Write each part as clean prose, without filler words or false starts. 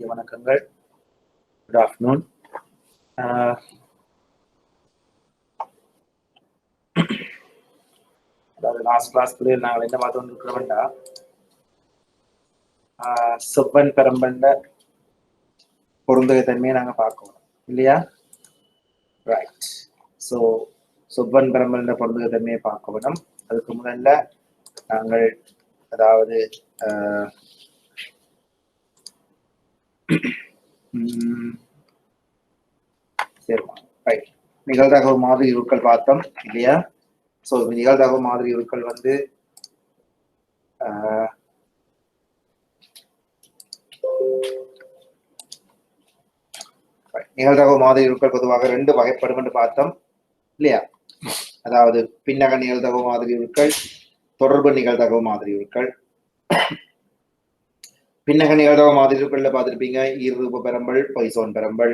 வணக்கங்கள். Good afternoon. அதாவது last கிளாஸ்ல நாங்கள் என்ன பார்த்து கொண்டிருக்கிறோம்டா செவ்வன் பெரம்பண்ட பொருந்தக தன்மையை நாங்கள் பார்க்கணும் இல்லையா? ரைட். ஸோ செவ்வன் பெரம்பண்ட பொருந்தக தன்மையை பார்க்க வேணும். அதுக்கு முதல்ல நாங்கள் அதாவது சரி ரைட் நிகழ்தகவு மாதிரி உருக்கள் பார்த்தோம் இல்லையா? ஸோ நிகழ்தகவு மாதிரி உருக்கள் வந்து நிகழ்தகவு மாதிரி உருக்கள் பொதுவாக ரெண்டு வகைப்படும் என்று பார்த்தோம் இல்லையா? அதாவது பின்னக நிகழ்தகவு மாதிரி உருக்கள், தொடர்பு நிகழ்தகவு மாதிரி உருக்கள். பின்னக நிகழ்தகவு மாதிரி உருக்கள்ல பார்த்துருப்பீங்க ஈர்ரூப பெரம்பல், பொய்சோன் பெரம்பல்.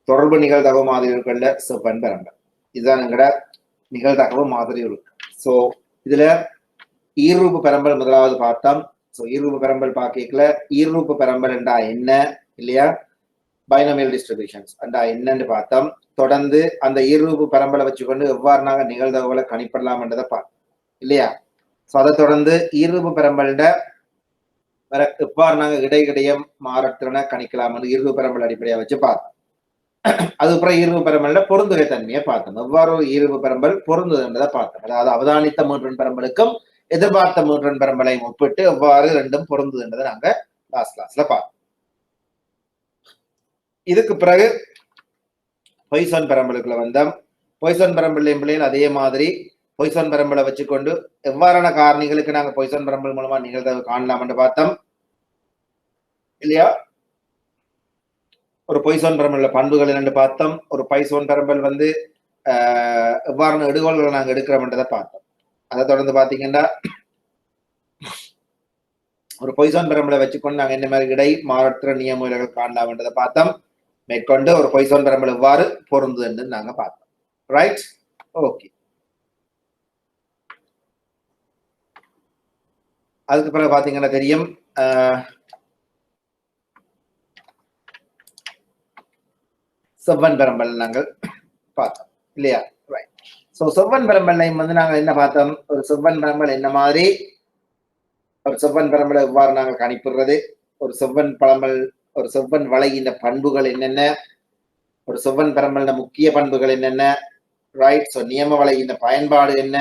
தொடர்பு நிகழ்தகவு மாதிரி உருக்கள்ல செவ்வன் பெரம்பல். இதுதான் எங்கட நிகழ்தகவு மாதிரி உருக்கு. ஸோ இதுல ஈர்ரூப பெரம்பல் முதலாவது பார்த்தோம். ஸோ ஈர்ரூப பெரம்பல் பார்க்கல ஈர்ரூப பெரம்பல் என்றா என்ன இல்லையா? பைனாமியல் டிஸ்ட்ரிபியூஷன்ஸ் என்றா என்னன்னு பார்த்தோம். தொடர்ந்து அந்த ஈர்ரூப பெரம்பலை வச்சுக்கொண்டு எவ்வாறு நாங்கள் நிகழ்தகவுகளை கணிப்படலாம் என்றதை பார்த்தோம் இல்லையா? ஸோ அதை தொடர்ந்து ஈர்ரூப பெரம்பல்ட எவ்வாறு நாங்கள் இடையிடையம் மாறத்திறனை கணிக்கலாம் என்று ஈர்ரூப பெரம்பல் அடிப்படையா வச்சு பார்த்தோம். அதுக்கப்புறம் ஈர்வு பெரம்பல்ல பொருந்துகை தன்மையை பார்த்தோம். எவ்வாறு ஈர்வு பெரம்பல் பொருந்துன்றதை பார்த்தோம். அதாவது அவதானித்த மூன்றன் பெரம்பலுக்கும் எதிர்பார்த்த மூன்றன் பெரம்பலையும் ஒப்பிட்டு எவ்வாறு ரெண்டும் பொருந்துன்றதை நாங்க லாஸ்ட் கிளாஸ்ல பார்த்தோம். இதுக்கு பிறகு பொய்சோன் பெரம்பலுக்குள்ள வந்தோம். பொய்சோன் பெரம்பல் அதே மாதிரி பொய்சோன் பெரம்பலை வச்சுக்கொண்டு எவ்வாறான காரணிகளுக்கு நாங்க பொய்சோன் பெரம்பல் மூலமா நிகழ்தகவு காணலாம் என்று பார்த்தோம் இல்லையா? ஒரு பொய்சோன் பெரம்பல்ல பண்புகள் என்னன்னு பார்த்தோம். ஒரு பொய்சோன் பெரம்பல் வந்து எவ்வாறான எடுகோள்களை நாங்கள் எடுக்கிறோம்ன்றதை பார்த்தோம். அதை தொடர்ந்து பார்த்தீங்கன்னா ஒரு பொய்சோன் பெரம்பலை வச்சுக்கொண்டு நாங்கள் என்ன மாதிரி இடை மாறற்ற நியமங்கள் காணலாம்ன்றதை பார்த்தோம். மேற்கொண்டு ஒரு பொய்சோன் பெரம்பல் எவ்வாறு பொருந்துன்னு நாங்க பார்த்தோம். Right, okay. அதுக்கு பிறகு பாத்தீங்கன்னா தெரியும் செவ்வன் பெரம்பல் நாங்கள் பார்த்தோம் இல்லையா? ரைட். ஸோ செவ்வன் பெரம்பல்லையும் வந்து நாங்கள் என்ன பார்த்தோம்? ஒரு செவ்வன் பெரம்பல் என்ன மாதிரி, ஒரு செவ்வன் பெரம்பலை எவ்வாறு நாங்கள் கணிப்பிடுறது, ஒரு செவ்வன் பரம்பல், ஒரு செவ்வன் வளைகின்ற பண்புகள் என்னென்ன, ஒரு செவ்வன் பெரம்பல்ல முக்கிய பண்புகள் என்னென்ன, ரைட். ஸோ நியம வளைகின்ற பயன்பாடு என்ன,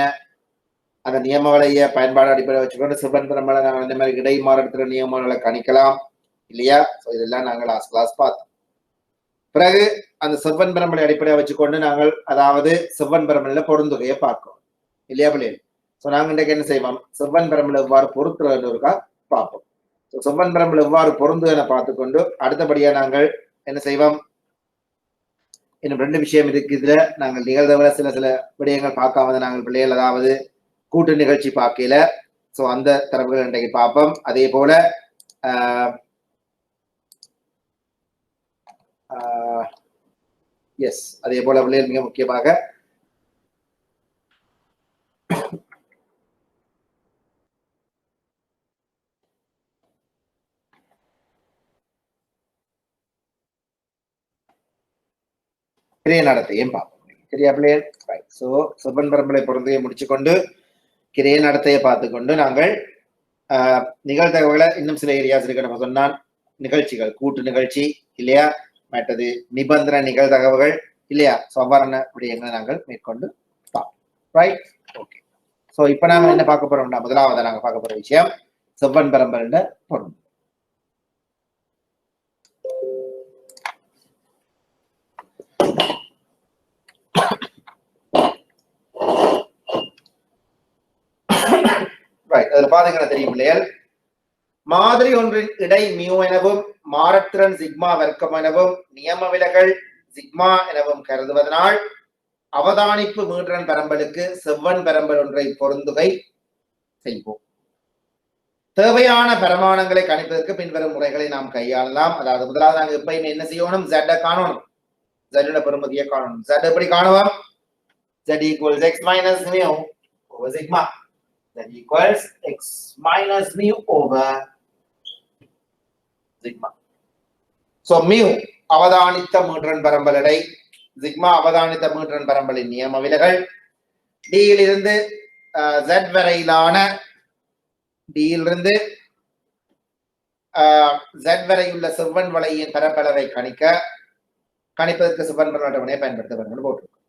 அந்த நியம வளைய பயன்பாடு அடிப்படையை வச்சுக்கொண்டு செவ்வன் பெரம்பலை நாங்கள் இந்த மாதிரி இடை மாறற்ற நியமங்களை கணிக்கலாம் இல்லையா? ஸோ இதெல்லாம் நாங்கள் லாஸ்ட் கிளாஸ் பார்த்தோம். பிறகு அந்த செவ்வன் பெரம்பலை அடிப்படையாக வச்சுக்கொண்டு நாங்கள் அதாவது செவ்வன் பெரம்பல்ல பொருந்துகையை பார்க்கிறோம் இல்லையா பிள்ளைகள்? ஸோ நாங்கள் இன்றைக்கு என்ன செய்வோம்? செவ்வன் பெரம்பல் எவ்வாறு பொருத்துறது இருக்கா பார்ப்போம். ஸோ செவ்வன் பெரம்பல் எவ்வாறு பொருந்துவதை பார்த்துக்கொண்டு அடுத்தபடியா நாங்கள் என்ன செய்வோம்? இன்னும் ரெண்டு விஷயம் இருக்கு. இதுல நாங்கள் நிகழ்தகவுல சில சில விடயங்கள் பார்க்காம நாங்கள் பிள்ளைகள் அதாவது கூட்டு நிகழ்ச்சி பார்க்கல. ஸோ அந்த தரவுகள் இன்றைக்கு பார்ப்போம். அதே போல எஸ் அதே போல பிள்ளைகள் மிக முக்கியமாக கிரிய நடத்தையும் பார்ப்போம். சரியா பிள்ளைகள்? ரைட். ஸோ செவ்வன் பெரம்பலை பொருந்தையை முடிச்சுக்கொண்டு கிரிய நடத்தையை பார்த்துக்கொண்டு நாங்கள் நிகழ்தகவுகளை இன்னும் சில ஏரியாஸ் இருக்கு. நம்ம சொன்னால் நிகழ்ச்சிகள் கூட்டு நிகழ்ச்சி இல்லையா, மற்றது நிபந்தனை நிகழ்தகவுகள் இல்லையா, அவ்வாறான விடயங்களை நாங்கள் மேற்கொண்டு பார்ப்போம். Right, okay. ஸோ இப்போ நாம என்ன பார்க்க போறோம்னா முதலாவது நாங்கள் பார்க்க போற விஷயம் செவ்வன் பெரம்பல் பொருள். அதுல பாத்தீங்கன்னா தெரியும் பிள்ளைகள், மாதிரி ஒன்றின் இடை மியூ எனவும் மாறத்திறன் சிக்மா வர்க்கம் எனவும் நியம விலகல் சிக்மா எனவும் கருதுவதனால் அவதானிப்பு மீன்றன் பெரம்பலுக்கு செவ்வன் பெரம்பல் ஒன்றை பொருந்துகை செய்வோம். தேவையான பிரமாணங்களை கணிப்பதற்கு பின்வரும் முறைகளை நாம் கையாளலாம். அதாவது முதலாவது நாங்கள் எப்பயுமே என்ன செய்யணும்? Z காணணும், Z பெருமதியை காணணும். Z எப்படி காணுவோம்? Z equals x minus mu over sigma. Z equals x minus mu over sigma. So mu அவதானித்த மீட்டரன் பரம்பல் எடை, சிக்மா அவதானித்த மீட்டரன் பரம்பலின் நியம விலகல், டியிலிருந்து Z வரையிலான டியிலிருந்து Z வரையுள்ள செவ்வன் வளையின் பரப்பளவை கணிப்பதற்கு செவ்வன் பரவல் அட்டவணையை பயன்படுத்த வேண்டும் போட்டிருக்கோம்.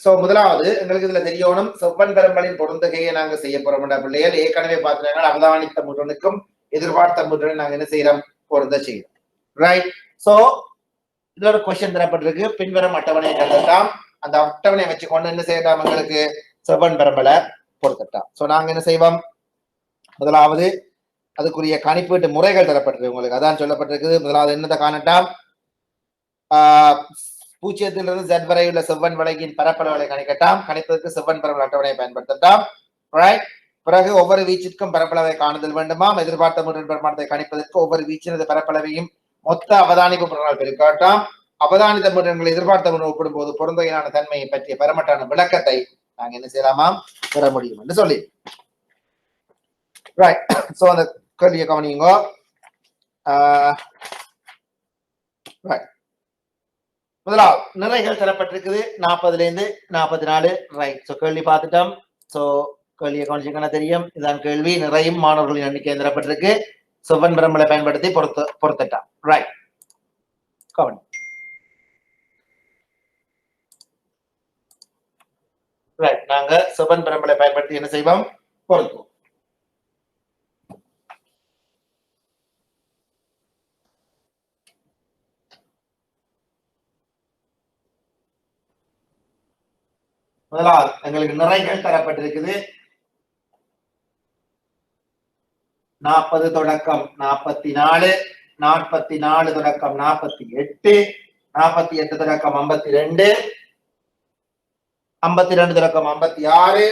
சோ முதலாவது எங்களுக்கு இதுல தெரியணும் செவ்வன் பரம்பலின் பொருந்தகையை நாங்க செய்ய போறோம் பிள்ளைகள். ஏற்கனவே பார்த்துட்டாங்க அவதானித்த மீட்டரனுக்கும் எதிர்பார்த்த மீட்டரன் நாங்க என்ன செய்யறோம் பொருந்த செய்யறோம். ரைட். சோ இதுல ஒரு கொஸ்டின் தரப்பட்டிருக்கு. பின்வரும் அட்டவணையை கண்டலாம். அந்த அட்டவணையை வச்சுக்கொண்டு என்ன செய்யலாம் எங்களுக்கு செவ்வன் பரம்பலை பொருத்தட்டாம். சோ நாங்க என்ன செய்வோம், முதலாவது அதுக்குரிய கணிப்பீட்டு முறைகள் தரப்பட்டிருக்கு உங்களுக்கு. அதான் சொல்லப்பட்டிருக்குது. முதலாவது என்னத்தை காணட்டாம், பூஜ்ஜியத்திலிருந்து Z வரை உள்ள செவ்வன் வளையின் பரப்பளவுகளை கணிக்கட்டாம். கணிப்பதற்கு செவ்வன் பரவல் அட்டவணையை பயன்படுத்தட்டாம். ரைட். பிறகு ஒவ்வொரு வீச்சிற்கும் பரப்பளவை காணுதல் வேண்டுமாம். எதிர்பார்த்த மீட்டரன் பெருமானத்தை கணிப்பதற்கு ஒவ்வொரு வீச்சினது பரப்பளவையும் மொத்த அவதானிப்பு பெருமாள் பெருக்காட்டாம். அவதானித்த மீட்டரன்களை எதிர்பார்த்த மீட்டர் ஒப்பிடும் போது பொருந்தையான தன்மையை பற்றிய பெறமட்டான விளக்கத்தை நாங்க என்ன செய்யலாமாம் பெற முடியும் என்று சொல்லி. ரைட். சோ அந்த கேள்வியை கவனிங்க. முதலாவது நிறைகள் தரப்பட்டிருக்குது 40ல 44. ரைட். சோ கேள்வி பார்த்துட்டோம். சோ கேள்வியை கவனிச்சுக்கணும் தெரியும். இதான் கேள்வி. நிறையும் மாணவர்களின் எண்ணிக்கை தரப்பட்டிருக்கு. செவ்வன் பரம்பலை பயன்படுத்தி பொருத்தட்டாம். ரைட். கவனி. ரைட். நாங்க செவ்வன் பரம்பலை பயன்படுத்தி என்ன செய்வோம் பொருத்துவோம். முதலாவது எங்களுக்கு நிறைகள் தரப்பட்டிருக்குது. 40 தொடக்கம் 44, 44 தொடக்கம் 48, 48 தொடக்கம் 52, 52 தொடக்கம் 56,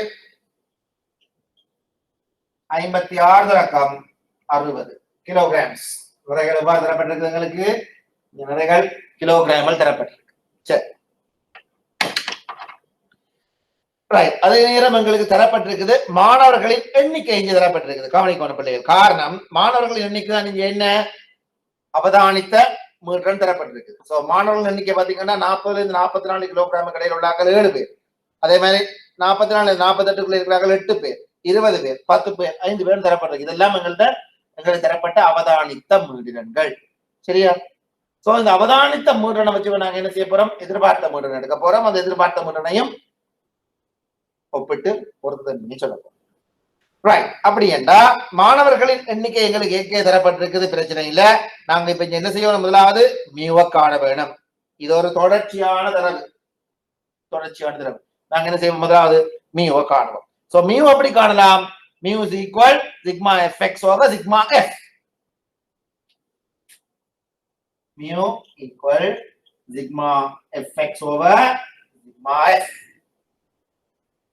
56 தொடக்கம் 60 கிலோகிராம்ஸ் நிறைகள் எவ்வாறு தரப்பட்டிருக்கு எங்களுக்கு? இந்த நிறைகள் கிலோகிராமில் தரப்பட்டிருக்கு. சரி. அதே நேரம் எங்களுக்கு தரப்பட்டிருக்குது மாணவர்களின் எண்ணிக்கை இங்கு தரப்பட்டிருக்குது. கவனிக்கணும் பிள்ளைகள். காரணம் மாணவர்களின் எண்ணிக்கை தான் இங்க என்ன அவதானித்த மீட்டரன் தரப்பட்டிருக்கு. சோ மாணவர்கள் எண்ணிக்கை பாத்தீங்கன்னா 40ல 44 கிலோகிராம் இடையில் உள்ளாக்கள் 7 பேர். அதே மாதிரி 44 48 இருக்கிறார்கள் 8 பேர், 20 பேர், 10 பேர், 5 பேர் தரப்பட்டிருக்கு. இதெல்லாம் எங்களுக்கு தரப்பட்ட அவதானித்த மீட்டரன்கள். சரியா? சோ இந்த அவதானித்த மீட்டரனை வச்சு நாங்க என்ன செய்ய போறோம், எதிர்பார்த்த மீட்டரன் எடுக்க போறோம். அந்த எதிர்பார்த்த மீட்டரனையும் ஒப்பிட்டு பொருத்தனை சொல்ல போறோம். ரைட். அப்படி என்றா மாணவர்களின் எண்ணிக்கை எங்களுக்கு ஏற்கே தரப்பட்டிருக்குது, பிரச்சனை இல்லை. நாங்க இப்ப என்ன செய்யணும், முதலாவது மியூவை காண வேணும். இது ஒரு தொடர்ச்சியான தரவு. நாங்க என்ன செய்வோம், முதலாவது மியூவை காணுவோம். சோ மியூ எப்படி காணலாம்? Mu is equal sigma FX over sigma F. Mu equal sigma FX over sigma F.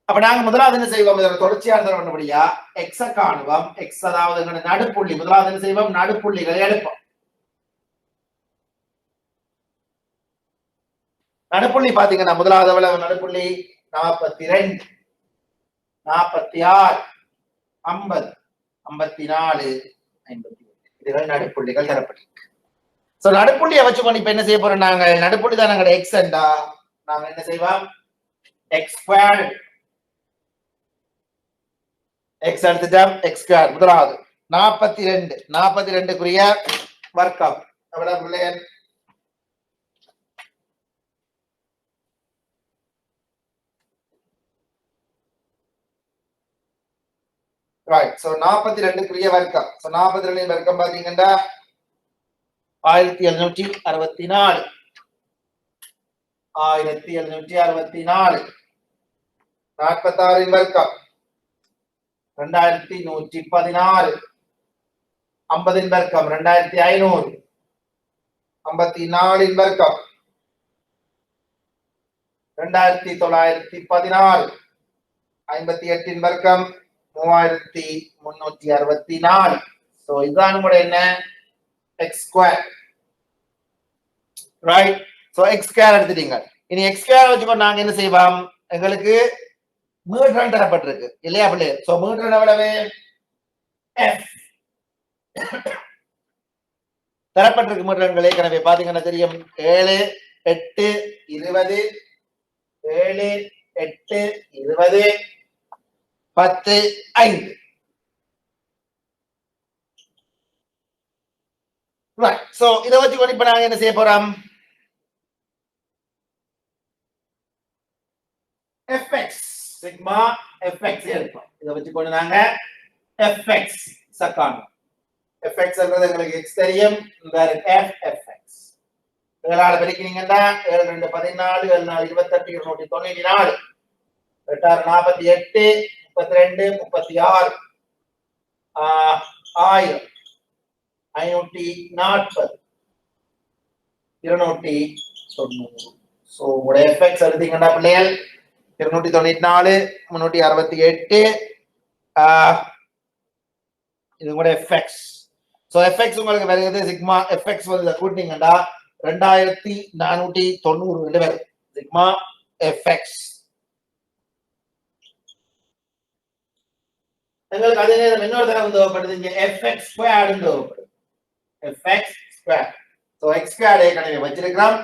அப்ப நாங்க முதலாவது என்ன செய்வோம், தொடர்ச்சியான தரவுபடியா எக்ஸ காணுவோம். எக்ஸ் அதாவது நடுப்புள்ளி. முதலாவது என்ன செய்வோம், நடுப்புள்ளிகளை எடுப்போம். நடுப்புள்ளி பாத்தீங்கன்னா முதலாவது எவ்வளவு நடுப்புள்ளி 42, 46, 50, 54, 58. இதுகள் நடுப்புள்ளிகள் தரப்பட்டிருக்கு. சோ நடுப்புள்ளியை வச்சுக்கொண்டு இப்ப என்ன செய்ய போறோம், நாங்க நடுப்புள்ளி தான் நாங்க எக்ஸ் என்றா நாங்க என்ன செய்வோம், எக்ஸ் ஸ்கொயர் எக்ஸ் எடுத்துட்டோம். எக்ஸ் ஸ்கொயர் முதலாவது 42, 42க்குரிய வர்க்கம் எவ்வளவு பிள்ளைகள், ரைட். சோ 42க்குரிய வர்க்கம். சோ 42 வர்க்கம் பாத்தீங்கன்னா 1764, 1764. 46 வர்க்கம் 2116, 50 வர்க்கம் 2500, 54 வர்க்கம் 2916, 58 வர்க்கம் 3364. சோ இதுதான் நம்முடைய என்ன, X square. Right. So X square எடுத்துட்டீங்க. இனி எக்ஸ் ஸ்கொயர் வச்சுக்கோ நாங்க என்ன செய்வோம், எங்களுக்கு மீட்டர் தரப்பட்டிருக்கு இல்லையா பிள்ளை? சோ மீட்டர் எவ்வளவு, எஃப். தரப்பட்டிருக்கும் மீட்டர்கள் ஏற்கனவே பாத்தீங்கன்னா தெரியும் 7 8 20 7 8 20 10 5. Right. So இதை வச்சு இப்ப நாங்க என்ன செய்ய போறோம்? fx sigma fx எடுப்போம். இதை வச்சு கொண்டு நாங்க fx சக்கானோம். fx என்றது எங்களுக்கு x தெரியும். இந்த f fx ஏழால பெருக்கினீங்கன்னா 7 2 14 7 4 28 294 8 6 48 32 36 1000 540 290. சோ உங்களுடைய எஃப்எக்ஸ் எடுத்தீங்கன்னா பிள்ளைகள் 294 368 இது உங்களுடைய எஃப்எக்ஸ். சோ எஃப்எக்ஸ் உங்களுக்கு வருகிறது சிக்மா எஃப்எக்ஸ் வந்து கூட்டினீங்கன்னா 2490 வரும் சிக்மா எஃப்எக்ஸ். எங்களுக்கு அதே நேரம் இன்னொரு தடவை தேவைப்படுது இங்க fx ஸ்கொயர்டு தேவைப்படுது fx square. So x squared ஏற்கனவே வச்சிருக்கிறோம்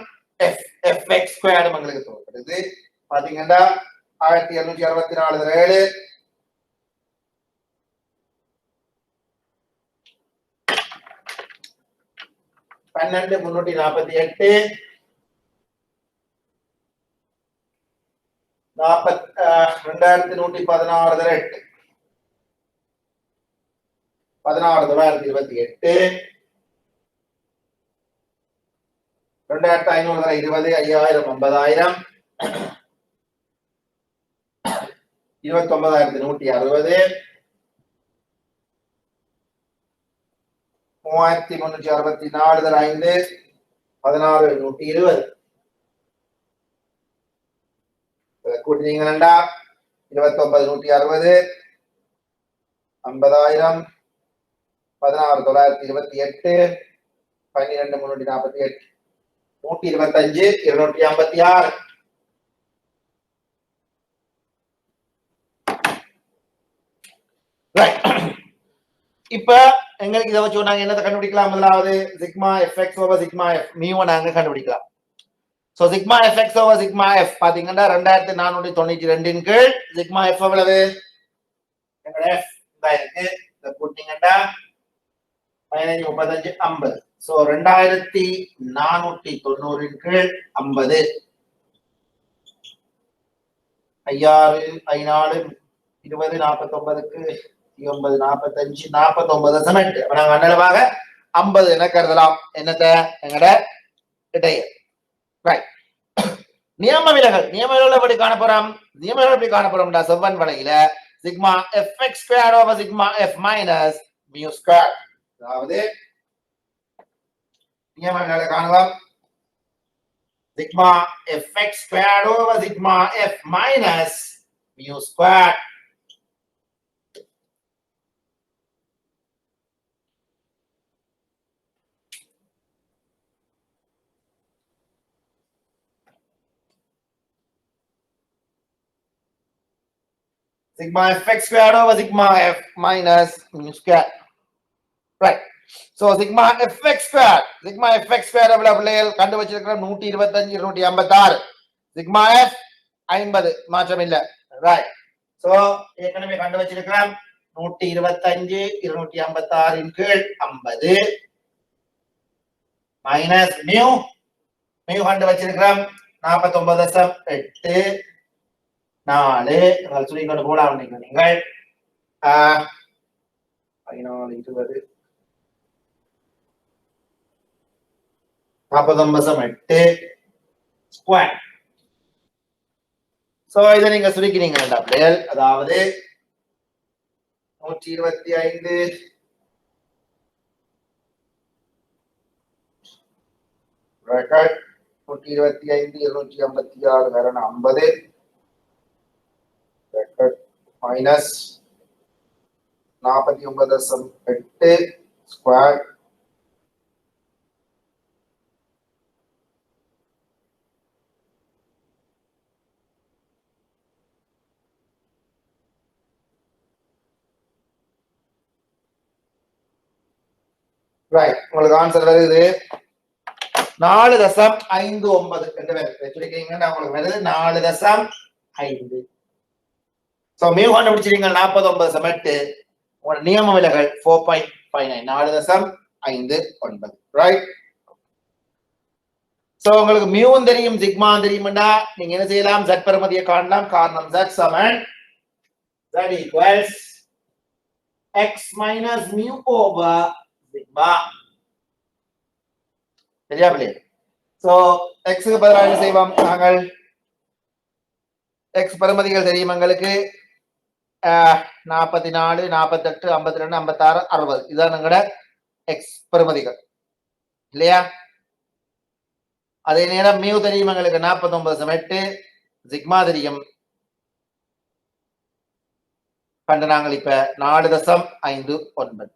fx ஸ்கொயர்டு உங்களுக்கு தேவைப்படுது பாத்தீங்கன்னா 1764 7 12 348 2116 8 16,928 2520 5000 50,000 29,160 3364 5 16,120 கூட்டினீங்கன்னா 29,160 50,000 16,928 12,348 125 256. இப்ப எங்களுக்கு இதை வச்சு நாங்க என்னத்தை கண்டுபிடிக்கலாம்? முதலாவது sigma FX over sigma F mu நாங்க கண்டுபிடிக்கலாம். So sigma FX over sigma F பாத்தீங்கன்னா 2492 கீழ் சிக்மா எஃப் எவ்வளவு? எஃப் இருக்கு இதை கூட்டிங்கன்னா 15 35 50. சோ 2490 கீழ் 50 6 4 20 49க்கு 9 45 49 செமெண்ட் நாங்க அன்னளவாக 50 என கருதலாம். என்னத்த எங்கட இடைய ரைட். நியம விலகல் எப்படி காணப்போறோம்? நியம விலகல் எப்படி காணப்போறோம்டா செவ்வன் வளையில sigma fx square over sigma f minus mu square. அதாவது நியம விலகலை காணலாம் sigma fx square over sigma f minus mu square. Sigma fx squared over sigma f minus mu square. Right. So sigma fx squared எவ்வளவு கண்டு வச்சிருக்கிறோம் 125 256. sigma f 50 மாற்றம் இல்ல. Right. So ஏற்கனவே கண்டு வச்சிருக்கிறோம் 125 256 இன் கீழ் 50 மைனஸ் மியூ கண்டு வச்சிருக்கிறோம் 49.8 4 சொல்லி கொண்டு போலாம் நீங்கள் 14 20 49.8 ஸ்கொயர். சோ இதை நீங்க சுருக்கிறீங்க அதாவது 125 ரெக்கார்ட் 125 256 கரண 50 minus 49.8 square ரைட், உங்களுக்கு ஆன்சர் வருது 4.59 என்று வச்சிருக்கீங்கன்னா உங்களுக்கு வருது 4.5. சோ மியூ கண்டுபிடிச்சிருக்கீங்க 49.8. உங்களோட நியம விலகல் 4.59, 4.59. ரைட். சோ உங்களுக்கு மியூவும் தெரியும் சிக்மாவும் தெரியும்டா நீங்க என்ன செய்யலாம், z பெருமதியை காணலாம். காரணம் z சமன் z equals x minus mu over sigma. சரியா பிள்ளை? சோ x க்கு பதிலாக என்ன செய்வோம், நாங்கள் x பெருமதிகள் தெரியும் எங்களுக்கு 44, 48, 52, 56, 60. இதான் எங்களோட x பெருமதிகள் இல்லையா? அதே நேரம் மியூ தெரியும் எங்களுக்கு 49.8, சிக்மா தெரியும் கண்டு நாங்கள் இப்ப 4.59.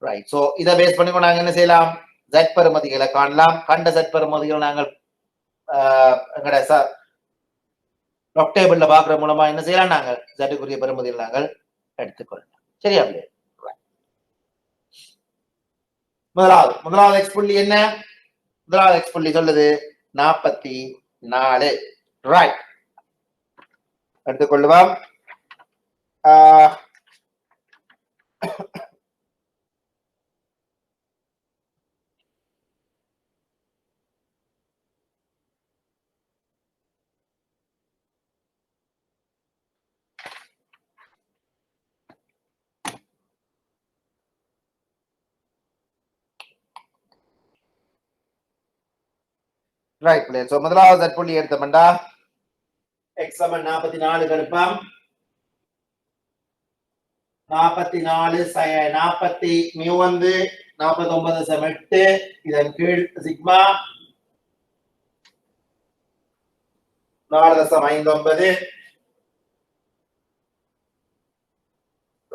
ரைட். சோ இதை பேஸ் பண்ணி நாங்க என்ன செய்யலாம், z பெருமதிகளை காணலாம். கண்ட z பெருமதிகளை நாங்கள் எங்கட லாக் டேபிள்ல பாக்குற மூலமா என்ன செய்யலாம், நாங்கள் z க்குரிய பெருமதிகளை நாங்கள் எடுத்துக்கொள்ளலாம். சரியா? முதலாவது எக்ஸ் புள்ளி என்ன? முதலாவது எக்ஸ் புள்ளி சொல்லுது 44. ரைட், எடுத்துக்கொள்ளுவோம். ரைட் பிள்ளை. சோ முதலாவது z புள்ளி எடுத்தோம்டா x சமன் 44 கடுப்பாம் 44 40 மியூ வந்து 49.8 இதன் கீழ் சிக்மா 4.59.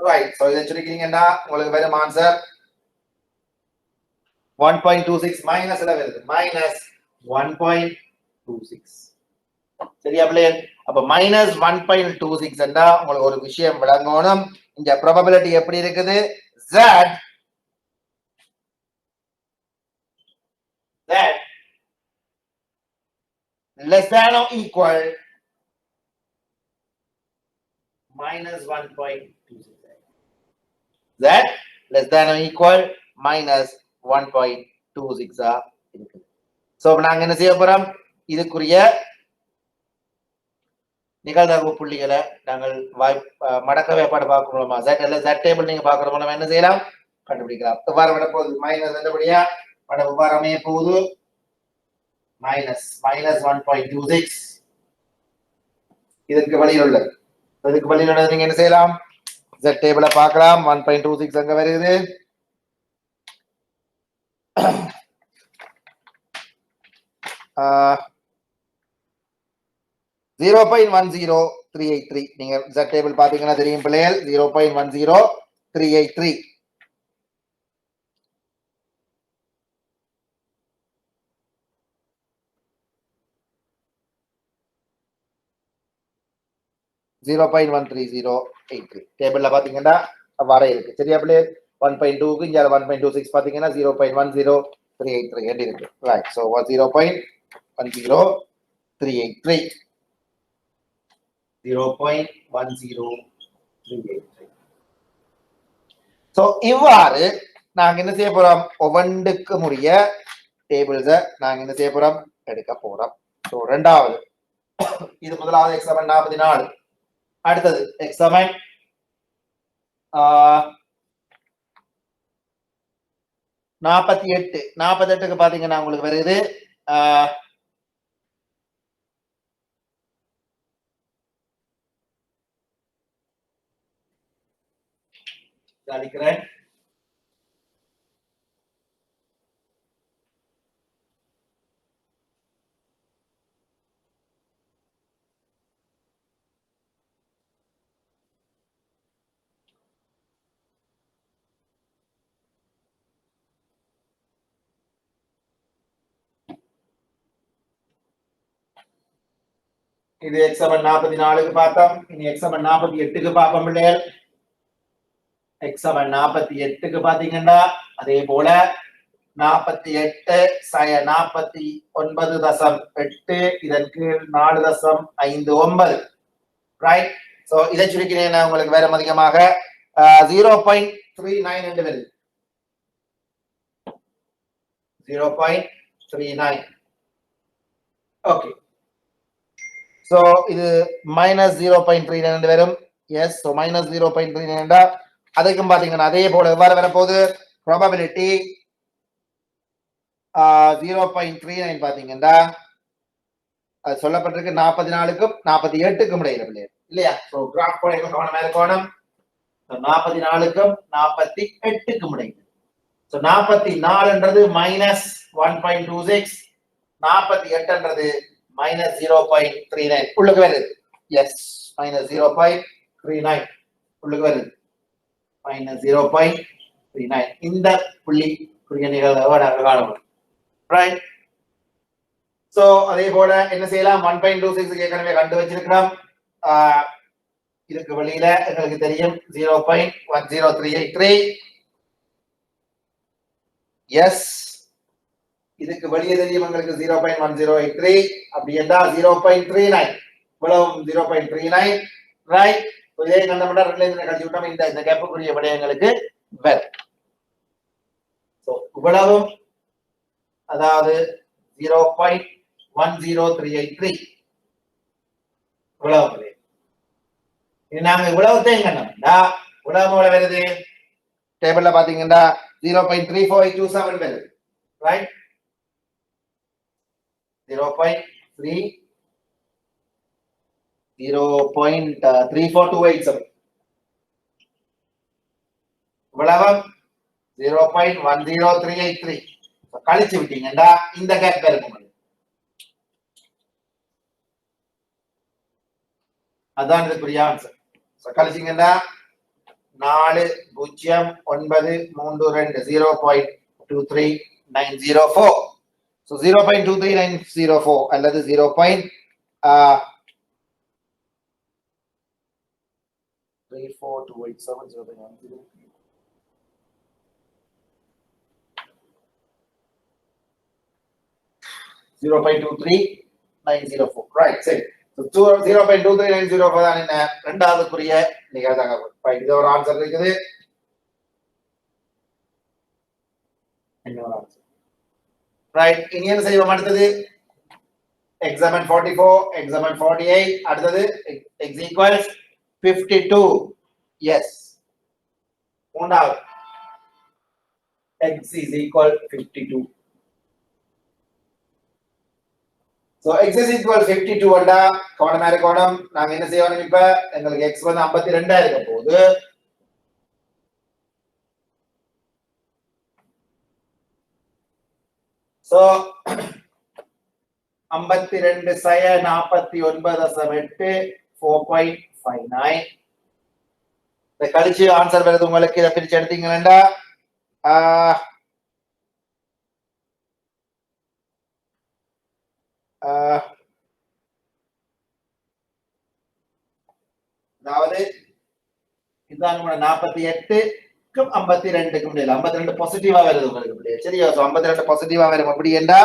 ரைட். சோ இதை சுருக்கிறீங்கன்னா உங்களுக்கு வரும் ஆன்சர் 1.26 மைனஸ்ல வருது, மைனஸ் 1.26. சரியா பிள்ளைகள்? அப்ப மைனஸ் 1.26 என்றா உங்களுக்கு ஒரு விஷயம் விளங்கணும். இந்த ப்ராபபிலிட்டி எப்படி இருக்குது, z less than or equal minus 1.26. z less than or equal minus 1.26 இருக்குது. சோ நாங்க என்ன செய்ய போறோம், இதுக்குரிய நிகழ்தகவு புள்ளிகளை நாங்கள் மடக்க வேப்பாடு பார்க்க மூலமா z டேபிள் நீங்க பாக்குற மூலமா என்ன செய்யலாம், கண்டுபிடிக்கலாம். எவ்வாறு விட போகுது, மைனஸ் என்றபடியா படம் எவ்வாறு அமைய போகுது, மைனஸ் 1.26. இதற்கு வழியில் உள்ளது. இதுக்கு வழியில் உள்ளது நீங்க என்ன செய்யலாம், z டேபிளை பார்க்கலாம். 1.26 அங்க வருது. 0.10383. நீங்க z டேபிள் பாத்தீங்கன்னா தெரியும் பிள்ளைகள், 0.10383. டேபிள்ல பாத்தீங்கன்னா வர இருக்கு. சரியா பிள்ளை? 1.2க்கு இங்க 1.26 பாத்தீங்கன்னா 0.10383 இருக்கு. ரைட். சோ 0.10383. 0.10383. சோ இவ்வாறு நாங்க என்ன செய்ய போறோம், ஒவ்வொன்றுக்கு உரிய டேபிள்ஸை நாங்க என்ன செய்ய போறோம், எடுக்க போறோம். சோ ரெண்டாவது இது முதலாவது x சமன் 44. அடுத்தது x சமன் 48. 48க்கு பாத்தீங்கன்னா உங்களுக்கு வருது அளிக்கிறேன். இது x சமன் 44க்கு பார்த்தோம். இனி x சமன் 48க்கு பார்ப்போம் பிள்ளைகள். x சமன் 48க்கு பாத்தீங்கன்னா அதே போல 48 சய 49.8 இதன் கீழ் 4.59 ரைட். சோ இதை சுருக்கினேன் உங்களுக்கு வேற அதிகமாக 0.39 என்று வருது. 0.39. ஓகே. சோ இது -0.39 என்று வரும். எஸ். சோ -0.39 என்றா அதுக்கும் பாத்தீங்கன்னா அதே போல எவ்வாறு வரப்போகுது ப்ராபபிலிட்டி 0.39 பாத்தீங்கன்னா அது சொல்லப்பட்டிருக்கு 44க்கும் 48க்கும் இடையில பிள்ளைகள் இல்லையா. சோ கிராஃப் போட கவனமா இருக்கணும். 44க்கும் 48க்கும் இடையில. சோ 44ன்றது -1.26, 48ன்றது -0.39 உள்ளுக்கு வருது. எஸ், -0.39 உள்ளுக்கு வருது. -0.39 இந்த புள்ளி புரிய நிகழ்வை நாங்கள் காணணும். ரைட். சோ அதே போல என்ன செய்யலாம் 1.26 ஏற்கனவே கண்டு வச்சிருக்கிறோம். இதுக்கு வெளியில எங்களுக்கு தெரியும் 0.10383. எஸ், இதுக்கு வெளியே தெரியும் எங்களுக்கு 0.1083. அப்படி என்றா 0.39 இவ்வளவு 0.39 ரைட். இதே கண்டமெண்டா ரெண்டுல கழிச்சு விட்டோம். இந்த கேப்புக்குரிய விடயங்களுக்கு வேற இவ்வளவும் அதாவது 0.10383 இவ்வளவு. நாங்க இவ்வளவுத்தையும் கண்டோம்டா இவ்வளவு வருது டேபிள்ல பாத்தீங்கன்னா 0.34827 வருது ரைட். 0.34287 இவ்வளவு 0.10383 கழிச்சு விட்டீங்கன்னா இந்த கேப் இருக்கும். அதான் இதுக்குரிய ஆன்சர். கழிச்சிங்கன்னா 409320 0.23904. So 0.23904 அல்லது 0.34287 0.23904 right. சரி. 0.23904 தான் என்ன இரண்டாவதுக்குரிய நிகழ்தகவு. இது ஒரு ஆன்சர் இருக்குது. ரைட். இனி என்ன செய்வோம் அடுத்தது எக்ஸாம்பிள் 44 எக்ஸாம்பிள் 48 அடுத்தது x ஈக்குவல்ஸ் 52. எஸ், மூன்றாவது x is equal 52. So x is equal 52 வந்தா கவனமா இருக்கணும். நாங்க என்ன செய்யணும் இப்ப எங்களுக்கு x வந்து 52 இருக்க போகுது. So 52 சய 49.8 4.59 இத கழிச்சு ஆன்சர் வருது உங்களுக்கு. இதை பிரிச்சு எடுத்தீங்கன்னா அதாவது இதுதான் 48க்கும் 52க்கும் இடையில 52 பாசிட்டிவா வருது உங்களுக்கு. சரியா? 52 பாசிட்டிவா வரும். அப்படி என்றா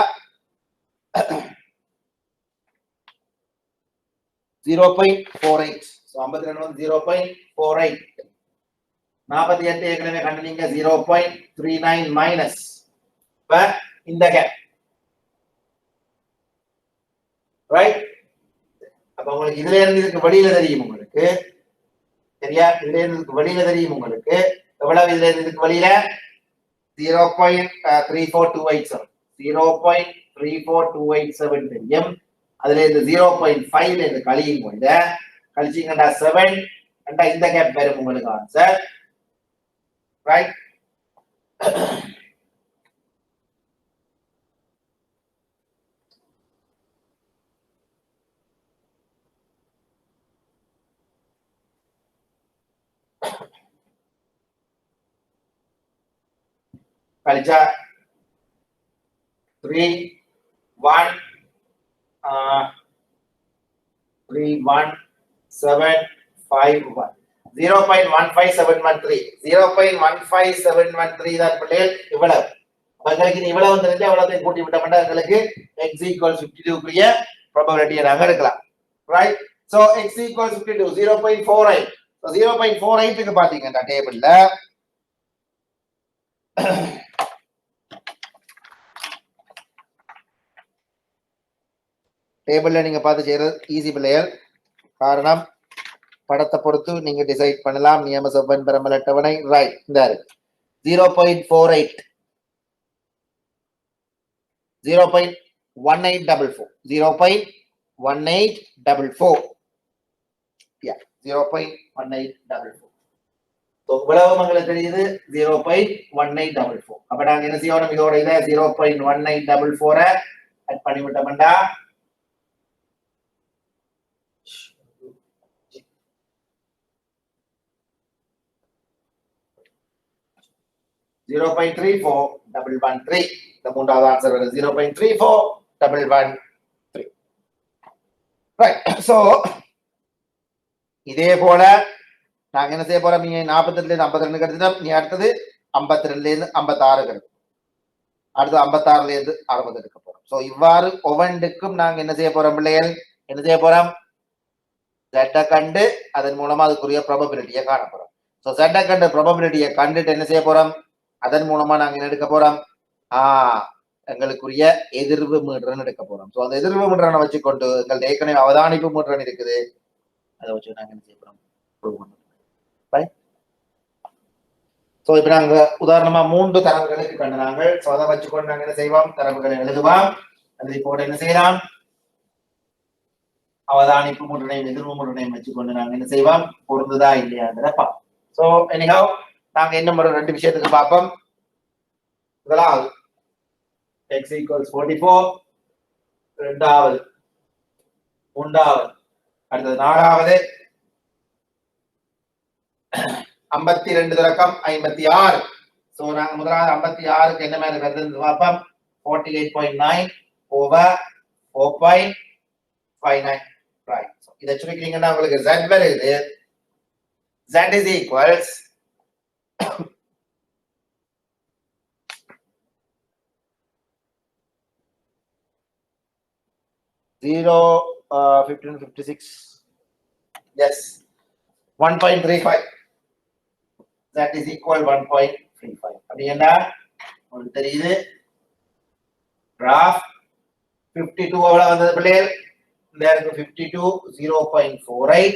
0.48. 52 வந்து 0.48. 48 ஏற்கனவே கண்டுனீங்க 0.39 மைனஸ் இந்த கேப் ரைட். அப்ப உங்களுக்கு இதுல இருந்து இதுக்கு வெளியில தெரியும் உங்களுக்கு. சரியா? இதுல இருந்து இதுக்கு வெளியில தெரியும் உங்களுக்கு. எவ்வளவு இதுல இருந்து இதுக்கு வெளியில 0.34287 0.34287 தெரியும். அதுல இந்த 0.5 இருந்து கழியும் போது கழிச்சீங்கன்னா 7 இந்த கேப் வரும் உங்களுக்கு ஆன்சர் ரைட். கழிச்சா 31751. 0.15713 0.15713 தான் பிள்ளைகள் இவ்வளவு. எங்களுக்கு இவ்வளவு தெரிஞ்சா எவ்வளவு கூட்டி விட்டோம்னா எங்களுக்கு x equals 52 குரிய probability நாங்க எடுக்கலாம். Right? So x equals 52 0.48. So 0.48 க்கு பாத்தீங்கன்னா டேபிள்ல டேபிள்ல நீங்க பார்த்து செய்யறது ஈஸி பிள்ளைகள். காரணம் படத்தை பொறுத்து நீங்க டிசைட் பண்ணலாம். நியம செவ்வன் பெருமல் அட்டவணை ரைட் இந்த 0.48 0.1844 0.1844 yeah 0.1844 இவ்வளவு உங்களுக்கு தெரியுது 0.1844. அப்ப நாங்க என்ன செய்யணும், இதோட இதை 0.1844 ஆட் பண்ணி விட்டோம்டா 0.34113. இந்த மூன்றாவது ஆன்சர் வருது 0.34113. ரைட். சோ இதே போல நாங்க என்ன செய்ய போறோம், நீங்க 48ல இருந்து 52 எடுத்துட்டோம். நீ அடுத்தது 52ல இருந்து 56 எடுக்கும், அடுத்து 56ல இருந்து 60 எடுக்க போறோம். சோ இவ்வாறு ஒவ்வொன்றுக்கும் நாங்க என்ன செய்ய போறோம் பிள்ளைகள், என்ன செய்ய போறோம், Z கண்டு அதன் மூலமா அதுக்குரிய ப்ராபபிலிட்டியை காண போறோம். சோ Z கண்டு ப்ராபபிலிட்டியை கண்டுட்டு என்ன செய்ய போறோம், அதன் மூலமா நாங்க என்ன எடுக்க போறோம், எங்களுக்குரிய எதிர்வு மீட்டர்னு எடுக்க போறோம். சோ அந்த எதிர்வு மீட்டரை வச்சுக்கொண்டு எங்களுக்கு ஏற்கனவே அவதானிப்பு மீட்டர் இருக்குது, அதை வச்சு நாங்க என்ன செய்ய போறோம், ப்ரூவ் பண்ணோம். ரைட். சோ இப்ப நாங்க உதாரணமா 3 தரவுகளுக்கு கண்டுனாங்க. சோ அதை வச்சுக்கொண்டு நாங்க என்ன செய்வோம், தரவுகளை எழுதுவோம். எழுதி போட்டு என்ன செய்யலாம், அவதானிப்பு மூன்றையும் எதிர்வு மூன்றையும் வச்சுக்கொண்டு நாங்க என்ன செய்வோம், பொருந்துதா இல்லையான்றத பார்ப்போம். சோ எனிஹவ் நாங்க என்ன ஒரு 2 விஷயத்துக்கு பார்ப்போம். முதலாவது x equals 44, இரண்டாவது, மூன்றாவது, அடுத்தது நாலாவது 52 தொடக்கம் 56. சோ நாங்க முதலாவது 56க்கு என்ன மாதிரி வருதுன்னு பார்ப்போம். 48.9 over 4.59. ரைட். சோ இத சுருக்கினீங்கன்னா உங்களுக்கு z வருது. z is equals 1556 yes 1.35. that is equal 1.35. அப்படின்னா உங்களுக்கு தெரியுது கிராஃப் 52 எவ்வளவு வந்தது பிள்ளைகள், இந்த இருக்கு 52 0.48,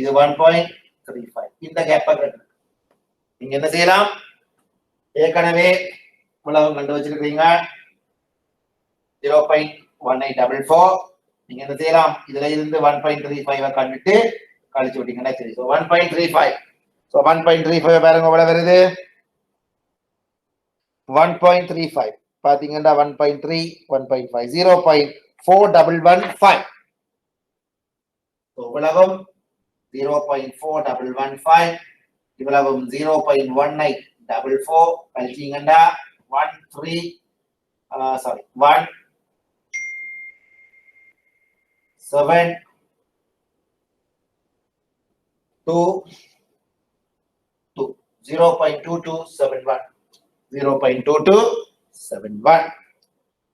இது 1.35. இந்த கேப்பை கட்டு நீங்க என்ன செய்யலாம், ஏற்கனவே இவ்வளவு கண்டு வச்சிருக்கீங்க 0.1844. நீங்க என்ன செய்யலாம், இதுல இருந்து 1.35 கண்டுட்டு கழிச்சு விட்டீங்கன்னா சரி. சோ 1.35. சோ 1.35 பாருங்க எவ்வளவு வருது, 1.35 பாத்தீங்கன்னா 1.3 1.5 0.4115. இவ்வளவும் 0.4115, இவ்வளவும் 0.1844 கழிச்சீங்கன்னா 0.2271 0.2271.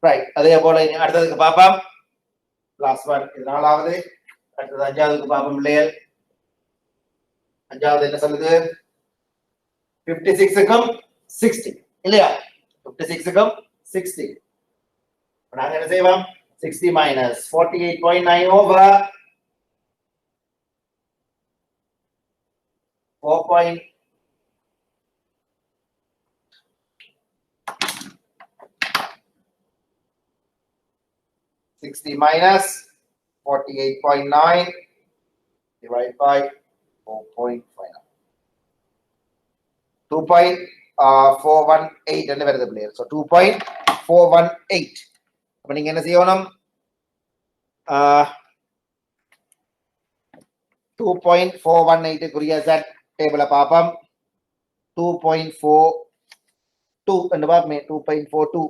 ரைட். அதே போல அடுத்ததுக்கு பாப்போம். லாஸ்ட் ஒன் இது நாலாவது. அடுத்தது அஞ்சாவதுக்கு பாப்போம் பிள்ளைகள். அஞ்சாவது என்ன சொல்லுது, 56க்கும் 60 இல்லையா, 56க்கும் 60. நாங்க என்ன செய்வோம், 60 minus 48.9 over 4. 60 minus 48.9 divided by 4.59 2.418 என்ன வருது பிள்ளைகள். so 2.418. அப்ப நீங்க என்ன செய்யணும், 2.418 குறிய Z டேபிள பாப்போம். 2.42 என்று பாப்போமே, 2.42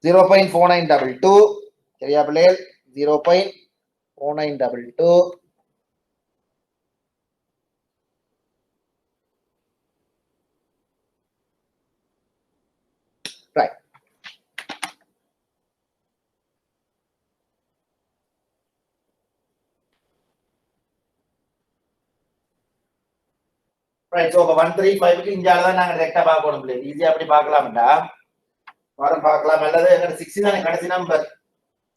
0.4922 சரியா பிள்ளைகள். 0.4922. Right. Right. So 135 இஞ்சால தான் நாங்க டைரக்டா பார்க்கணும் இல்ல. ஈஸியா அப்படி பார்க்கலாம்டா. வாரம் பார்க்கலாம் அல்லது எங்க 6 தான கடைசி நம்பர்.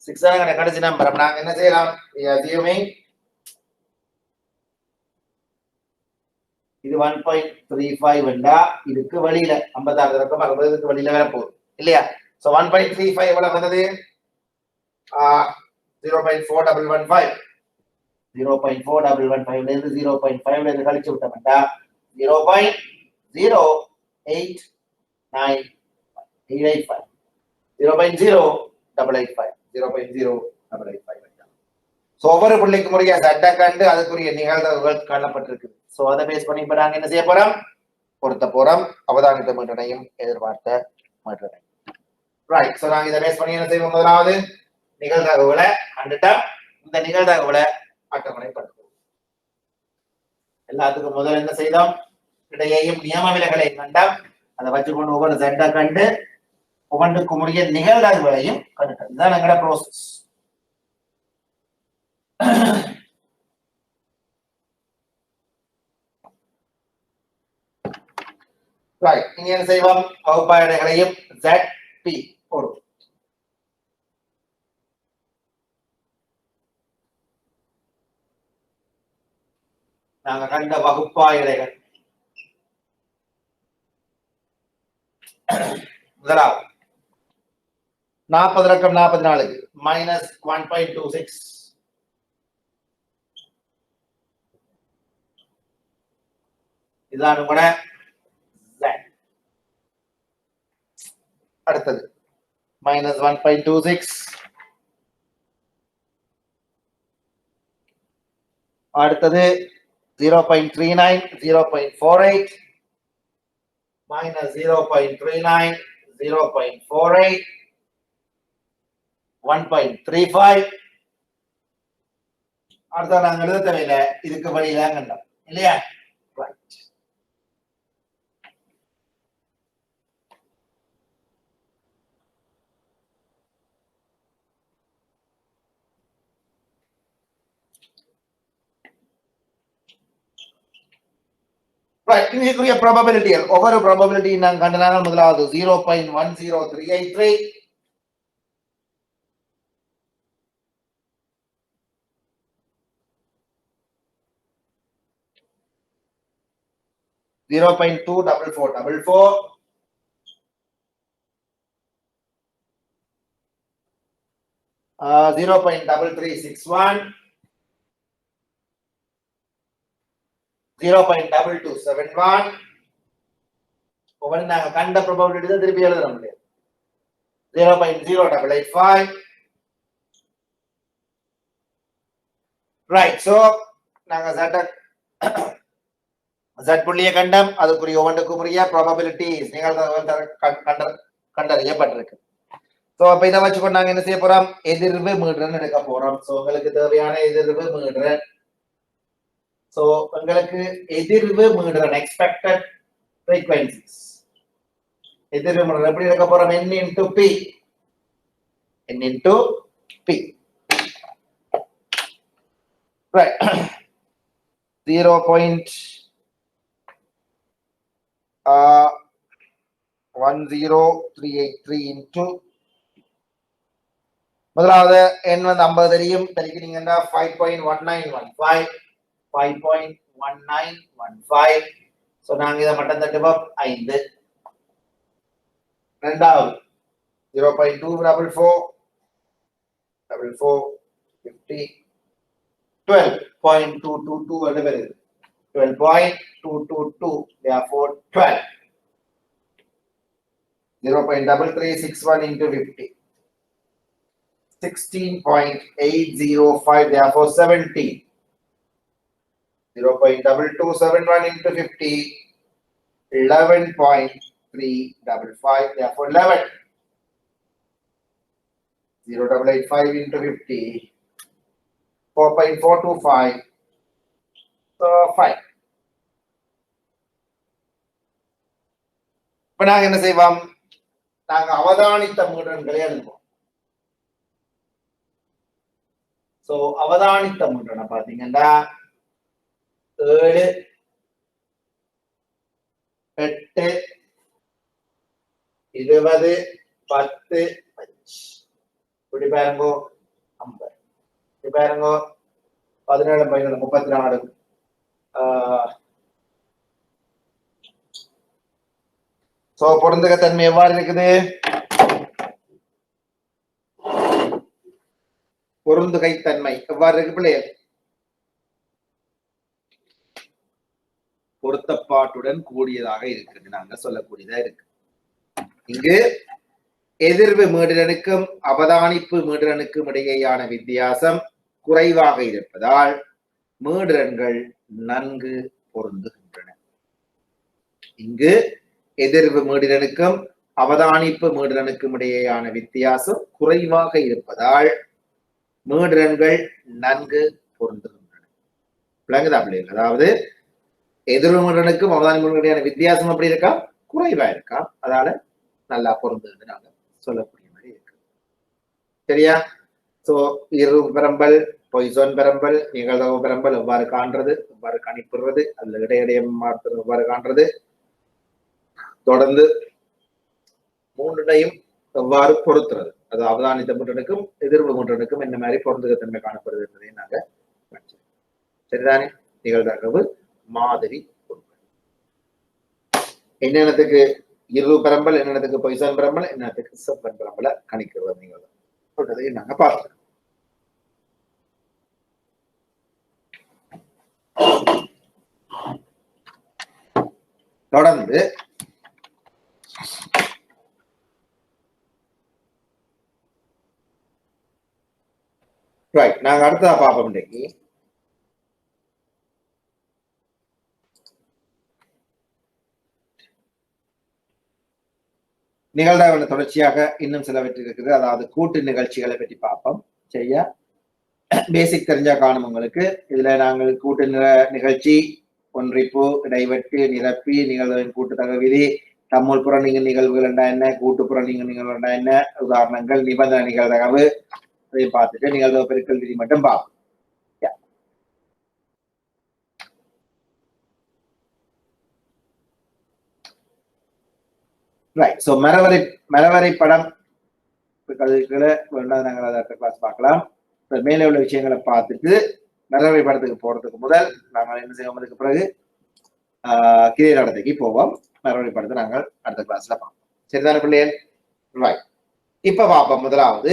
6 தான கடைசி நம்பர். அப்ப நாங்க என்ன செய்யலாம்? assuming இது 1.35 என்றா இதுக்கு வெளியில 56 இறக்கம் 60க்கு வெளியில வர போகுது இல்லையா? சோ 1.35 எவ்வளவு வந்தது? 0.4115 0.4115 ல இருந்து 0.5 ல இருந்து கழிச்சு விட்டோம்டா 0.089885 0.0885 சோ ஒவ்வொரு புள்ளிக்கு முறையா சட்ட கண்டு அதுக்குரிய நிகழ்வுகள் காணப்பட்டிருக்கு. சோ அதை பேஸ் பண்ணி இப்ப நாங்க என்ன செய்ய போறோம்? பொருத்த போறோம் அவதானித்த மீட்டனையும் எதிர்பார்த்த மீட்டனையும். ரைட். சோ நாங்க இதை பேஸ் பண்ணி என்ன செய்வோம்? முதலாவது நிகழ்தகவுகளை கண்டுட்டா இந்த நிகழ்தகவுகளை அட்டவணைப்படுத்துவோம். எல்லாத்துக்கும் முதல்ல என்ன செய்தோம்? இடையேயும் நியம விலகலை கண்டோம். அதை வச்சுக்கொண்டு ஒவ்வொரு சட்ட கண்டு ஒவ்வொன்றுக்கு முறைய நிகழ்தகவுகளையும் கண்டுட்டோம். இதுதான் எங்களோட ப்ரோசஸ். ரைட். இங்க என்ன செய்வோம்? வகுப்பாயடைகளையும் ZP போடுவோம். நாங்க கண்ட வகுப்பாயடைகள் முதலாவது 40 ரக்கம் 44க்கு -1.26 இதான் கூட Z. அடுத்தது -1.26 அடுத்தது 0.39 0.48 -0.39 0.48 1.35 அடுத்த நாங்க எழுத தேவையில்லை. இதுக்கு வழியில கண்டோம் இல்லையா? ரைட். இதுக்குரிய ப்ராபபிலிட்டிகள் ஒவ்வொரு ப்ராபபிலிட்டி நாங்க கண்டனால முதலாவது 0.10383 0.24444 0.3361 0.2271 ஒவ்வொரு நாங்க கண்ட ப்ராபபிலிட்டி தான் திருப்பி எழுத முடியாது. 0.0885 ரைட். சோ நாங்க Z புள்ளிய கண்டம் அதுக்குரிய ஒவ்வொன்றுக்குரிய ப்ராபபிலிட்டிஸ் நிகழ்தகவுகள் கண்டறியப்பட்டிருக்கு. சோ அப்ப இதை வச்சுக்கொண்டு நாங்க என்ன செய்ய போறோம்? எதிர்வு மீட்டர்னு எடுக்க போறோம். சோ உங்களுக்கு தேவையான எதிர்வு மீட்டர். சோ உங்களுக்கு எதிர்வு மீட்டர் எக்ஸ்பெக்டட் ஃப்ரீக்வென்சிஸ் எதிர்வு மீட்டர் எப்படி எடுக்க போறோம்? n into p n into p right 0.10383 into முதலாவது n வந்து 50 தெரியும் தெரிக்கிறீங்கன்னா 5.1915 5.1915 சோ நாங்க இத மட்டும் தட்டுவோம் 5. இரண்டாவது 0.244 50 12.222 என்ன வருது 12.222 therefore 12 0.3361 into 50 16.805 therefore 17 0.2271 into 50 11.355 therefore 11 0.885 into 50, 4.425, so 5. இப்ப நாங்க என்ன செய்வோம், நாங்க அவதானித்த மீட்டர்களை எழுதுவோம். சோ அவதானித்த மீட்டர் பாத்தீங்கன்னா 7, 8, 20, 10, 5. இப்படி பாருங்க 50. இப்படி பாருங்க 17, 17, 34. சோ பொருந்தகத்தன்மை எவ்வாறு இருக்குது? பொருந்துகைத்தன்மை எவ்வாறு இருக்கு பிள்ளைகள்? பொருத்தப்பாட்டுடன் கூடியதாக இருக்குது, நாங்க சொல்லக்கூடியதா இருக்கு. இங்கு எதிர்வு மீடிரனுக்கும் அவதானிப்பு மீடிரனுக்கும் இடையேயான வித்தியாசம் குறைவாக இருப்பதால் மீடிரன்கள் நன்கு பொருந்துகின்றன. இங்கு எதிர்வு மீடிரனுக்கும் அவதானிப்பு மீடிரனுக்கும் இடையேயான வித்தியாசம் குறைவாக இருப்பதால் மீடிரன்கள் நன்கு பொருந்துகின்றன. விளங்குதா பிள்ளைகள்? அதாவது எதிர்வு மீடிரனுக்கும் அவதானிப்பு இடையேயான வித்தியாசம் அப்படி இருக்கா, குறைவா இருக்கா, அதனால நல்லா பொருந்துது நாங்க சொல்லக்கூடிய மாதிரி இருக்கு. சரியா? சோ இருவு பெரம்பல், பொய்சோன் பெரம்பல், நிகழ்தகவு பெரம்பல் எவ்வாறு காண்றது, எவ்வாறு கணிப்புறது, அதுல இடையிடையே மாற்றம் எவ்வாறு காண்றது, தொடர்ந்து மூன்றையும் எவ்வாறு பொருத்துறது, அது அவதானித்த மூன்றனுக்கும் எதிர்வு மூன்றனுக்கும் என்ன மாதிரி பொருந்துகத்தன்மை காணப்படுது என்பதையும் நாங்க படிச்சோம். சரிதானே? நிகழ்தகவு மாதிரி என்னென்னத்துக்கு இருவு பெரம்பல், என்னென்னத்துக்கு பொய்சான் பெரம்பல், என்னத்துக்கு செவ்வன் பெரம்பலை கணிக்கிறது நீங்கள் சொல்றதையும் நாங்க பார்க்கிறோம். தொடர்ந்து நாங்க அடுத்ததா பார்ப்போம். இன்னைக்கு நிகழ்தகவுல தொடர்ச்சியாக இன்னும் சிலவற்று இருக்குது. அதாவது கூட்டு நிகழ்ச்சிகளை பற்றி பார்ப்போம். சரியா? பேசிக் தெரிஞ்சா காணும் உங்களுக்கு. இதுல நாங்கள் கூட்டு நிகழ்ச்சி, ஒன்றிப்பு, இடைவெட்டு, நிரப்பி, நிகழ்வுகளின் கூட்டுத்தொகை விதி, தம்முள் புற நீங்க நிகழ்வுகள் என்றா என்ன, கூட்டுப்புற நீங்க நிகழ்வு என்றா என்ன, உதாரணங்கள், நிபந்தனை நிகழ்தகவு, அதை பார்த்துட்டு நிகழ்தகவு பெருக்கல் விதி மட்டும் பார்ப்போம். ரைட். ஸோ மரவரை படம் நாங்கள் அடுத்த கிளாஸ் பார்க்கலாம். மேலே உள்ள விஷயங்களை பார்த்துட்டு மரவரை படத்துக்கு போறதுக்கு முதல் நாங்கள் என்ன செய்வோம், அதுக்கு பிறகு கிரிய நடத்தைக்கு போவோம். மரவரை படத்தை நாங்கள் அடுத்த கிளாஸ்ல பார்ப்போம். சரிதானே பிள்ளைகள்? ரைட். இப்ப பார்ப்போம் முதலாவது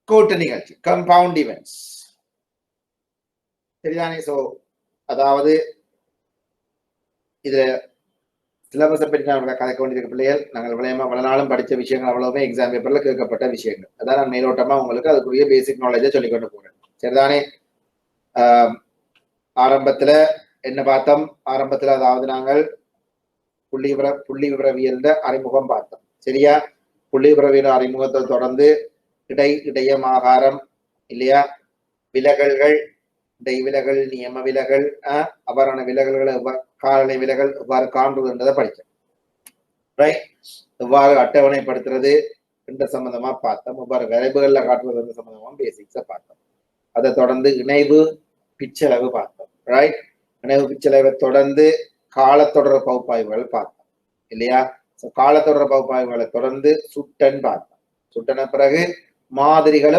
கூட்டு நிகழ்ச்சி, கம்பவுண்ட் ஈவென்ட்ஸ். சரிதானே? ஸோ அதாவது இது சிலபஸை பற்றி நான் கதைக்க வேண்டியிருக்க பிள்ளைகள், நாங்கள் வள நாளும் படித்த விஷயங்கள் அவ்வளவுமே எக்ஸாம் பேப்பர்ல கேட்கப்பட்ட விஷயங்கள். அதான் நான் மேலோட்டமா உங்களுக்கு அதுக்குரிய பேசிக் நாலேஜை சொல்லிக்கொண்டு போறேன். சரிதானே? ஆரம்பத்துல என்ன பார்த்தோம்? ஆரம்பத்துல அதாவது நாங்கள் புள்ளி விவரவியல் அறிமுகம் பார்த்தோம். சரியா? புள்ளி விவரவியல் அறிமுகத்தை தொடர்ந்து இடையம் ஆகாரம் இல்லையா, விலகல்கள், இடைவிலகல், நியம விலகல், அபரண விலகல்களை காலநிலை விலகல் எவ்வாறு காண்றது என்றதை படித்தோம். ரைட். எவ்வாறு அட்டவணைப்படுத்துறது என்ற சம்பந்தமா பார்த்தோம். எவ்வாறு விளைவுகள்ல காட்டுறது என்ற சம்பந்தமா பேசிக்ஸ பார்த்தோம். அதை தொடர்ந்து இணைவு பிச்சளவு பார்த்தோம். ரைட். இணைவு பிச்சளவை தொடர்ந்து காலத்தொடர் பகுப்பாய்வுகள் பார்த்தோம் இல்லையா? காலத்தொடர் பகுப்பாய்வுகளை தொடர்ந்து சுட்டன் பார்த்தோம். சுட்டன பிறகு மாதிரிகள்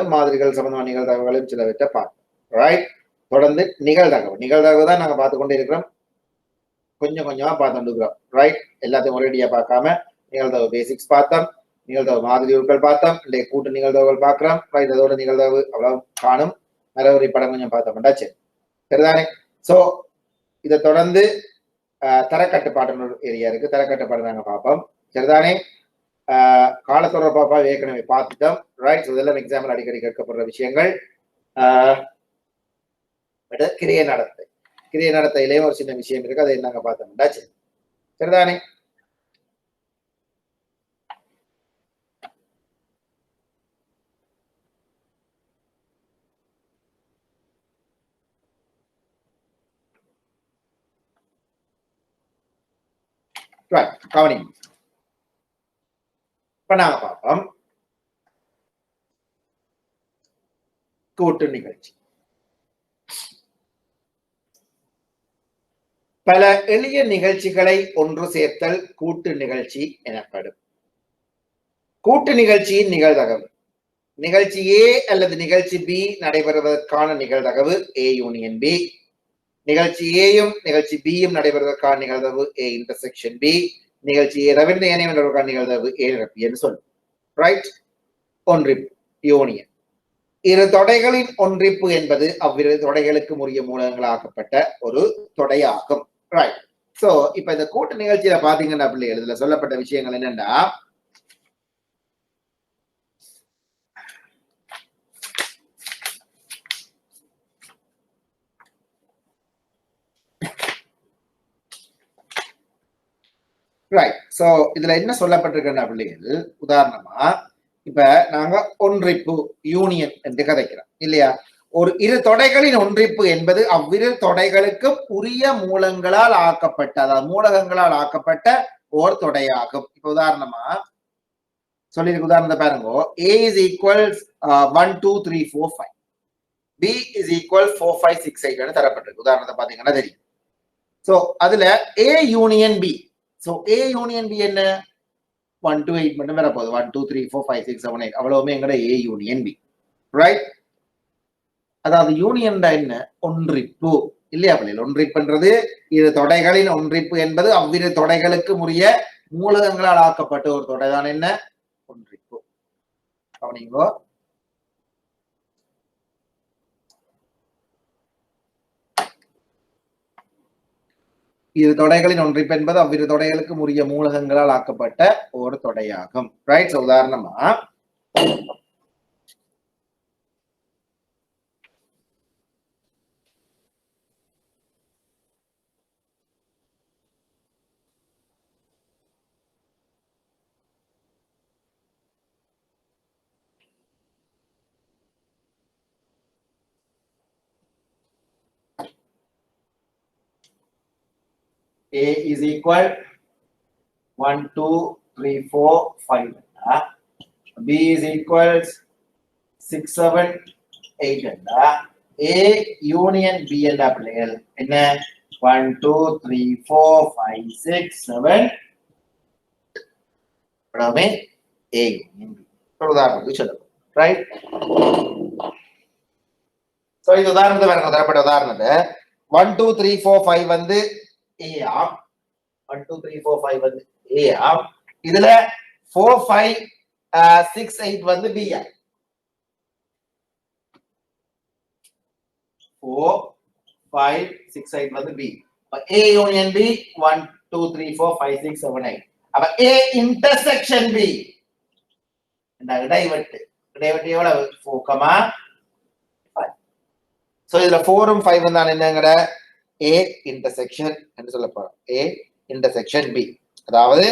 சம்பந்தமான நிகழ்தகவுகளையும் சிலவற்றை பார்த்தோம். ரைட். தொடர்ந்து நிகழ்தகவு தான் நாங்க பார்த்து கொண்டே இருக்கிறோம். கொஞ்சம் கொஞ்சமா பார்த்துட்டு இருக்கிறோம். ரைட். எல்லாத்தையும் ஒரேடியா பார்க்காம நிகழ்தகவு பேசிக்ஸ் பார்த்தோம், நிகழ்தகவு மாதிரிகள் பார்த்தோம், இல்லை கூட்டு நிகழ்தகவுகள் பார்க்கிறோம். ரைட். அதோட நிகழ்தகவு அவ்வளவு காணும். மரவரை படம் கொஞ்சம் பார்த்தோம்டா. சரி, சரிதானே? சோ இதை தொடர்ந்து தரக்கட்டுப்பாடு ஏரியா இருக்கு. தரக்கட்டுப்பாடு நாங்க பார்ப்போம். சரிதானே? காலத்தொடர் பாப்பா ஏற்கனவே பார்த்துட்டோம். ரைட். இதெல்லாம் எக்ஸாம்பிள் அடிக்கடி கேட்கப்படுற விஷயங்கள். கிரிய நடத்தையிலேயும் ஒரு சின்ன விஷயம் இருக்கு, அதை நாங்க பார்த்தோம்டா. சரி, சரிதானே? கவனி. இப்ப நாங்க பார்ப்போம் கூட்டு நிகழ்ச்சி. பல எளிய நிகழ்ச்சிகளை ஒன்று சேர்த்தல் கூட்டு நிகழ்ச்சி எனப்படும். கூட்டு நிகழ்ச்சியின் நிகழ்தகவு நிகழ்ச்சி ஏ அல்லது நிகழ்ச்சி பி நடைபெறுவதற்கான நிகழ்தகவு ஏ யூனியன் பி. நிகழ்ச்சி ஏயும் நிகழ்ச்சி பியும் நடைபெறுவதற்கான நிகழ்தகவு ஏ இன்டர்செக்ஷன் பி. நிகழ்ச்சி ஏ தவிர்த்து ஏனையும் நடைபெறுவதற்கான நிகழ்தகவு ஏ நிரப்பி என்று சொல்லும். ரைட். ஒன்றிப்பு யூனியன். இரு தொடைகளின் ஒன்றிப்பு என்பது அவ்விரு தொடைகளுக்கு உரிய மூலங்களாக்கப்பட்ட ஒரு தொடையாகும். ரைட். சோ இப்ப இந்த கூட்டு நிகழ்ச்சியில பாத்தீங்கன்னா பிள்ளைகள் இதுல சொல்லப்பட்ட விஷயங்கள் என்னன்னா, ரைட். சோ இதுல என்ன சொல்லப்பட்டிருக்கின்ற பிள்ளைகள், உதாரணமா இப்ப நாங்க ஒன்றிப்பு யூனியன் என்று கதைக்கிறோம் இல்லையா. ஒரு இரு தொடைகளின் ஒன்றிப்பு என்பது அவ்விரு தொடைகளுக்கும் உரிய மூலங்களால் ஆக்கப்பட்ட, அதாவது மூலகங்களால் ஆக்கப்பட்ட ஓர் தொடையாகும். இப்ப உதாரணமா சொல்லிருக்கு, உதாரணத்தை பாருங்க. A is equal 1 2 3 4 5, B is equal 4 5 6 8 தரப்பட்டிருக்கு. உதாரணத்தை பாத்தீங்கன்னா தெரியும். சோ அதுல A union B. So A union B என்ன, 1 to 8 மட்டும் வர போகுது. 1 2 3 4 5 6 7 8 அவ்வளவுமே எங்கட A யூனியன் B. ரைட். அதாவது யூனியன் என்ன, ஒன்றிப்பு இல்லையா பிள்ளைகள். ஒன்றிப்புன்றது இரு தொடைகளின் ஒன்றிப்பு என்பது அவ்விரு தொடைகளுக்கு உரிய மூலகங்களால் ஆக்கப்பட்ட ஒரு தொடை தான் என்ன, ஒன்றிப்பு. கவனிங்கோ. இரு தொடைகளின் ஒன்றிப்பு என்பது அவ்விரு தொடைகளுக்கு உரிய மூலகங்களால் ஆக்கப்பட்ட ஒரு தொடையாகும். ரைட். உதாரணமா A is equal 1 2 3 4 5, B is equal 6 7 8 A union B என்ற பிள்ளைகள் என்ன, 1 2 3 4 5 6 7 அவ்வளவுமே A யூனியன் B. உதாரணத்துக்கு சொல்லுங்க. ரைட். சோ இது உதாரணத்தை வேற தரப்பட்ட உதாரணத்தை 1 2 3 4 5 வந்து A ஆம், 1 2 3 4 5 வந்து A ஆம். இதுல 4 5 6 8 வந்து B ஆம். 4 5 6 8 வந்து B. A union B 1 2 3 4 5 6 7 8. அப்ப A இன்டர்செக்ஷன் B இந்த இடைவெட்டு எவ்வளவு, 4, 5. சோ இதுல 4 உம் 5 தான் என்னங்கட A இன்டர்செக்ஷன் என்று சொல்லப்படும். A intersection B. அதாவது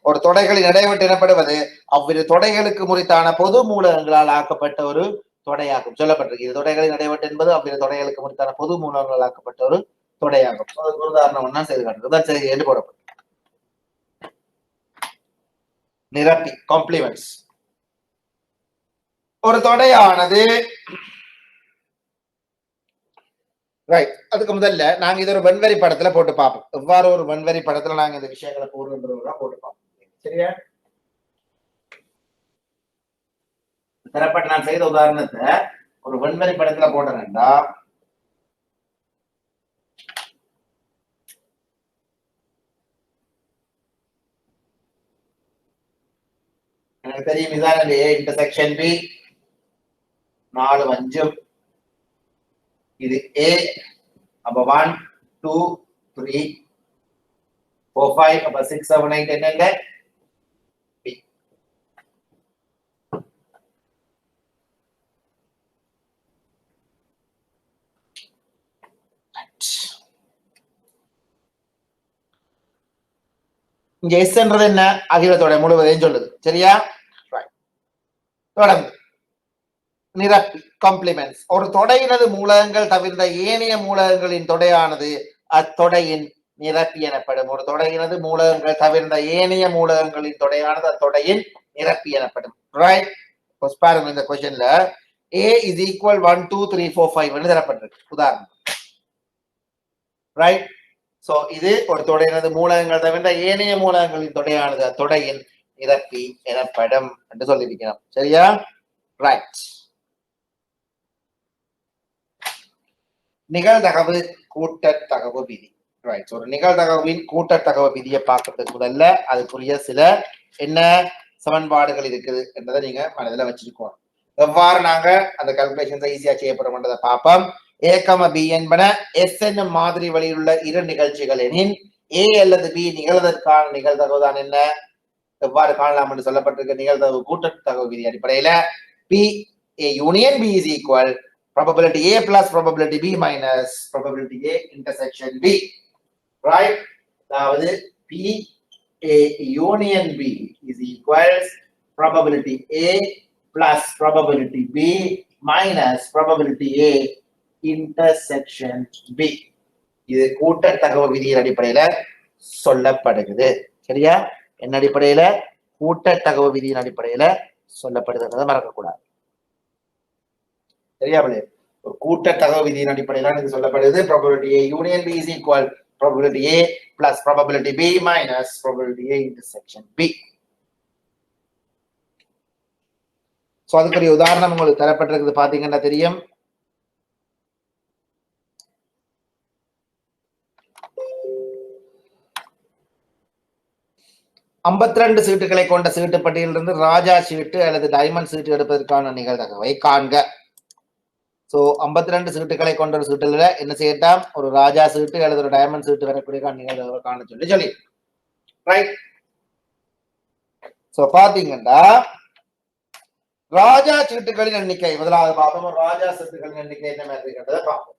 ஒரு தொடைகளின் இடைவெட்டு எனப்படுவது அவ்விரு தொடைகளுக்கு முறித்தான பொது மூலகங்களால் ஆக்கப்பட்ட ஒரு தொடையாகும். சொல்லப்பட்டிருக்கு. இது தொடைகளின் இடைவெட்டு என்பது அவ்விரு தொடைகளுக்கு முறித்தான பொது மூலகங்களால் ஆக்கப்பட்ட ஒரு தொடையாகும். அதுக்கு ஒரு உதாரணம் ஒன்னா செய்து காட்டுறது என்று போடப்படும். நிரப்பி காம்ப்ளிமெண்ட்ஸ். ஒரு தொடையானது, ரைட். அதுக்கு முதல்ல நாங்க இது ஒரு வெண்வரி படத்துல போட்டு பார்ப்போம். எவ்வாறு ஒரு வெண்வரி படத்துல நாங்க இந்த விஷயங்களை போடுறோம் போட்டு பார்ப்போம். சரியா. தரப்பட்ட நான் செய்த உதாரணத்தை ஒரு வெண்வரி படத்துல போட்டேன்டா, எனக்கு தெரியும் இதான் A இன்டர்செக்ஷன் B 4 5 இது A. அப்ப 1 2 3 4 5 அப்ப 6 7 8 என்னங்க B. இங்க எஸ்ன்றது என்ன, அகிலத்தோட முழுவதையும் சொல்லுது. சரியா. தொடர்ந்து நிரப்பி காம்ப்ளிமெண்ட்ஸ். ஒரு தொடையினது மூலகங்கள் தவிர்த்த ஏனைய மூலகங்களின் தொடையானது அத்தொடையின் நிரப்பி எனப்படும். ஒரு தொடையினது மூலகங்கள் தவிர்ந்த ஏனைய மூலகங்களின் தொடையானது அத்தொடையின் நிரப்பி எனப்படும். ரைட்? பாருங்க இந்த கொஸ்டின்ல A is equal 1 2 3 4 5 தரப்பட்டிருக்கு உதாரணம். ரைட்? சோ இது ஒரு தொடையினது மூலகங்கள் தவிர்ந்த ஏனைய மூலகங்களின் தொடையானது அத்தொடையின் நிரப்பி எனப்படும் என்று சொல்லியிருக்கிறோம். சரியா? ரைட். நிகழ்தகவு கூட்டத்தகவு விதி. ரைட். ஒரு நிகழ்தகவின் கூட்டத்தகவு விதியை பார்க்கறதுக்கு முதல்ல அதுக்குரிய சில என்ன சமன்பாடுகள் இருக்குது என்றதை நீங்க மனதில் வச்சிருக்கோம். எவ்வாறு நாங்க அந்த கால்குலேஷன்ஸை ஈஸியா செய்யப்படும்ன்றதை பார்ப்போம். A, B என்பன S என்னும் மாதிரி வழியில் உள்ள இரு நிகழ்ச்சிகள் எனின் A அல்லது B நிகழ்வதற்கான நிகழ்தகவு தான் என்ன எவ்வாறு காணலாம் என்று சொல்லப்பட்டிருக்க நிகழ்தகவு கூட்டத்தகவு விதி அடிப்படையில P A union B is equal probability A plus probability B minus probability A intersection B. Right? அதாவது P A union B is equals probability A plus probability B minus probability A intersection B. இது கூட்டத்தகவு விதியின் அடிப்படையில சொல்லப்படுகிறது. சரியா? என்ன அடிப்படையில? கூட்டத்தகவு விதியின் அடிப்படையில சொல்லப்படுகிறத மறக்கக்கூடாது. சரியா? ஒரு கூட்டத்தகவு விதியின் அடிப்படையில இது சொல்லப்படுது. probability A union B is equal probability A plus probability B minus probability A intersection B. So அதுக்குரிய உதாரணம் உங்களுக்கு தரப்பட்டிருக்குது பாத்தீங்கன்னா தெரியும். ஐம்பத்தி 52 சீட்டுகளை கொண்ட சீட்டு பட்டியலிருந்து ராஜா சீட்டு அல்லது டைமண்ட் சீட்டு எடுப்பதற்கான நிகழ்தகவை காண்க. சோ 52 சீட்டுகளை கொண்ட ஒரு சீட்டுல என்ன செய்யட்டாம்? ஒரு ராஜா சீட்டு அல்லது ஒரு டைமண்ட் சீட்டு வரக்கூடிய நிகழ்தகவை காண சொல்லி ரைட். சோ பாத்தீங்கன்னா ராஜா சீட்டுகளின் எண்ணிக்கை முதலாவது பார்ப்போம். ராஜா சீட்டுகளின் எண்ணிக்கை என்ன மாதிரி இருக்கிறத பார்ப்போம்.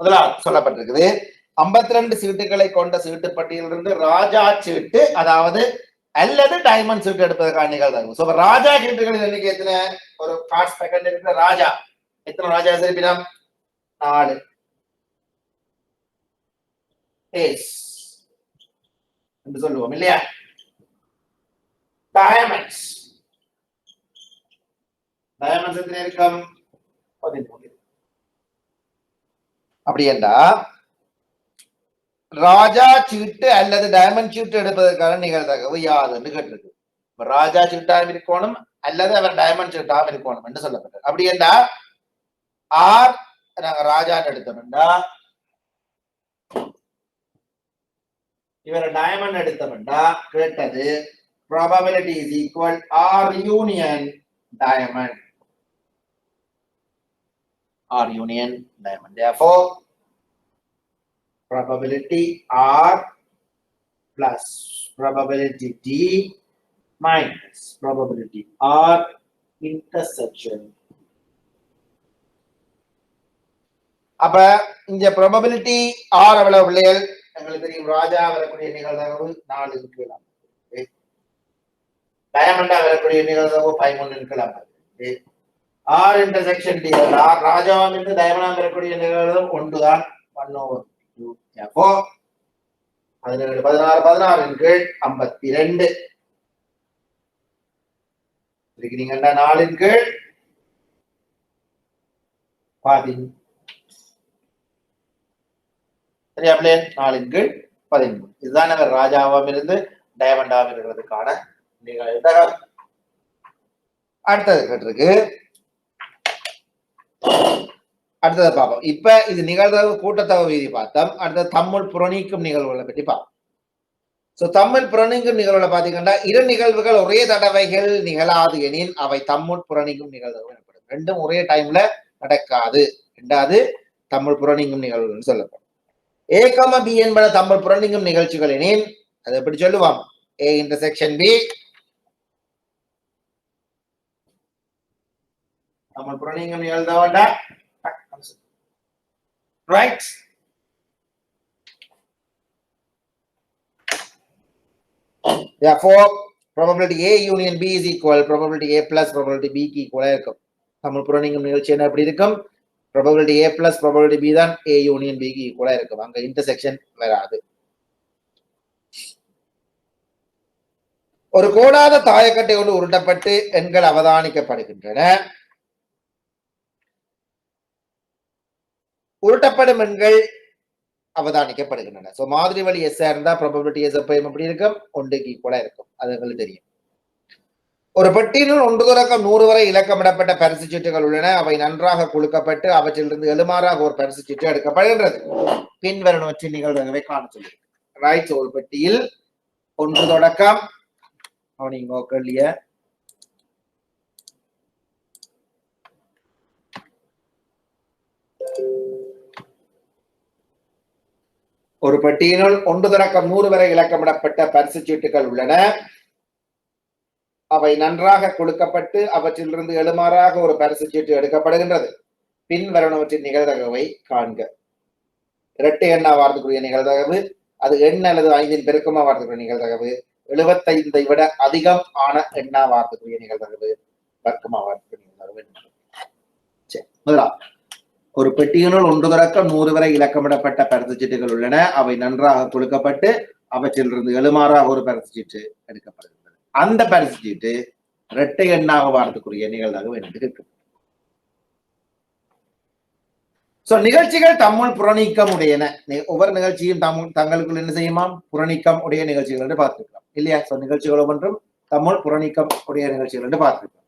முதலாவது சொல்லப்பட்டிருக்குது 52 சீட்டுகளை கொண்ட சீட்டு பட்டியலிருந்து ராஜா சீட்டு அதாவது அல்லது டைமண்ட் சீட்டு எடுப்பதற்கான நிகழ்தகவு. சோ ராஜா சீட்டுகளின் எண்ணிக்கை எத்தனை? ஒரு கார்ட்ஸ் பேக்கெட்ல இருக்கிற ராஜா எத்தனை ராஜா இருப்பினம்? 4. ஏஸ் என்று சொல்லுவோம் இல்லையா? டைமண்ட்ஸ் எத்தனை இருக்கும்? 13. அப்படி என்றா ராஜா சீட்டு அல்லது டைமண்ட் சீட்டு எடுப்பதற்கான நிகழ்தகவு யாது என்று கேட்டிருக்கு. ராஜா சீட்டாக இருக்கணும் அல்லது அவர் டைமண்ட் சீட்டாக இருக்கணும் என்று சொல்லப்பட்டது. அப்படி என்றா ஆர் நாங்க ராஜா எடுத்தோம்னா இவர் டைமண்ட் எடுத்தோம்னா கேட்டது probability is equal R union diamond. R union diamond. Therefore, probability R plus probability D minus probability R intersection. அப்ப இந்த probability R எவ்வளவு பிள்ளைகள்? எங்களுக்கு தெரியும் ராஜா வரக்கூடிய நிகழ்தகவு 4 இருக்கலாம். டைமண்டா வரக்கூடிய நிகழ்தகவு 13 இருக்கலாம். R intersection D ராஜாவிலிருந்து டைமண்டா வரக்கூடிய நிகழ்தகவு 1 தான் 1/2. அப்போ 17 16 16 இன் கீழ் 52 இருக்கிறீங்கன்னா 4 இன் கீழ் 13. சரியா பிள்ளை? 4 இன் கீழ் 13. இதுதான் அவர் ராஜாவாம் இருந்து டைமண்டாம் இருக்கிறதுக்கான நிகழ்தகவு. அடுத்தது கேட்டிருக்கு. அடுத்ததை பார்ப்போம். இப்ப இது நிகழ்தகவு கூட்டத்தகவு விதி பார்த்தோம். அடுத்தது தம்முள் புறநீக்கும் நிகழ்வுகளை பற்றி பார்ப்போம். சோ தம்முள் புறநீக்கும் நிகழ்வுகளை பாத்தீங்கன்னா இரு நிகழ்வுகள் ஒரே தடவைகள் நிகழாது எனில் அவை தம்முள் புறநீக்கும் நிகழ்தகவு எனப்படும். ரெண்டும் ஒரே டைம்ல நடக்காது. ரெண்டாவது தம்முள் புறநீக்கும் நிகழ்வுகள் சொல்லப்படும். A, B என்பன தம்முள் புறநீக்கும் நிகழ்ச்சிகள் எனில் அது எப்படி சொல்லுவான்? A intersection B தம்முள் புறநீக்கும் நிகழ்தகவுண்டா right? Therefore probability A union B is equal probability A plus probability B க்கு ஈக்குவலா இருக்கும். தமிழ் புறநீங்கும் நிகழ்ச்சி என்ன எப்படி இருக்கும்? probability A plus probability B தான் A union B க்கு ஈக்குவலா இருக்கும். அங்க இன்டர்செக்ஷன் வராது. ஒரு கோடாத தாயக்கட்டை கொண்டு உருட்டப்பட்டு எண்கள் அவதானிக்கப்படுகின்றன. உருட்டப்படும் எண்கள் அவதானிக்கப்படுகின்றன. சோ மாதிரி வழி எஸ் இருந்தா ப்ராபபிலிட்டி எஸ் எப்பயும் எப்படி இருக்கும்? 1க்கு ஈக்குவலா இருக்கும். அது உங்களுக்கு தெரியும். ஒரு பெட்டியினுள் 1 தொடக்கம் 100 வரை இலக்கமிடப்பட்ட பரிசு சீட்டுகள் உள்ளன. அவை நன்றாக குலுக்கப்பட்டு அவற்றிலிருந்து எழுமாறாக ஒரு பரிசு சீட்டு எடுக்கப்படுகின்றது. பின்வருவனவற்றின் நிகழ்வுகளை காண சொல்லி ரைட். ஒரு பெட்டியில் 1 தொடக்கம் ஒரு பெட்டியினுள் 1 தொடக்கம் 100 வரை இலக்கமிடப்பட்ட பரிசு சீட்டுகள் உள்ளன. அவை நன்றாக குலுக்கப்பட்டு அவற்றிலிருந்து எழுமாறாக ஒரு பரிசு சீட்டு எடுக்கப்படுகின்றது. பின்வருவனவற்றின் நிகழ்தகவை காண்க. இரட்டை எண்ணா வார்த்தைக்குரிய நிகழ்தகவு, அது எண் அல்லது 5 பெருக்கமா வார்த்தைக்குரிய நிகழ்தகவு, 75 விட அதிகம் ஆன எண்ணா வார்த்தைக்குரிய நிகழ்தகவு, வர்க்கமா வார்த்தைக்குரிய நிகழ்தகவு. முதலாம், ஒரு பெட்டியினுள் 1 தொடக்கம் 100 வரை இலக்கமிடப்பட்ட பரிசு சீட்டுகள் உள்ளன. அவை நன்றாக குலுக்கப்பட்டு அவற்றிலிருந்து எழுமாறாக ஒரு பரிசு சீட்டு எடுக்கப்படுகிறது. அந்த பரிசு சீட்டு இரட்டை எண்ணாக வார்த்தைக்குரிய நிகழ்தகவு என்று இருக்கு. சோ நிகழ்ச்சிகள் தம்முள் புறநீக்கம் உடையன. ஒவ்வொரு நிகழ்ச்சியும் தங்களுக்குள் என்ன செய்யுமா? புறநீக்கம் உடைய நிகழ்ச்சிகள் என்று பார்த்திருக்கலாம் இல்லையா? சோ நிகழ்ச்சிகள் ஒவ்வொன்றும் தம்முள் புறநீக்கம் உடைய நிகழ்ச்சிகள் என்று பார்த்திருக்கலாம்.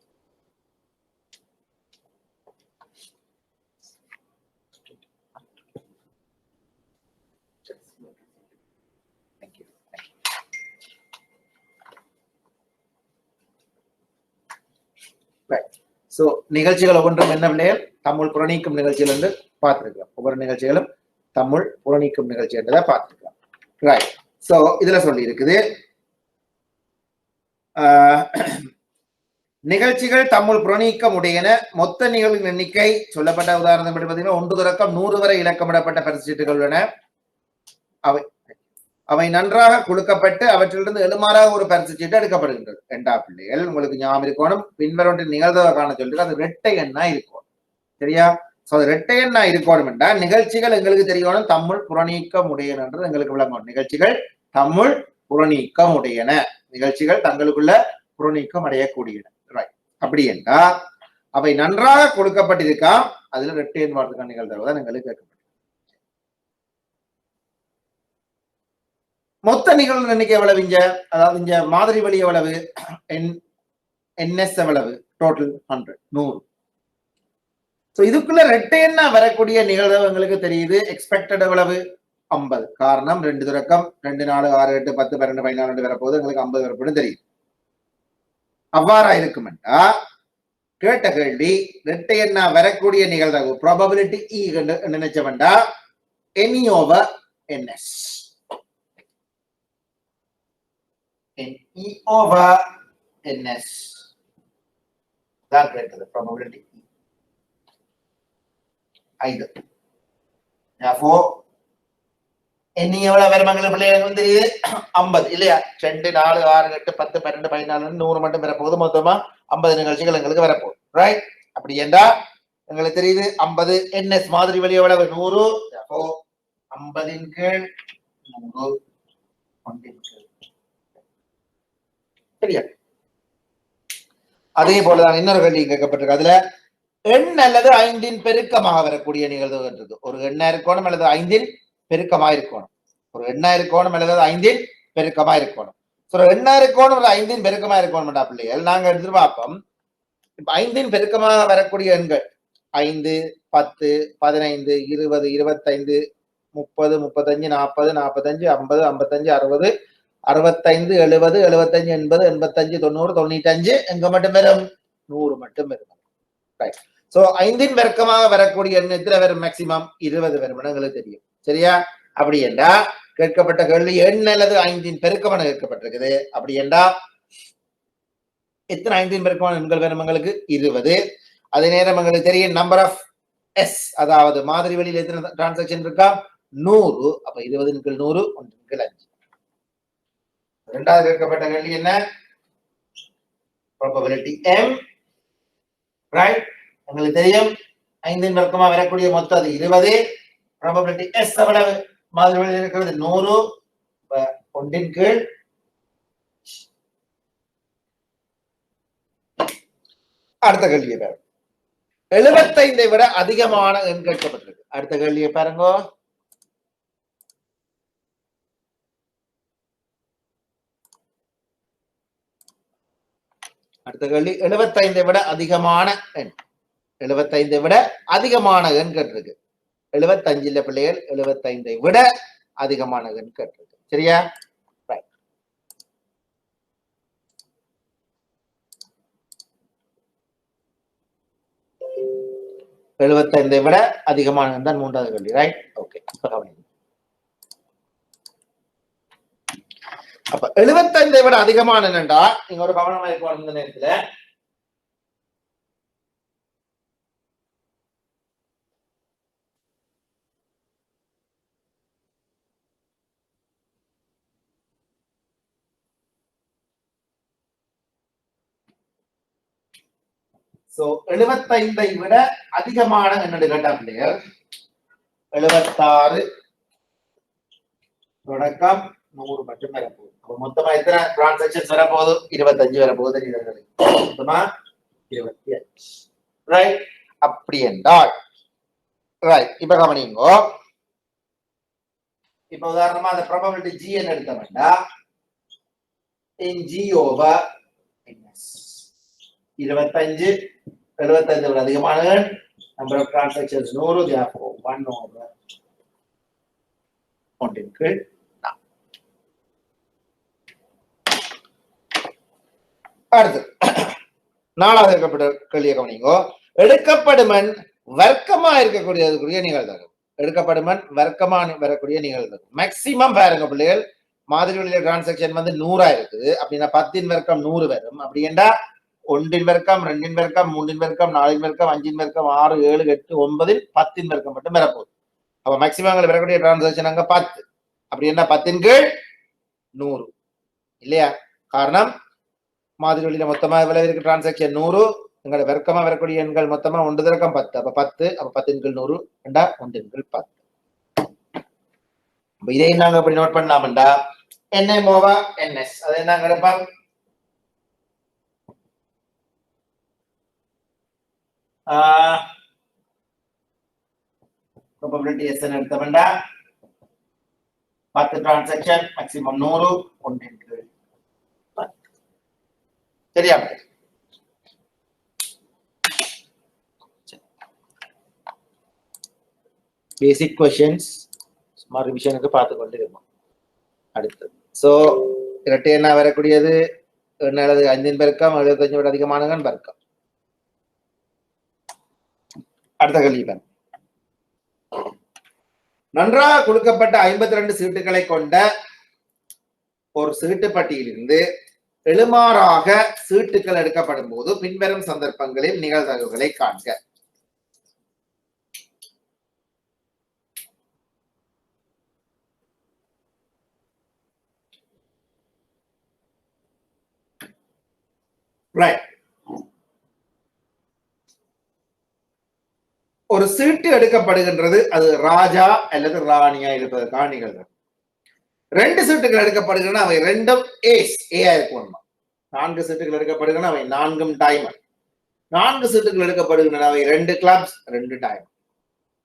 சோ நிகழ்ச்சிகள் ஒவ்வொன்றும் என்ன பிள்ளைகள்? தம்முள் புறநீக்கும் நிகழ்ச்சிகள் என்று பார்த்திருக்கலாம். ஒவ்வொரு நிகழ்ச்சிகளும் தம்முள் புறநீக்கும் நிகழ்ச்சி என்றதை பார்த்திருக்கலாம். ரைட். சோ இதுல சொல்லி இருக்குது, நிகழ்ச்சிகள் தம்முள் புறநீக்கம் உடையன. மொத்த நிகழ்வின் எண்ணிக்கை சொல்லப்பட்ட உதாரணம் பார்த்தீங்கன்னா 1 தொடக்கம் 100 வரை இலக்கமிடப்பட்ட பரிசு சீட்டுகள் உள்ளன. அவை நன்றாக குலுக்கப்பட்டு அவற்றிலிருந்து எழுமாறாக ஒரு பரிசு சீட்டு எடுக்கப்படுகின்றது. ரெண்டா பிள்ளைகள் உங்களுக்கு ஞாபகம் இருக்கணும். பின்வரும் நிகழ்தகவை காண சொல்லிட்டு அது இரட்டை எண்ணா இருக்கும். சரியா? சோ அது இரட்டை எண்ணா இருக்கணும் என்றால் நிகழ்ச்சிகள் எங்களுக்கு தெரியணும் தம்முள் புறநீக்கம் உடையன என்றது எங்களுக்கு விளங்கும். நிகழ்ச்சிகள் தம்முள் புறநீக்கம் உடையன. நிகழ்ச்சிகள் தங்களுக்குள்ள புறநீக்கம் அடையக்கூடியன. அப்படி என்றா அவை நன்றாக கொடுக்கப்பட்டிருக்கா, அதுல இரட்டை எண் வார்த்தைக்கான நிகழ்தகவு தான் எங்களுக்கு கேட்கப்படும். மொத்த நிகழ்வு எண்ணிக்கை எவ்வளவு இங்க? அதாவது இங்க மாதிரி வழி எவ்வளவு? NS எவ்வளவு? டோட்டல் 100. சோ இதுக்குள்ள இரட்டை எண்ணா வரக்கூடிய நிகழ்வு எங்களுக்கு தெரியுது. எக்ஸ்பெக்டட் எவ்வளவு? 50. காரணம் 2 தொடக்கம் 2 4 6 8 10 12 14 வரப்போது எங்களுக்கு 50 வரப்போது தெரியும். அவ்வாறா இருக்குமெண்டா கேட்ட கேள்வி இரட்டை எண்ணா வரக்கூடிய நிகழ்தகவு probability E நினைச்சவண்டா NE over NS. NE over NS தான் கேட்டது ப்ராபபிலிட்டி E. 5. Therefore NE எவ்வளவு வருமங்களுக்கு பிள்ளைகளுக்கு தெரியுது? 50 இல்லையா? 2 4 6 8 10 12 14 100 மட்டும் வரப்போகுது. மொத்தமா 50 நிகழ்ச்சிகள் எங்களுக்கு வரப்போகுது. ரைட்? அப்படி என்றா எங்களுக்கு தெரியுது 50 NS மாதிரி வழி எவ்வளவு? 100. Therefore 50 இன் கீழ் 100 1 இன் கீழ். சரியா? அதே போலதான் இன்னொரு கேள்வி கேட்கப்பட்டிருக்கு. அதுல எண் அல்லது 5 பெருக்கமாக வரக்கூடிய நிகழ்வு என்றது. ஒரு எண்ணா இருக்கணும் அல்லது 5 பெருக்கமா இருக்கணும். ஒரு எண்ணா இருக்கணும் அல்லது 5 பெருக்கமா இருக்கணும். ஒரு எண்ணா இருக்கணும் ஒரு 5 பெருக்கமா இருக்கணும் பிள்ளைகள் நாங்க எடுத்துட்டு பார்ப்போம். இப்ப 5 பெருக்கமாக வரக்கூடிய எண்கள் 5 10 15 20 25 30 35 40 45 50 55 60 65 70 75 80 85 90 95 எங்க மட்டும் வரும்? 100 மட்டும் வரும். சோ 5 பெருக்கமாக வரக்கூடிய எண்ணத்துல வரும் மேக்சிமம் 20 வரும் எங்களுக்கு தெரியும். சரியா? அப்படி என்றா கேட்கப்பட்ட கேள்வி எண் அல்லது 5 பெருக்கமான கேட்கப்பட்டிருக்குது. அப்படி என்றா எத்தனை 5 பெருக்கமான எண்கள் வரும்? எங்களுக்கு 20. அதே நேரம் எங்களுக்கு தெரியும் நம்பர் ஆஃப் எஸ், அதாவது மாதிரி வெளியில் எத்தனை டிரான்சாக்ஷன் இருக்கா? 100. அப்ப 20/100 1/5. இரண்டாவது கேட்கப்பட்ட கேள்வி என்ன? Probability M, right? உங்களுக்கு தெரியும் 5 வர்க்கமா வரக்கூடிய மொத்தம் அது 20. ப்ராபபிலிட்டி எஸ் எவ்வளவு? மாதிரி வெளியில் இருக்கிறது 100. 1/. அடுத்த கேள்வியை பாருங்க. 75 விட அதிகமான எண் கேட்கப்பட்டிருக்கு. அடுத்த கேள்வியை பாருங்க. அடுத்த கேள்வி 75 விட அதிகமான எண். 75 விட அதிகமான எண் கேட்டிருக்கு. 75 இல்ல பிள்ளைகள், 75 விட அதிகமான எண் கேட்டிருக்கு. சரியா? 75 விட அதிகமான தான் மூன்றாவது கேள்வி, ரைட்? ஓகே. அப்ப 75 விட அதிகமான என்னண்டா, நீங்க ஒரு கவனமா இருக்கும் அந்த நேரத்துல. சோ 75 விட அதிகமான என்னன்னு கேட்டா பிள்ளைகள் 76 தொடக்கம் 100 மட்டும் வரப்போகுது. அப்ப மொத்தமா எத்தனை டிரான்சாக்சன்ஸ் வரப்போகுது? 25 வரப்போகுது. மொத்தமா 25, ரைட்? அப்படி என்றால் ரைட், இப்ப கவனிங்கோ. இப்ப உதாரணமா அந்த ப்ராபபிலிட்டி ஜி என்ன எடுத்தோம்னா G over NS 25, 75 விட அதிகமான number of transactions 100, therefore 1 over 1/4. அடுத்து நாலாவது எடுக்கப்பட்ட கேள்வியை கவனிங்கோ. எடுக்கப்படுமன் வர்க்கமா இருக்கக்கூடிய நிகழ்தகவு. எடுக்கப்படுமன் வர்க்கமா வரக்கூடிய நிகழ்தகவு மேக்சிமம் பாருங்க பிள்ளைகள். மாதிரி வழியில டிரான்சாக்சன் 100 இருக்குது அப்படின்னா 10 வர்க்கம் 100 வரும். அப்படி என்றா 1 வர்க்கம் 2 வர்க்கம் 3 வர்க்கம் 4 வர்க்கம் 5 வர்க்கம் 6 7 8 9 10 வர்க்கம் மட்டும் வரப்போகுது. அப்ப மேக்சிமம் வரக்கூடிய டிரான்சாக்சன் அங்க 10. அப்படி என்ன 10/100 இல்லையா? காரணம் மாதிரி வழியில மொத்தமா எவ்வளவு இருக்கு டிரான்சாக்சன் 100. எங்களோட வர்க்கமா வரக்கூடிய எண்கள் மொத்தமா 1 தரக்கம் 10. அப்ப 10, அப்ப 10/100 ரெண்டா 1/10. இதை நாங்க அப்படி நோட் பண்ணலாம்டா NM over NS. அது என்ன எடுப்போம்? Probability S எடுத்தோம்டா 10 transaction maximum 100 1/10. சரியா? பேசிக் क्वेश्चंस சுமார் ரிவிஷனுக்கு பார்த்து கொண்டிருக்கோம். அடுத்தது சோ இரட்டை என்ன வரக்கூடியது? என்னது 5 பெருக்கம் 75 விட அதிகமான பெருக்கம். அடுத்த கேள்வி பாருங்க. நன்றாக கொடுக்கப்பட்ட 52 சீட்டுகளை கொண்ட ஒரு சீட்டு பட்டியலிருந்து எழுமாறாக சீட்டுகள் எடுக்கப்படும் போது பின்வரும் சந்தர்ப்பங்களில் நிகழ்தகவுகளை காண்க. ஒரு சீட்டு எடுக்கப்படுகின்றது, அது ராஜா அல்லது ராணியா இருப்பதற்கான நிகழ்வு. 2 சீட்டுகள் எடுக்கப்படுகின்றன, அவை ரெண்டும் ஏஸ் ஏயா இருக்கும். 4 சீட்டுகள் எடுக்கப்படுகின்றன, அவை 4ம் டைமண்ட். 4 சீட்டுகள் எடுக்கப்படுகின்றன, அவை 2 கிளப்ஸ் 2 டைமண்ட்.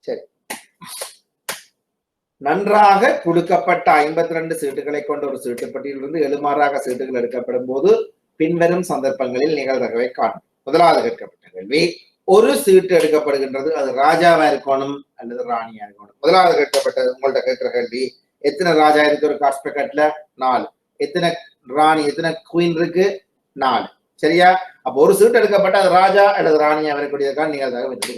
சரி, நன்றாக கொடுக்கப்பட்ட 52 சீட்டுகளை கொண்ட ஒரு சீட்டுப்பட்டியிலிருந்து எழுமாறாக சீட்டுகள் எடுக்கப்படும் போது பின்வரும் சந்தர்ப்பங்களில் நிகழ்தகவை காணும். முதலாவது கேட்கப்பட்ட கேள்வி, ஒரு சீட்டு எடுக்கப்படுகின்றது, அது ராஜாவா இருக்கணும் அல்லது ராணியா இருக்கணும். முதலாவது கேட்கப்பட்ட உங்கள்ட்ட கேட்கிற கேள்வி, எத்தனை ராஜா இருக்கு ஒரு காஸ்பெக்கட்ல? 4. எத்தனை ராணி, எத்தனை குயின் இருக்கு? 4. சரியா? அப்ப ஒரு சீட்டு எடுக்கப்பட்ட அது ராஜா அல்லது ராணியா வரக்கூடியதுக்கான நிகழ்தகவு வெற்றி.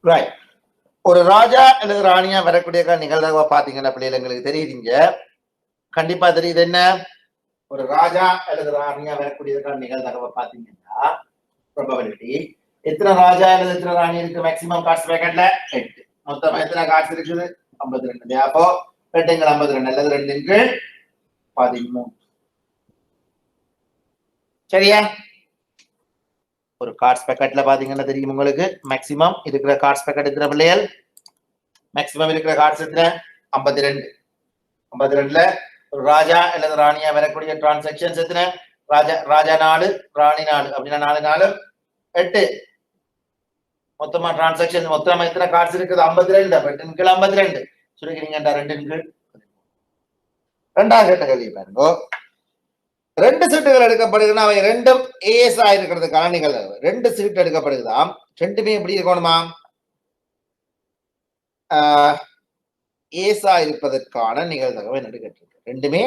ரைட். ஒரு ராஜா அல்லது ராணியா வரக்கூடிய நிகழ்தகவை பாத்தீங்கன்னா பிள்ளைகள் எங்களுக்கு தெரியுதுங்க, கண்டிப்பா தெரியுது. என்ன ஒரு ராஜா அல்லது ராணியா வரக்கூடிய நிகழ்தகவை பாத்தீங்கன்னா ப்ராபபிலிட்டி எத்தனை ராஜா அல்லது எத்தனை ராணி இருக்கு மேக்ஸிமம் கார்ட்ஸ் பேக்கெட்ல 8. மொத்தமா எத்தனை கார்ட்ஸ் இருக்குது 52. அப்போ 8 52 அல்லது 2 13. சரியா? ஒரு கார்ட்ஸ் பேக்கெட்ல பாத்தீங்கன்னா தெரியும் உங்களுக்கு மேக்ஸிமம் இருக்கிற கார்ட்ஸ் பேக்கெட் எத்தனை பிள்ளைகள்? மேக்ஸிமம் இருக்கிற கார்ட்ஸ் எத்தனை? 52. 52ல ஒரு ராஜா அல்லது ராணியா வரக்கூடிய டிரான்சாக்சன்ஸ் எத்தனை? ராஜா 4 ராணி 4 அப்படின்னா 4 4 8. மொத்தமா டிரான்சாக்சன் மொத்தமா எத்தனை கார்ட்ஸ் இருக்குது? 52. 8 52 சொல்லிக்கிறீங்கடா. 2 ரெண்டாவது கேட்ட கேள்வி பாருங்க. 2 சீட்டுகள் எடுக்கப்படுதுன்னா அவை ரெண்டும் ஏஸ் ஆயிருக்கிறதுக்கான நிகழ்வு. 2 சீட்டு எடுக்கப்படுதுதான், ரெண்டுமே எப்படி இருக்கணுமா? ஏசா இருப்பதற்கான நிகழ்தகவு என்ன கேட்டிருக்கு? ரெண்டுமே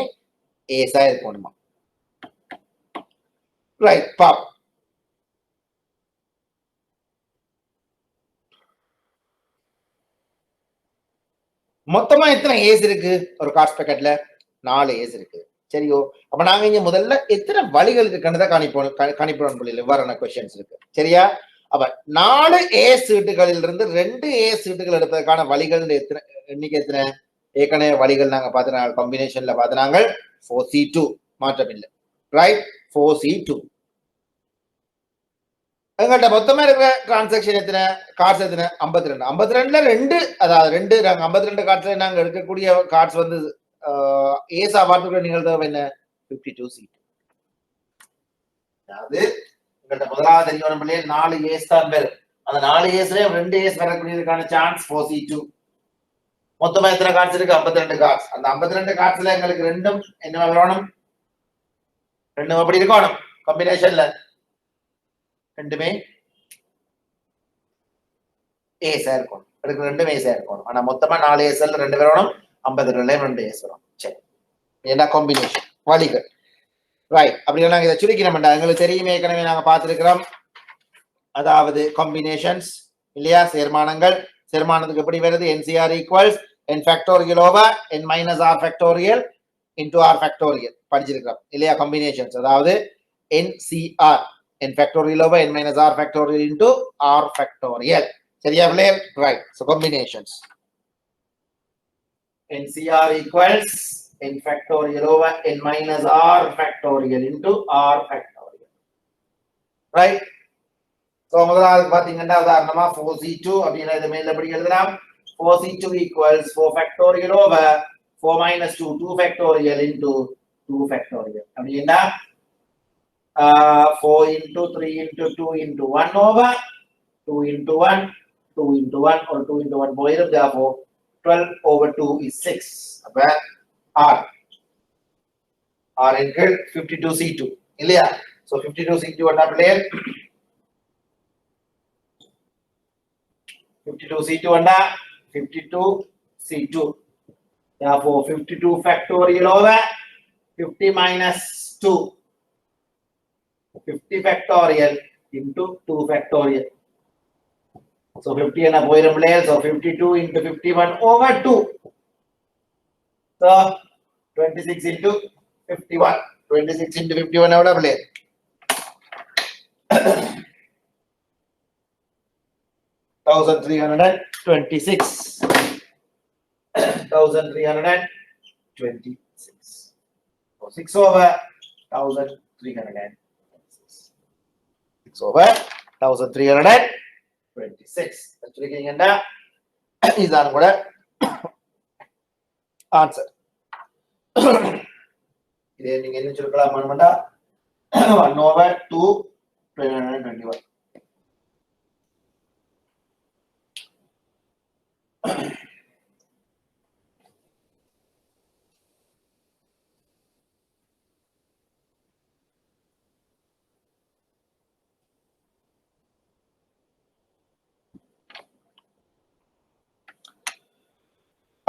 ஏசா இருக்கணுமா? ரைட், பாப். மொத்தமா எத்தனை ஏஸ் இருக்கு ஒரு கார்ட்ஸ் பேக்கெட்ல? 4 ஏஸ் இருக்கு. சரியோ? அப்ப நாங்க இங்க முதல்ல எத்தனை வழிகள் இருக்குன்னு கணிப்போம் இவ்வாறான கொஸ்டின்ஸ் இருக்கு. சரியா? அப்ப 4 ஏ சீட்டுகளில் இருந்து 2 ஏ சீட்டுகள் எடுப்பதற்கான வழிகள் எத்தனை எண்ணிக்கை எத்தனை? ஏற்கனவே வழிகள் நாங்க பார்த்து காம்பினேஷன்ல பார்த்து நாங்கள் 4C2 மாற்றம் இல்லை. Right, 4C2. எங்கள்கிட்ட மொத்தமா இருக்கிற டிரான்சாக்சன் எத்தனை? கார்ட்ஸ் எத்தனை? 52. 52ல 2, அதாவது 2 நாங்க 52 கார்ட்ஸ்ல நாங்க எடுக்கக்கூடிய கார்ட்ஸ் வந்து ஏசா பார்த்துக்கிற நிகழ்தகவு என்ன? 52 சீட். அதாவது எங்கள்கிட்ட முதலாவது தெரியும் பிள்ளையே 4 ஏஸ் தான் பேர். அந்த 4 ஏஸ்லயும் 2 ஏஸ் வரக்கூடியதுக்கான சான்ஸ் 4C2. மொத்தமா எத்தனை கார்ட்ஸ் இருக்கு? 52 கார்ட்ஸ். அந்த 52 கார்ட்ஸ்ல எங்களுக்கு ரெண்டும் என்ன வரணும்? ரெண்டும் எப்படி இருக்கணும் காம்பினேஷன்ல? ரெண்டுமே ஏஸா இருக்கணும். எடுக்க ரெண்டுமே ஏஸா இருக்கணும். ஆனா மொத்தமா 4 ஏஸ்ல 2 வரணும், 52லயும் 2 ஏஸ் வரும். சரி, என்ன காம்பினேஷன் வழிகள்? ரைட். அப்படி நாங்க இதை சுருக்கிறோம்டா. எங்களுக்கு தெரியுமே, ஏற்கனவே நாங்க பார்த்திருக்கிறோம். அதாவது காம்பினேஷன்ஸ் இல்லையா? சேர்மானங்கள். சேர்மானத்துக்கு எப்படி வருது? NCR equals n factorial over n minus r factorial into r factorial படிச்சிருக்கிறோம் இல்லையா? காம்பினேஷன்ஸ் அதாவது NCR n factorial over n minus r factorial into r factorial. சரியா பிள்ளைகள்? Right. So combinations NCR equals n factorial over n minus r factorial into r factorial. Right? So முதலாவது பாத்தீங்கன்னா உதாரணமா 4C2 அப்படினா இத மேல எப்படி எழுதலாம்? 4C2 equals 4 factorial over 4 minus 2 2 factorial into 2 factorial. அப்படினா 4 into 3 into 2 into 1 over 2 into 1 2 into 1 or 2 into 1 போயிடும். therefore 12 over 2 is 6. அப்ப R equal 52C2 இல்லையா? so 52C2 என்ன பிள்ளைகள்? 52C2 என்ன? 52C2. therefore 52 factorial over 50 minus 2 50 factorial into 2 factorial. So 50 and a boiler player, so 52 into 51 over 2. So 26 into 51. 26 into 51 out of player. 1326. 1326. So 6 over 1326. 6 over 1326. வச்சிருக்கீங்கன்னா இதான் கூட answer. இதே நீங்க என்ன சொல்லலாம்? 1 over 2 21.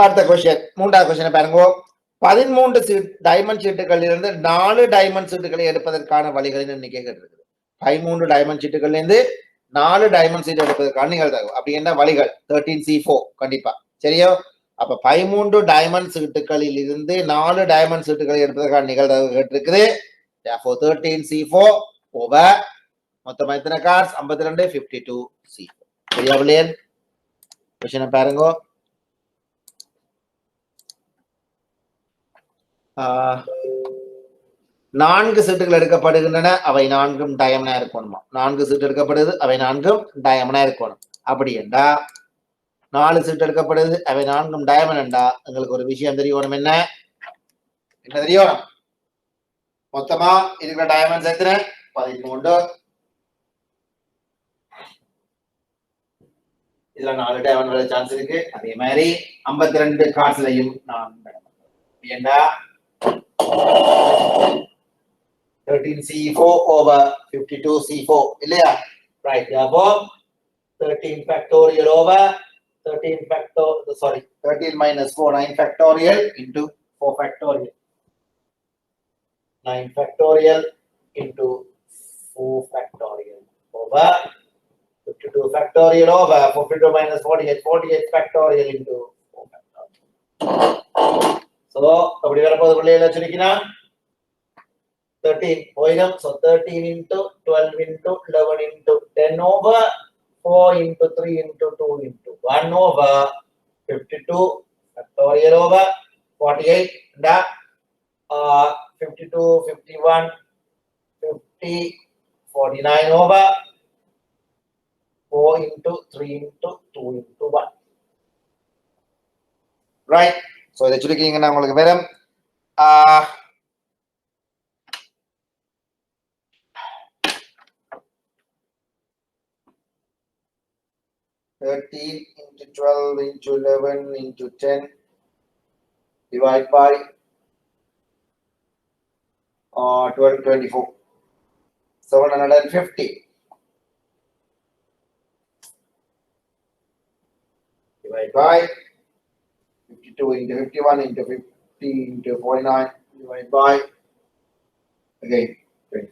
அடுத்த கொஸ்டின், மூன்றாவது கொஸ்டின் பாருங்க. 13 டைமண்ட் சீட்டுகளில் இருந்து 4 டைமண்ட் சீட்டுகளை எடுப்பதற்கான வழிகளின் எண்ணிக்கை கேட்டிருக்குது. 13 டைமண்ட் சீட்டுகள்ல இருந்து 4 டைமண்ட் சீட் எடுப்பதற்கான நிகழ்தகவு. அப்படி என்ன வழிகள்? 13C4 கண்டிப்பா சரியோ. அப்ப 13 டைமண்ட் சீட்டுகளில் இருந்து 4 டைமண்ட் சீட்டுகளை எடுப்பதற்கான நிகழ்தகவு கேட்டிருக்குது. therefore 13C4 ஓவர் மொத்தமா எத்தனை கார்ட்ஸ்? 52 52C4. சரியா பிள்ளையன்? கொஸ்டினை பாருங்க. நான்கு சீட்டுகள் எடுக்கப்படுகின்றன, அவை நான்கும் டயமனா இருக்கணுமா? 4 சீட்டு எடுக்கப்படுது, அவை நான்கும் டயமனா இருக்கணும். அப்படி என்றா 4 சீட்டு எடுக்கப்படுது, அவை நான்கும் டயமண்ட் என்றா எங்களுக்கு ஒரு விஷயம் தெரியணும். என்ன தெரியணும்? மொத்தமா இருக்கிற டயமண்ட்ஸ் எத்தனை? 13. இதுல 4 டயமண்ட் வர சான்ஸ் இருக்கு. அதே மாதிரி 52 கார்ட்ஸ்லயும் 4 ஏண்டா 13C4 over 52C4 இல்லையா? Right. therefore 13 factorial over 13 minus 4 9 factorial into 4 factorial 9 factorial into 4 factorial over 52 factorial over 52 minus 48 factorial into 4 factorial. So அப்படி வரப்போது பிள்ளைகளை சுருக்கினா 13 போயிடும். So 13 into 12 into 11 into 10 over 4 into 3 into 2 into 1 over 52 factorial over 48 and 52 51 50 49 over 4 into 3 into 2 into 1. Right. So இதை சுருக்கிங்கன்னா உங்களுக்கு வெறும் 13 into 12 into 11 into 10 divide by 12 24 750 divide by 52 into 51 into 50 into 49 divide by again 20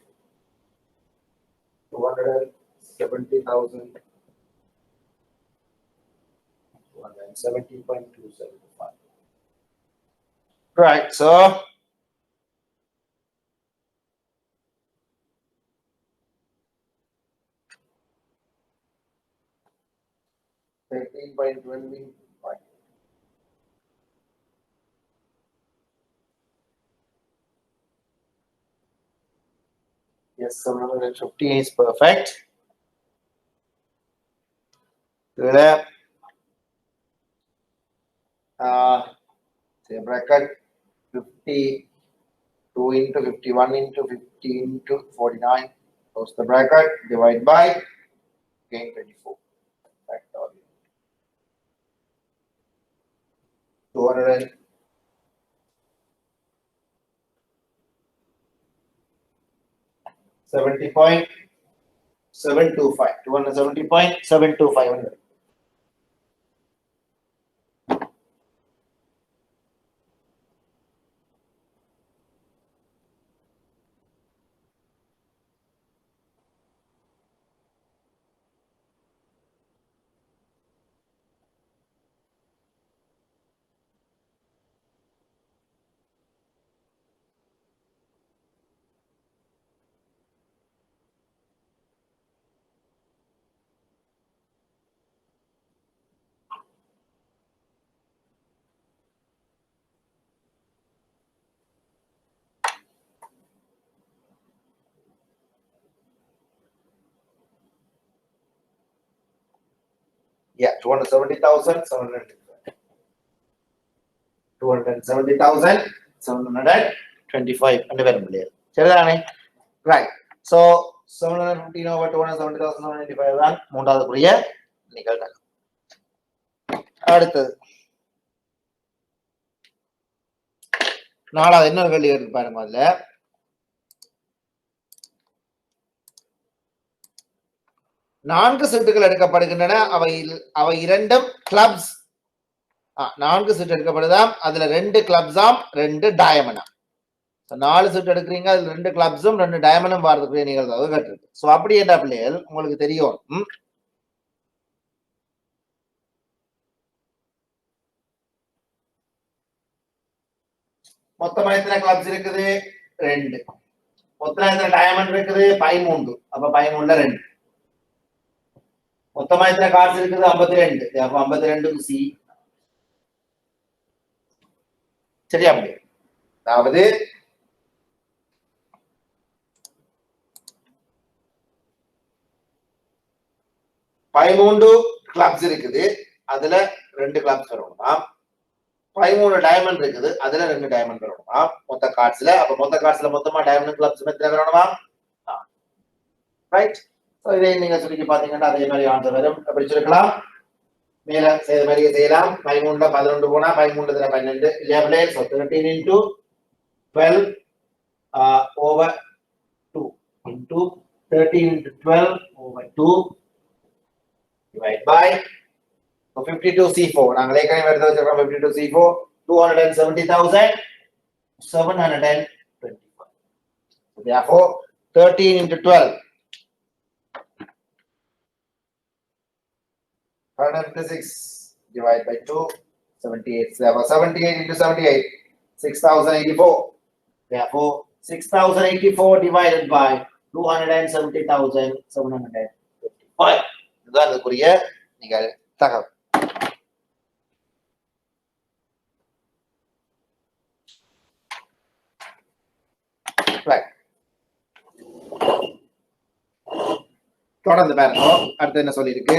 270,000 270.275. Right, so yes, 750 is perfect. Good. Say bracket 52 into 51 into 50 into 49. Close the bracket. Divide by again 24. Factorial. 270.725. 270.725. Yeah, 270,725 and available. Right. So 715 over 270,795 தான் மூன்றாவது புரிய நிகழ்தகவு. அடுத்தது நாலாவது இன்னொரு கேள்வி இருக்கு பாருங்க. அதுல 4 சீட்டுகள் எடுக்கப்படுகின்றன, அவை இரண்டும் கிளப்ஸ். 4 சீட்டு எடுக்கப்படுதாம், அதுல 2 கிளப்ஸாம் 2 டயமண்டா. 4 செட் எடுக்கிறீங்க, அதுல 2 கிளப்ஸும் 2 டயமண்டும் வாரதுக்குரிய நிகழ்தகவு கேட்டிருக்கு. சோ அப்படி என்ன பிள்ளைகள் உங்களுக்கு தெரியும். மொத்தமா எத்தனை கிளப்ஸ் இருக்குது? 2. மொத்தமா எத்தனை டயமண்ட் இருக்குது? 13. அப்ப 13ல 2. மொத்தமா எத்தனை கார்ட்ஸ் இருக்குது? 52. அப்ப 52க்கு சி. சரியா அப்படி? அதாவது பதிமூன்று கிளப்ஸ் இருக்குது, அதுல 2 கிளப்ஸ் வரணுமா? 13 டயமண்ட் இருக்குது, அதுல 2 டயமண்ட் வரணுமா மொத்த கார்ட்ஸ்ல? அப்ப மொத்த கார்ட்ஸ்ல மொத்தமா டயமண்ட் கிளப்ஸ் எத்தனை வரணுமா? ரைட். சோ இதை நீங்க சொல்லி பாத்தீங்கன்னா அதே மாதிரி ஆன்சர் வரும். அப்படி சொல்லிக்கலாம். மேல செய்த மாதிரி செய்யலாம். 13ல 11 போனா 13 12 11. So 13 into 12 over 2 into 13 into 12 over 2 divide by 52C4. நாங்கள் ஏற்கனவே எடுத்து வச்சிருக்கோம் 52C4 270,725. Therefore 13 into 12 156 divided by 2 78. Therefore 78 into 78 6084. Therefore 6084 divided by 270,725. இதுதான் அதுக்குரிய நிகழ்தகவு. தொடர்ந்து பாருங்க. அடுத்து என்ன சொல்லியிருக்கு?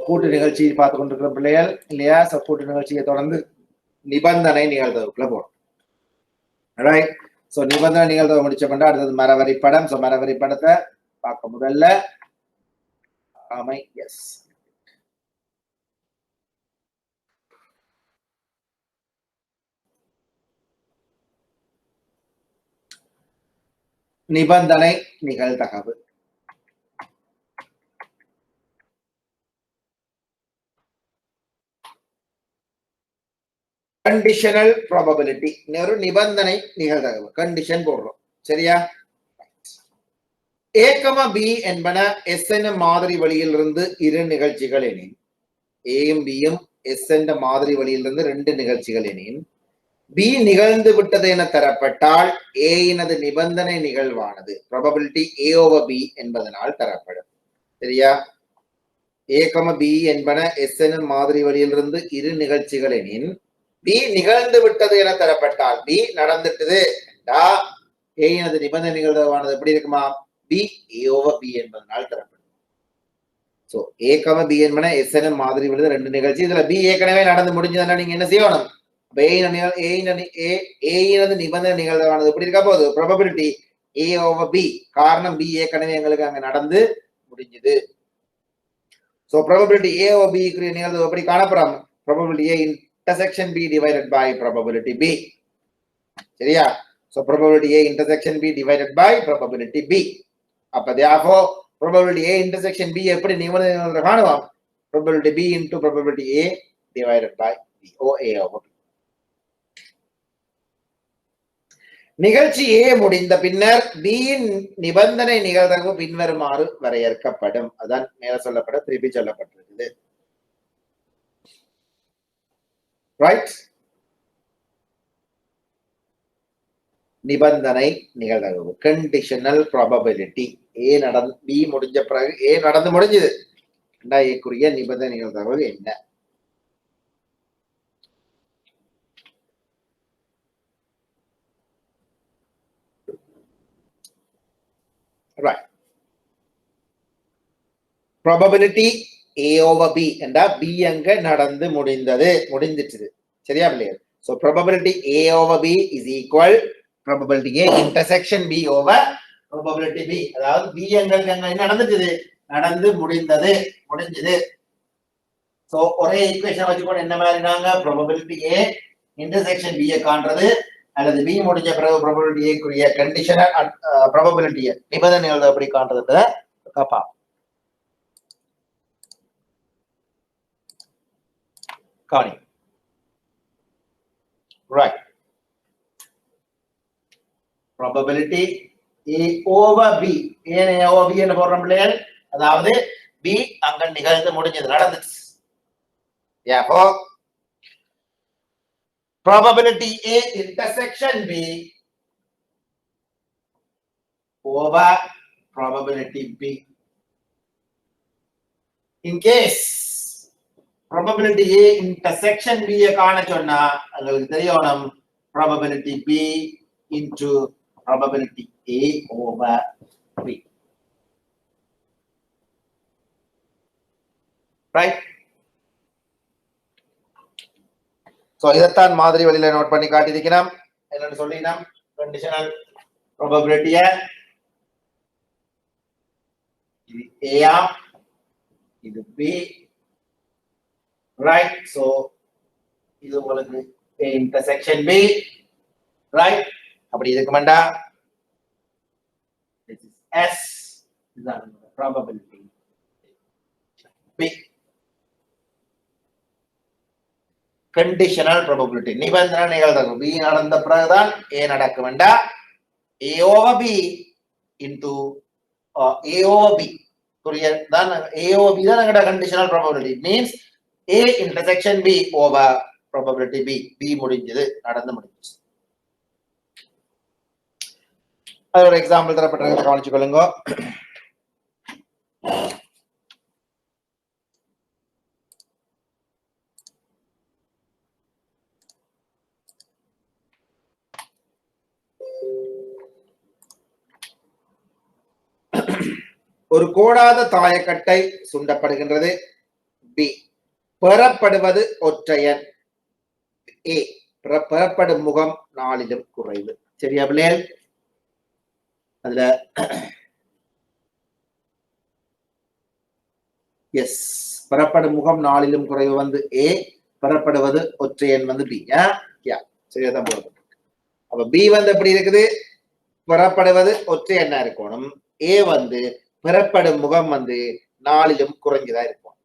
கூட்டு நிகழ்ச்சி பார்த்து கொண்டிருக்கிற பிள்ளைகள் இல்லையா? கூட்டு நிகழ்ச்சியை தொடர்ந்து நிபந்தனை நிகழ்தகவுக்குள்ள போடும். ரைட். சோ நிபந்தனை நிகழ்தகவு முடிச்ச பண்ணா அடுத்தது மரவரி படம். சோ மரவரி படத்தை பார்க்க முதல்ல ஆமை எஸ் நிபந்தனை நிகழ்தகவு. கண்டிஷனல் ப்ராபபிலிட்டி ஒரு நிபந்தனை நிகழ்தகவு. கண்டிஷன் போடுறோம். சரியா? A, B என்பன S என்ற மாதிரி வழியிலிருந்து 2 நிகழ்ச்சிகள் எனின், ஏயும் பியும் S என்ற மாதிரி வழியிலிருந்து 2 நிகழ்ச்சிகள் எனின், B நிகழ்ந்து விட்டது என தரப்பட்டால் A இனது நிபந்தனை நிகழ்வானது ப்ராபபிலிட்டி A over B என்பதனால் தரப்படும். சரியா? A, B என்பன S என்ற மாதிரி வழியிலிருந்து 2 நிகழ்ச்சிகள் எனின், B நிகழ்ந்து விட்டது என தரப்பட்டால் B நடந்துட்டது A இனது நிபந்தனை நிகழ்வானது எப்படி இருக்குமா? B A over B என்பதனால் தரப்படும். சோ A, B என்பன S என்ற மாதிரி வழியிலிருந்து 2 நிகழ்ச்சி. இதுல B ஏற்கனவே நடந்து முடிஞ்சதுன்னா நீங்க என்ன செய்யணும்? A இனது நிபந்தனை நிகழ்வானது எப்படி இருக்கா போகுது? Probability A over B. காரணம் B ஏற்கனவே எங்களுக்கு அங்க நடந்து முடிஞ்சது. So probability A over B க்கு நிகழ்வு எப்படி காணப்படும்? Probability A intersection B divided by probability B. சரியா? So probability A intersection B divided by probability B. அப்ப therefore probability A intersection B எப்படி நிபந்தனை காணுவோம்? Probability B into probability A divided by B or A over B. நிகழ்ச்சி A முடிந்த பின்னர் B இன் நிபந்தனை நிகழ்தகவு பின்வருமாறு வரையறுக்கப்படும். அதான் மேல சொல்லப்பட திருப்பி சொல்லப்பட்டிருக்குது. ரைட். நிபந்தனை நிகழ்தகவு கண்டிஷனல் ப்ராபபிலிட்டி. A நடந்து B முடிஞ்ச பிறகு A நடந்து முடிஞ்சது. ஏக்குரிய நிபந்தனை நிகழ்தகவு என்ன? Right. Probability A over B என்றா B அங்க நடந்து முடிந்துச்சு. சரியா பிள்ளைகள்? So probability A over B is equal probability A intersection B over probability B. அதாவது B எங்களுக்கு அங்க என்ன நடந்து முடிஞ்சது. So ஒரே ஈக்குவேஷன் வச்சுக்கொண்டு என்ன மாதிரி நாங்க probability A intersection B காண்றது அல்லது B முடிஞ்ச பிறகு probability A குரிய கண்டிஷனல் probability நிபந்தனை எப்படி காண்றதுன்றத பார்ப்போம். கவனி. Right. Probability A over B. ஏன் A over B என்ன போடுறோம் பிள்ளைகள்? அதாவது B அங்க நிகழ்ந்து முடிஞ்சது, நடந்துச்சு. Therefore, probability A intersection B over probability B. In case probability A intersection B காண சொன்னா உங்களுக்கு தெரியணும் probability B into probability A over B. Right? So இதைத்தான் மாதிரி வழியில நோட் பண்ணி காட்டியிருக்கிறோம். என்னன்னு சொல்லினோம், கண்டிஷனல் probability இது A, இது B. Right? So இது உங்களுக்கு A intersection B. Right? அப்படி இருக்குமாண்டா this is S, இதுதான் probability B. conditional probability நிபந்தனை நிகழ்தகவு B நடந்த பிறகுதான் A நடக்கும் வேண்டா A over B into A over B தான் A over B தான் எங்கட conditional probability means A intersection B over probability B. B முடிஞ்சது, நடந்து முடிஞ்சது. அது ஒரு எக்ஸாம்பிள் தரப்பட்டிருக்கிறது, கவனிச்சுக்கொள்ளுங்க. ஒரு கோடாத தாயக்கட்டை சுண்டப்படுகின்றது. B பெறப்படுவது ஒற்றையன். A பெறப்படும் முகம் 4லும் குறைவு. சரியா பிள்ளைகள்? அதுல எஸ், பெறப்படும் முகம் 4லும் குறைவு வந்து A, பெறப்படுவது ஒற்றையன் வந்து B. சரியாதான் போறது. அப்ப B வந்து எப்படி இருக்குது, பெறப்படுவது ஒற்றை எண்ணா இருக்கணும். A வந்து பெறப்படும் முகம் வந்து 4லும் குறைஞ்சதா இருக்கும்.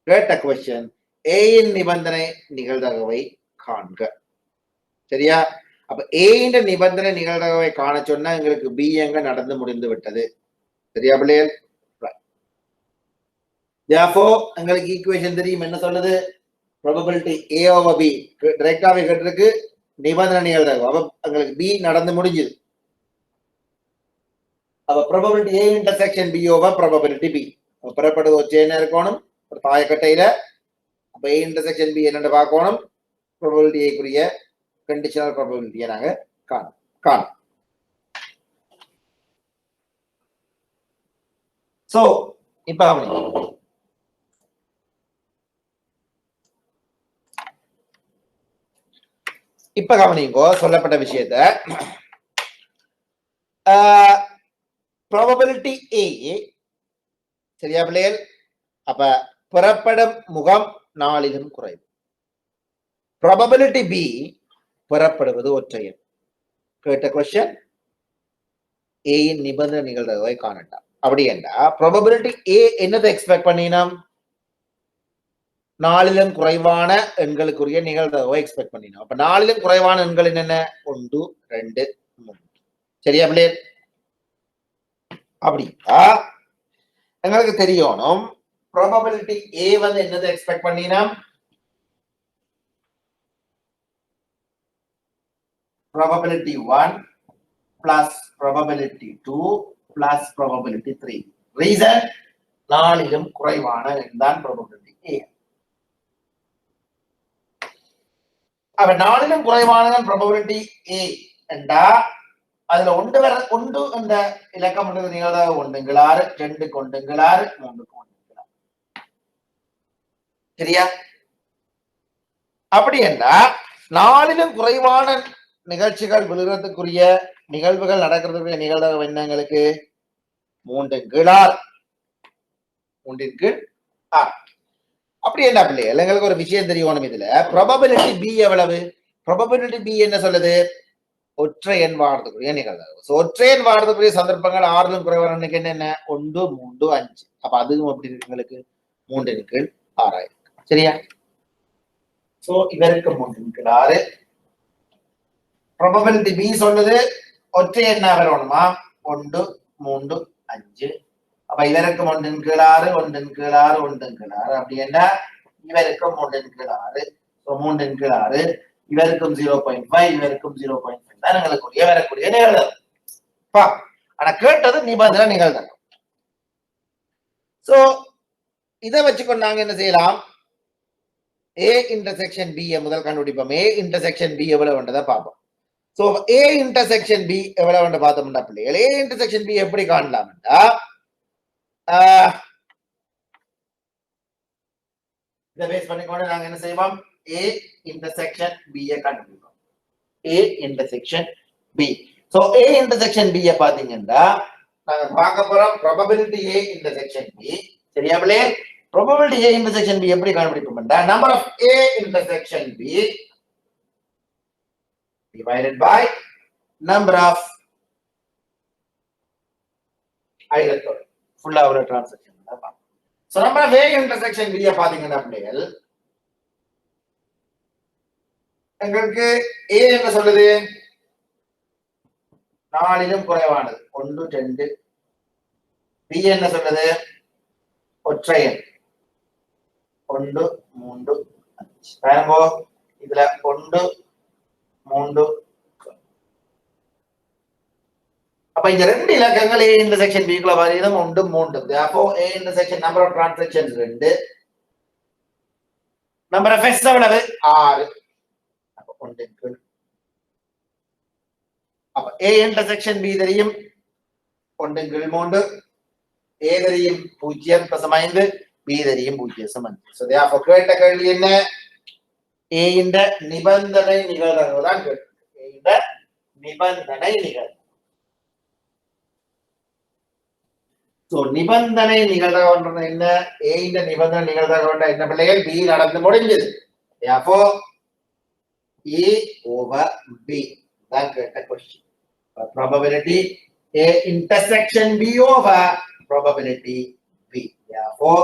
கேட்ட கொஸ்டின், A இன் நிபந்தனை நிகழ்தகவை காண்க. சரியா? அப்ப A இன் நிபந்தனை நிகழ்தகவை காண சொன்னா எங்களுக்கு B எங்க நடந்து முடிந்து விட்டது. சரியா பிள்ளைகள்? Therefore எங்களுக்கு ஈக்குவேஷன் தெரியும், என்ன சொல்லுது, probability A over B டைரக்டாவே கேட்டிருக்கு, நிபந்தனை நிகழ்தகவு. அப்ப எங்களுக்கு B நடந்து முடிஞ்சது. அப்ப probability A intersection B over probability B. பெறப்படுவது ஒற்றை எண்ணா இருக்கணும் ஒரு தாயக்கட்டையில. அப்ப A intersection B என்னன்னு பார்க்கணும், probability A குரிய conditional probability நாங்க காணும். சோ இப்ப கவனிங்கோ சொல்லப்பட்ட விஷயத்தை. probability A, சரியா பிள்ளைகள்? அப்ப பெறப்படும் முகம் 4லும் குறைவு. probability B பெறப்படுவது ஒற்றையன். கேட்ட கொஸ்டின், A இன் நிபந்தனை நிகழ்தகவை காணட்டா. அப்படி என்றா probability A என்னதை எக்ஸ்பெக்ட் பண்ணினோம், 4லும் குறைவான எண்களுக்குரிய நிகழ்தகவை எக்ஸ்பெக்ட் பண்ணினோம். அப்ப 4லும் குறைவான எண்கள் என்னென்ன, 1, 2, 3. சரியா பிள்ளைகள்? அப்படியா எங்களுக்கு தெரியணும் probability A வந்து என்னதை எக்ஸ்பெக்ட் பண்ணினோம், probability 1 plus probability 2 plus probability 3. Reason, 4லும் குறைவான எண்தான் probability A. அப்ப 4லும் குறைவானதான் probability A என்றா அதுல ஒன்று என்ற இலக்கம் நிகழ்தகவு 1 2 கொண்டுங்களாறு 3 கொண்டுங்களாறு. சரியா? அப்படி என்றா 4லும் குறைவான நிகழ்ச்சிகள் விழுறதுக்குரிய நிகழ்வுகள் நடக்கிறதுக்குரிய நிகழ்தகவு என்னங்களுக்கு 3 அப்படி என்ன பிள்ளைகள், எங்களுக்கு ஒரு விஷயம் தெரியணும். இதுல probability B எவ்வளவு? probability B என்ன சொல்லுது, ஒற்றை எண் வாரத்துக்குரிய நிகழ்தகவு. ஒற்றை எண் வாரத்துக்குரிய சந்தர்ப்பங்கள் 6லும் குறைவான என்னென்ன, 1, 3, 5. அப்ப அதுவும் அப்படி எங்களுக்கு 3 6 சரியா? சோ இவருக்கு 3 6 ப்ராபபிலிட்டி பி சொல்லுது ஒற்றை எண்ணா வரணுமா 1 3 5 அப்ப இவருக்கு 1 6 1 6 1 6 அப்படி என்ன இவருக்கும் 1 6 சோ 3 6 இவருக்கும் 0.5 இவருக்கும் 0.5 தான் எங்களுக்கு வரக்கூடிய நிகழ்தகவு ஆனா கேட்டது நிபந்தனை நிகழ்தகவு சோ இதை வச்சுக்கொண்டு நாங்க என்ன செய்யலாம் A intersection B முதல் கண்டுபிடிப்போம் A intersection B எவ்வளவுன்றதை பார்ப்போம் சோ A intersection B எவ்வளவுன்னு பார்த்தோம்னா பிள்ளைகள் A intersection B எப்படி காணலாம்டா இதை பேஸ் பண்ணிக்கொண்டு நாங்க என்ன செய்வோம் A intersection B கண்டுபிடிப்போம் A intersection B so A intersection B பாத்தீங்கன்னா நாங்க பார்க்க போறோம் probability A intersection B சரியா பிள்ளை probability A intersection B எப்படி கண்டுபிடிப்போம்டா number of A intersection B divided by number of ஐலத்தோட ஃபுல்லா ஒரு டிரான்சாக்ஷன் தான் so number of A intersection B பாத்தீங்கன்னா பிள்ளைகள் எங்களுக்கு A என்ன சொல்லுது 4லும் குறைவானது 1 2 B என்ன சொல்லுது ஒற்றை எண் 1 3 5 பாருங்க இதுல 1 3 அப்ப இந்த ரெண்டு இலக்கங்கள் A intersection B குள்ள வரையதும் 1 3 therefore A intersection number of transactions 2 number of S எவ்வளவு 6 அப்ப 1 இன்டு அப்ப A intersection B தெரியும் 1 இன்டு 3 A தெரியும் 0.5 B தெரியும் 0.5 so therefore கேட்ட கேள்வி என்ன A இந்த நிபந்தனை நிகழ்தகவு தான் கேட்டது A இந்த நிபந்தனை நிகழ்தகவு சோ நிபந்தனை நிகழ்தகவுன்றது என்ன A இந்த நிபந்தனை நிகழ்தகவுன்னா என்ன பிள்ளைகள் B நடந்து முடிஞ்சது therefore A over B தான் கேட்ட question probability A intersection B over probability B therefore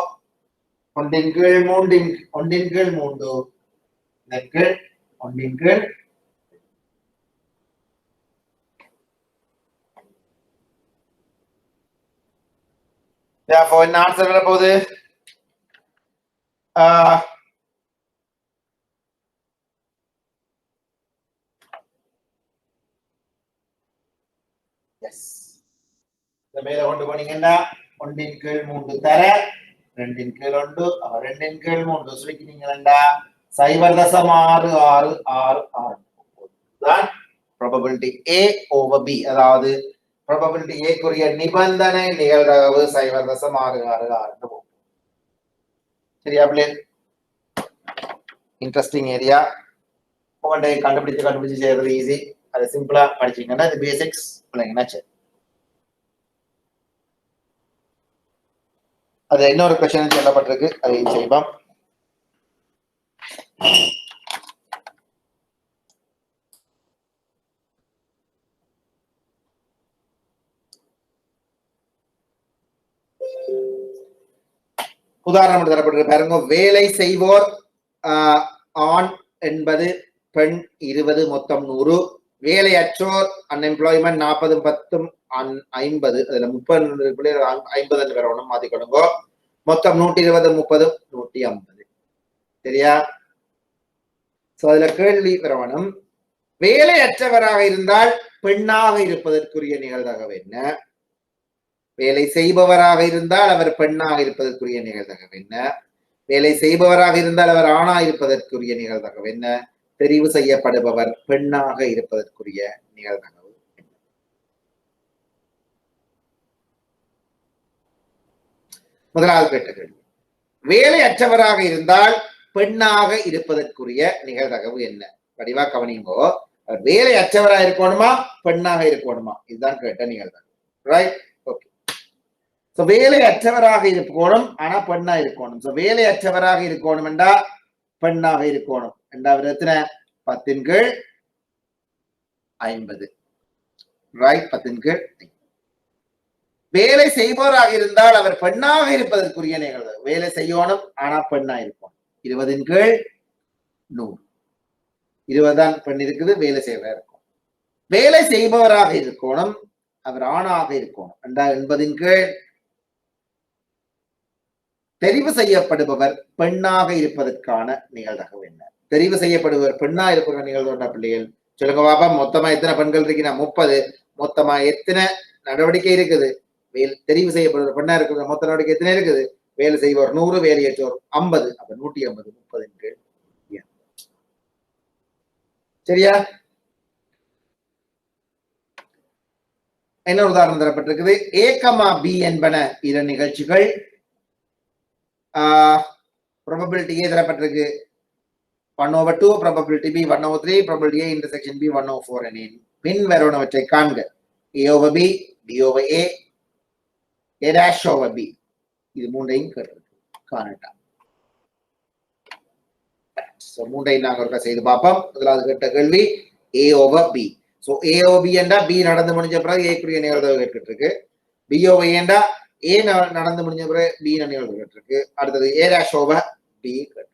1 இன் கீழ் 3 1 இன் கீழ் 3 இதற்கு 1 இன் கீழ் therefore என்ன ஆன்சர் வர போகுது எஸ் இந்த மேல கொண்டு போனீங்கன்னா 1 இன் கீழ் 3 தர 2 இன் கீழ் 1 அப்ப 2 இன் கீழ் 3 சுருக்கினீங்கன்னா 0.6666 தான் probability A over B அதாவது probability A குரிய நிபந்தனை நிகழ்தகவு 0.6666 போகும் சரியா பிள்ளை இன்ட்ரெஸ்டிங் ஏரியா உங்கள்ட்ட கண்டுபிடிச்சு செய்யறது ஈஸி அது சிம்பிளா படிச்சீங்கன்னா இது பேசிக்ஸ் பிள்ளைங்கன்னா சரி அது இன்னொரு கொஸ்டின் சொல்லப்பட்டிருக்கு அதையும் செய்வோம் உதாரணம் தரப்பட்டிருக்கு பாருங்க வேலை செய்வோர் ஆண் 80 பெண் 20 மொத்தம் 100 வேலையற்றோர் அன்எம்ப்ளாய்மெண்ட் 40 10 50 அதுல 30 50 வரணும் மாத்திக்கொடுங்க மொத்தம் 120 30 150 சரியா சோ அதுல கேள்வி வரணும் வேலையற்றவராக இருந்தால் பெண்ணாக இருப்பதற்குரிய நிகழ்தகவு என்ன வேலை செய்பவராக இருந்தால் அவர் பெண்ணாக இருப்பதற்குரிய நிகழ்தகவு என்ன வேலை செய்பவராக இருந்தால் அவர் ஆணாக இருப்பதற்குரிய நிகழ்தகவு என்ன தெரிவு செய்யப்படுபவர் பெண்ணாக இருப்பதற்குரிய நிகழ்தகவு முதலாவது கேட்ட கேள்வி வேலையற்றவராக இருந்தால் பெண்ணாக இருப்பதற்குரிய நிகழ்தகவு என்ன வடிவா கவனிங்கோ வேலையற்றவராக இருக்கணுமா பெண்ணாக இருக்கணுமா இதுதான் கேட்ட நிகழ்தகவு ரைட் ஓகே சோ வேலையற்றவராக இருக்கணும் ஆனா பெண்ணா இருக்கணும் சோ வேலையற்றவராக இருக்கணும் என்றா பெண்ணாக இருக்கணும் இரண்டாவது எத்தனை 10 இன் கீழ் 50 ரைட் 10 இன் கீழ் வேலை செய்பவராக இருந்தால் அவர் பெண்ணாக இருப்பதற்குரிய நிகழ்வு வேலை செய்யணும் ஆனா பெண்ணா இருக்கும் 20 இன் கீழ் 100. 20 தான் பெண் இருக்குது, வேலை செய்வராக இருக்கும். வேலை செய்பவராக இருக்கணும், அவர் ஆணாக இருக்கணும். 80 கீழ் தெரிவு செய்யப்படுபவர் பெண்ணாக இருப்பதற்கான நிகழ்தகவு என்ன? தெரிவு செய்யப்படுபவர் பெண்ணா இருப்பவர நிகழ்வு பிள்ளைகள் சொல்லுங்க பாப்பா. மொத்தமா எத்தனை பெண்கள் இருக்குன்னா 30. மொத்தமா எத்தனை நடவடிக்கை இருக்குது? தெரிவு செய்யப்படுபவர் பெண்ணா இருக்கிற மொத்த நடவடிக்கை எத்தனை இருக்குது? வேலை செய்வோர் 100, வேலையேற்றோர் 50. அப்ப 150. 30 சரியா? என்ன உதாரணம் தரப்பட்டிருக்குது? A, B என்பன இரு நிகழ்ச்சிகள். probability A தரப்பட்டிருக்கு 1/2, probability B 1/3, probability A intersection B 1/4 எனின் பின் வருவனவற்றை காண்க. A/B, B/A, A'/B. இது மூன்றையும் காணட்டா. சோ மூன்றையும் நாங்க ஒருக்கா செய்து பார்ப்போம். முதலாவது கேட்ட கேள்வி A/B. சோ A/B என்றா B நடந்து முடிஞ்ச பிறகு A க்குரிய நிகழ்தகவு கேட்டுட்டு இருக்கு. B/A என்றா A நடந்து முடிஞ்ச பிறகு B நிகழ்வு கேட்டிருக்கு. அடுத்தது A'/B கேட்டு.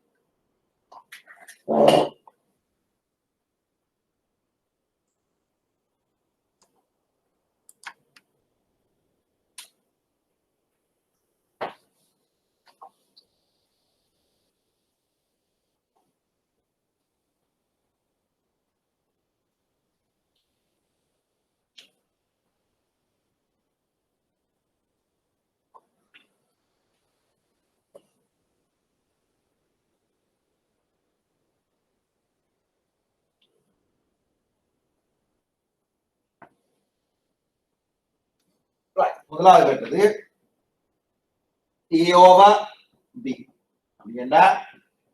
முதலாவது கேட்டது A/B அப்படின்னா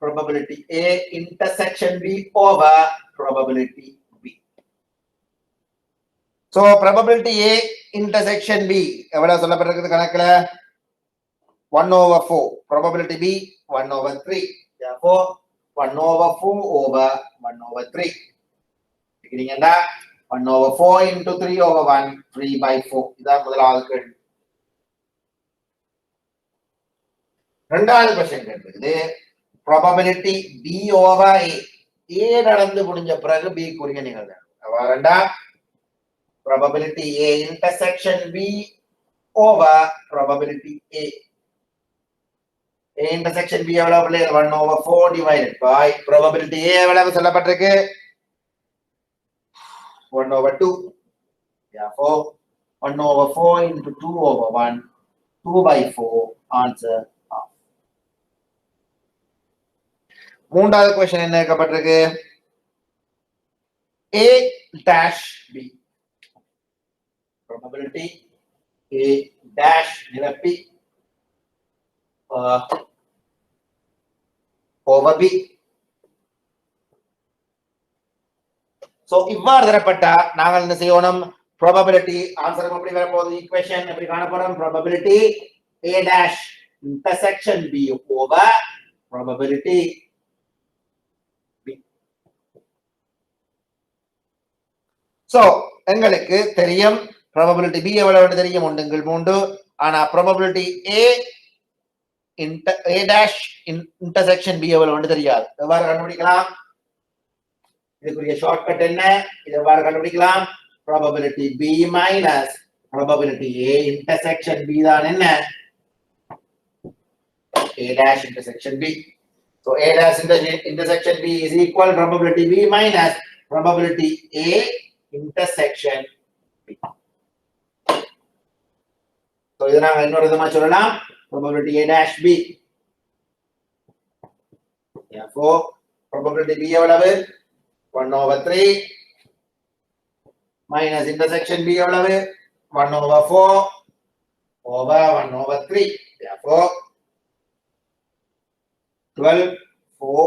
probability A intersection B over probability B. So probability A intersection B எவ்வளவு சொல்லப்பட்டிருக்குது கணக்குல? 1/4. probability B 1/3. therefore 1/4 over 1/3. சரிங்களா? 1/4 into 3/1, 3/4. இதான் முதலாவது கேள்வி. இரண்டாவது question கேட்டிருக்குது probability B over A. A நடந்து முடிஞ்ச பிறகு B குறிய நிகழ்தகவு. அவ்வாறண்டா probability A intersection B over probability A. A intersection B எவ்வளவு பிள்ளைகள்? 1/4 divided by probability A எவ்வளவு சொல்லப்பட்டிருக்கு? 1/2. therefore 1/4 into 2/1, 2/4. answer half. மூன்றாவது क्वेश्चन என்ன கேட்கப்பட்டிருக்கு? A'/B. probability A' நிரப்பி over B. சோ இவ்வாறு தரப்பட்டா நாங்கள் என்ன செய்யணும்? probability ஆன்சர் எப்படி வர போகுது? ஈக்குவேஷன் எப்படி காணப்படும்? probability A' intersection B over probability B. So எங்களுக்கு தெரியும் probability B எவ்வளவு தெரியும்? 1/3. ஆனா probability A' intersection B எவ்வளவு தெரியாது. எவ்வாறு கண்டுபிடிக்கலாம்? இதுக்குரிய ஷார்ட்கட் என்ன? இதை எவ்வாறு கண்டுபிடிக்கலாம்? probability B minus probability A intersection B தான் என்ன? A' intersection B. So A' intersection B is equal probability B minus probability A intersection B. So இதை நாங்கள் இன்னொரு விதமா சொல்லலாம் probability A'/B. therefore probability B எவ்வளவு? 1/3 minus intersection B எவ்வளவு? 1/4 over 1/3. therefore 12, 4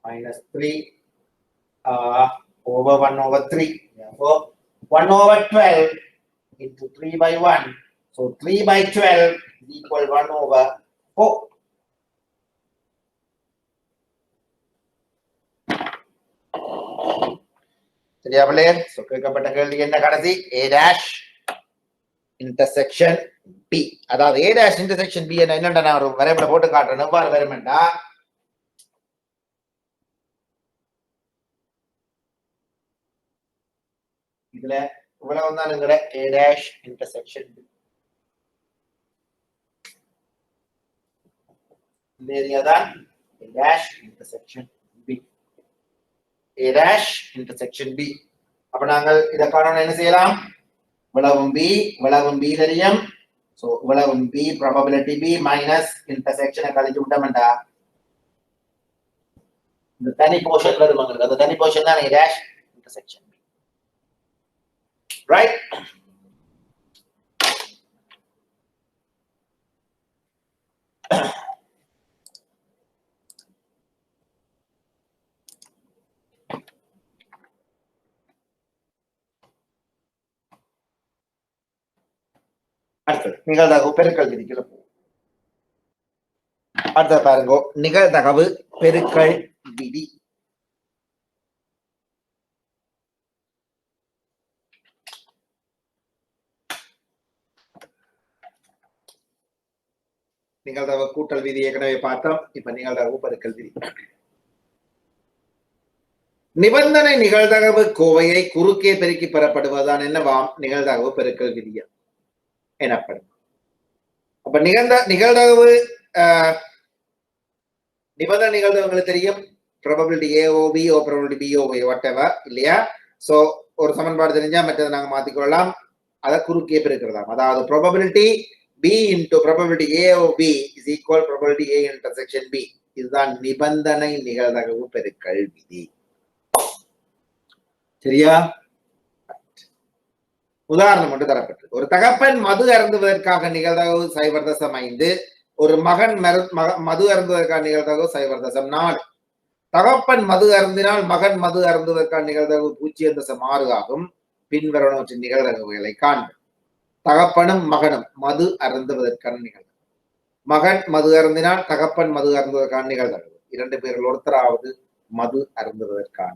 minus 3 over 1/3. therefore 1/12 into 3/1. so 3/12 is equal 1/4. சரியா பிள்ளையே? So கேட்கப்பட்ட கேள்வி என்ன கடைசி? A' intersection B. அதாவது A' intersection B என்னன்னா நான் ஒரு வரைபடம் போட்டு காட்டுறேன். எவ்வாறு வருமெண்டா இதுல இவ்வளவு தான் எங்கட A dash intersection B. இந்த ஏரியா தான் A dash intersection B. A dash intersection B. அப்ப நாங்கள் இத காணணும் என்ன செய்யலாம்? இவ்வளவும் B தெரியும். சோ இவ்வளவும் B probability B minus intersection கழிச்சு விட்டோம்டா இந்த தனி போர்ஷன் வரும் உங்களுக்கு. அந்த தனி போர்ஷன் தான் A dash intersection B. Right? அடுத்தது நிகழ்தகவு பெருக்கல் விதிக்குள்ள போகும். அடுத்த பாருங்க நிகழ்தகவு பெருக்கல் விதி. நிகழ்தகவு கூட்டல் விதி ஏற்கனவே பார்த்தோம். இப்ப நிகழ்தகவு பெருக்கல் விதி. நிபந்தனை நிகழ்தகவு கோவையை குறுக்கே பெருக்கி பெறப்படுவதுதான் என்னவாம்? நிகழ்தகவு பெருக்கல் விதியா எனப்படும். அப்ப நிகழ்தகவு நிபந்தனை நிகழ்தகவுங்களுக்கு தெரியும். probability AOB or probability BOB whatever இல்லையா? சோ ஒரு சமன்பாடு தெரிஞ்சா மற்றதை நாங்க மாத்திக்கொள்ளலாம். அதை குறுக்கே பெருக்கிறதாம். அதாவது probability B into probability AOB is equal probability A intersection B. இதுதான் நிபந்தனை நிகழ்தகவு பெருக்கல் விதி. சரியா? உதாரணம் ஒன்று தரப்பட்டது. ஒரு தகப்பன் மது அருந்துவதற்காக நிகழ்தகவு 0.5. ஒரு மகன் மது அருந்துவதற்கான நிகழ்தகவு 0.4. தகப்பன் மது அருந்தினால் மகன் மது அருந்துவதற்கான நிகழ்தகவு 0.6 ஆகும். பின்வருவனவற்றின் நிகழ்தகவுகளை காண்போம். தகப்பனும் மகனும் மது அருந்துவதற்கான நிகழ்தகவு. மகன் மது அருந்தினால் தகப்பன் மது அருந்துவதற்கான நிகழ்தகவு. 2 பேர்கள் ஒருத்தராவது மது அருந்துவதற்கான.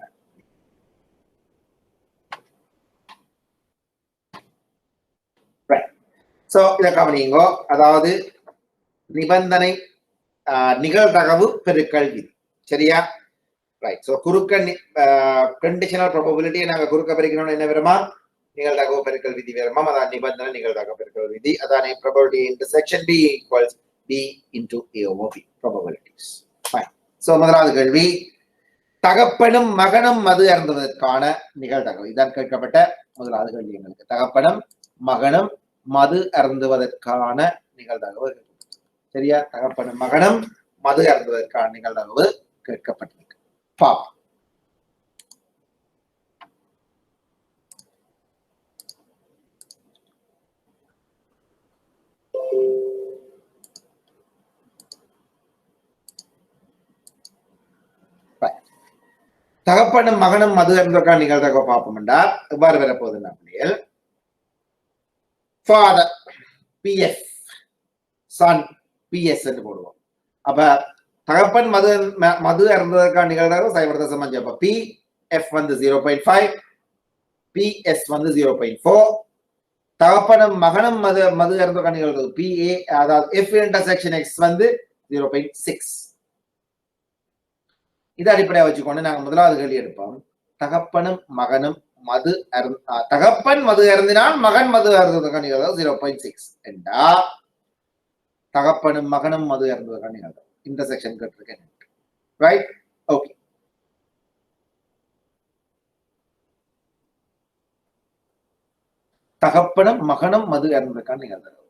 சோ இத கவனிங்கோ. அதாவது நிபந்தனை நிகழ்தகவு பெருக்கல் விதி. சரியா? ரைட். சோ குறுக்க கண்டிஷனல் ப்ராபபிலிட்டியை நாங்க குறுக்க பெருக்கணும்னு என்ன வருமா? நிகழ்தகவு பெருக்கல் விதி வருமா? அதான் நிபந்தனை நிகழ்தகவு பெருக்கல் விதி. அதான் probability intersection B equals B into AOB probabilities. Fine. So முதலாவது கேள்வி தகப்பனும் மகனும் மது அருந்துவதற்கான நிகழ்தகவு. இதான் கேட்கப்பட்ட முதலாவது கேள்வி எங்களுக்கு. தகப்பனும் மகனும் மது அருந்துவதற்கான நிகழ்தகவு. சரியா? தகப்பனும் மகனும் மது அருந்துவதற்கான நிகழ்தகவு கேட்கப்பட்டிருக்கு. பாப்போம். தகப்பனும் மகனும் மது அருந்துவதற்கான நிகழ்தகவு பார்ப்போம்டா எவ்வாறு வரப்போகுதுன்னா பிள்ளைகள் father PS son PS என்று போடுவோம். அப்ப தகப்பன் மது அருந்துவதற்கான நிகழ்தகவு 0.5. அப்ப PF வந்து 0.5, PS வந்து 0.4. தகப்பனும் மகனும் மது அருந்துவதற்கான நிகழ்தகவு PA அதாவது F intersection X வந்து 0.6. இதை அடிப்படையா வச்சுக்கொண்டு நாங்க முதலாவது கேள்வி எடுப்போம். தகப்பனும் மகனும் தகப்பன் மது அருந்தினால் மகன் மது அருந்துவதற்கான நிகழ்தகவு 0.6 என்றா தகப்பனும் மகனும் மது அருந்துவதற்கான நிகழ்தகவு இன்டர்செக்ஷன் கேட்டிருக்கேன். ரைட்? ஓகே. தகப்பனும் மகனும் மது அருந்துவதற்கான நிகழ்தகவு.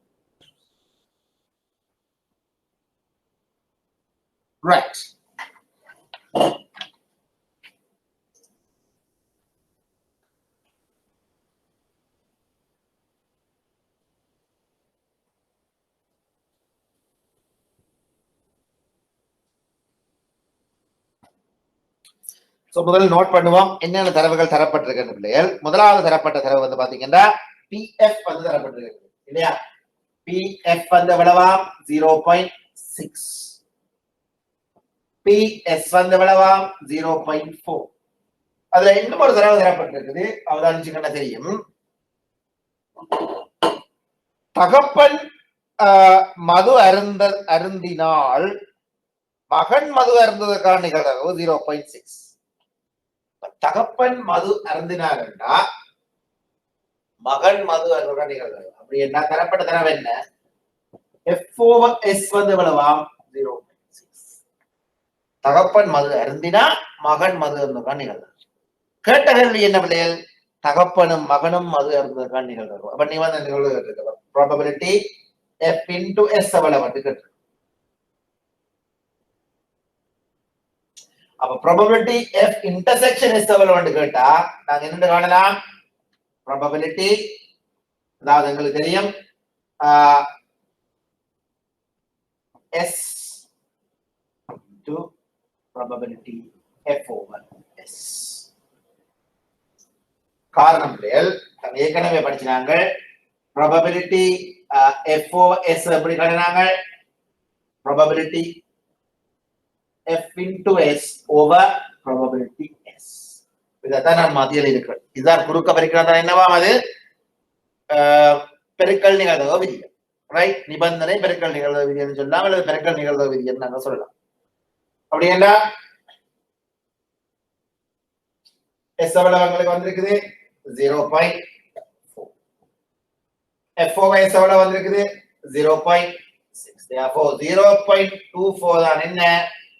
ரைட். முதல்ல நோட் பண்ணுவோம் என்னென்ன தரவுகள் தரப்பட்டிருக்கின்ற பிள்ளைகள். முதலாவது தரப்பட்ட தரவு வந்து பாத்தீங்கன்னா PF வந்து தரப்பட்டிருக்கு இல்லையா? PF வந்து எவ்வளவா? 0.6. PS வந்து எவ்வளவா? 0.4. அதுல இன்னும் ஒரு தரவு தரப்பட்டிருக்குது. அவதானிச்சுக்கிட்ட தெரியும். தகப்பன் மது அருந்தினால் மகன் மது அருந்துவதற்கான நிகழ்தகவு 0.6. தகப்பன் மது அருந்தினார்னா மகன் மது அருந்துவதற்கான நிகழ்தகவு. அப்படி என்ன தரப்பட்ட தரவு என்ன? F/S வந்து எவ்வளவாம்? 0.6. தகப்பன் மது அருந்தினா மகன் மது அருந்துவதற்கான நிகழ்தகவு. கேட்ட கேள்வி என்ன பிள்ளைகள்? தகப்பனும் மகனும் மது அருந்துவதற்கான நிகழ்தகவு. அப்ப நீ வந்து நிகழ்வு ப்ராபபிலிட்டி F into S எவ்வளவு வந்து கேட்டு. அப்ப ப்ராபபிலிட்டி F இன்டர்செக்ஷன் S எவ்வளவு வந்து கேட்டா நாங்க என்ன காணலாம்? ப்ராபபிலிட்டி, அதாவது எங்களுக்கு தெரியும் S to probability F over S. காரணம் ஏற்கனவே படிச்சாங்க probability F over S எப்படி காட்டினாங்க? probability F into S over probability S. இதான் நான் மத்தியில் இருக்கு. இதுதான் குறுக்க பெருக்கிறதா என்னவா? அது பெருக்கல் நிகழ்தகவு விதி. ரைட், நிபந்தனை பெருக்கல் நிகழ்தகவு விதின்னு சொல்லலாம், அல்லது பெருக்கல் நிகழ்தகவு விதின்னு நாங்க சொல்லலாம். அப்படி என்ன S எவ்வளவு எங்களுக்கு வந்திருக்குது? 0.4. F over S எவ்வளவு வந்திருக்குது? 0.6. therefore 0.24 தான் என்ன?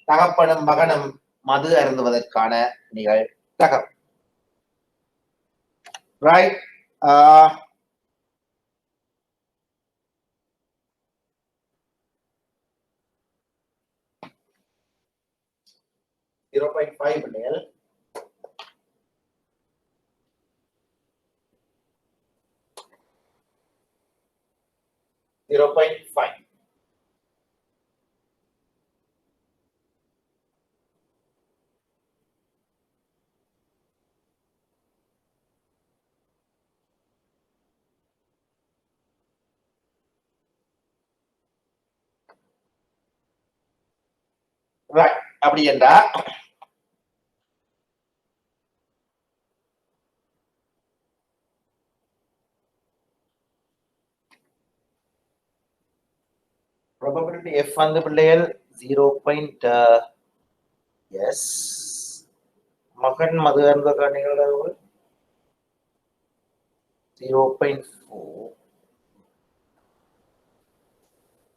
தகப்பனும் மகனும் மது அருந்துவதற்கான நிகழ்தகவு. ரைட். 0.5 பிள்ளைகள். அப்படி என்றா probability F வந்து பிள்ளைகள் 0.S மகன் மது அருந்துவதற்கான நிகழ்தகவு 0.4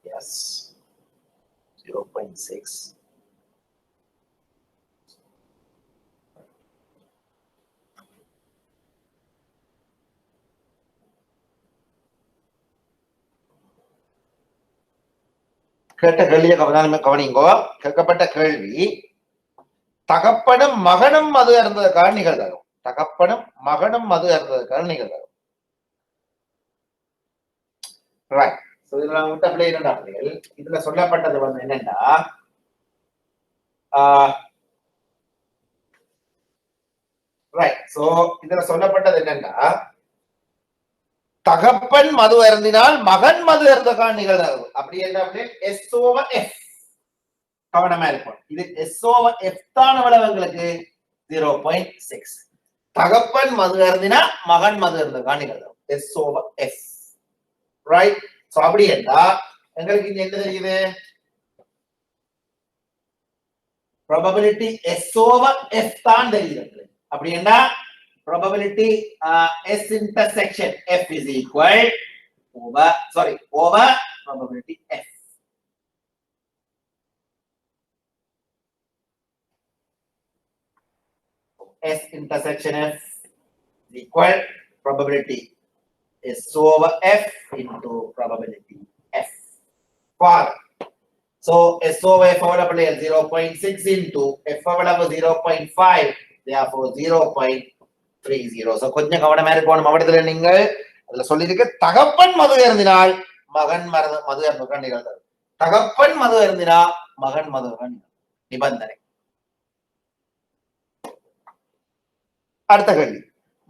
yes 0.6 கேட்ட கேள்வியை கவனிங்கோ. கேட்கப்பட்ட கேள்வி தகப்பனும் மகனும் மது அருந்துவதற்கான நிகழ்தகவு. தகப்பனும் மகனும் மது அருந்துவதற்கான நிகழ்தகவு. ரைட். சோ இதுல விட்ட பிள்ளை என்னடா பிள்ளைகள்? இதுல சொல்லப்பட்டது வந்து என்னன்னா ரைட். சோ இதுல சொல்லப்பட்டது என்னன்னா தகப்பன் மது அருந்தினால் மகன் மது அருந்துவதற்கான நிகழ்தகவு. அப்படி என்ன? S over F. கவனமா இருக்கும். இது S over F தான் எவ்வளவு எங்களுக்கு? 0.6. தகப்பன் மது அருந்தினா மகன் மது அருந்துவதற்கான நிகழ்தகவு S over F. Right. So அப்படி என்றா எங்களுக்கு இங்க என்ன தெரியுது? probability S over F தான் தெரியுது. அப்படி என்றா probability S intersection F is equal over probability F. S intersection F is equal probability S over F into probability F. For so S over F available is 0.6 into F available 0.5, therefore 0.30. So கொஞ்சம் கவனமா இருக்கணும். அவடத்துல நீங்கள் அதுல சொல்லிருக்கு தகப்பன் மது அருந்தினால் மகன் மது அருந்துவதற்கான நிகழ்தகவு. தகப்பன் மது அருந்தினா மகன் மது நிபந்தனை. அடுத்த கேள்வி,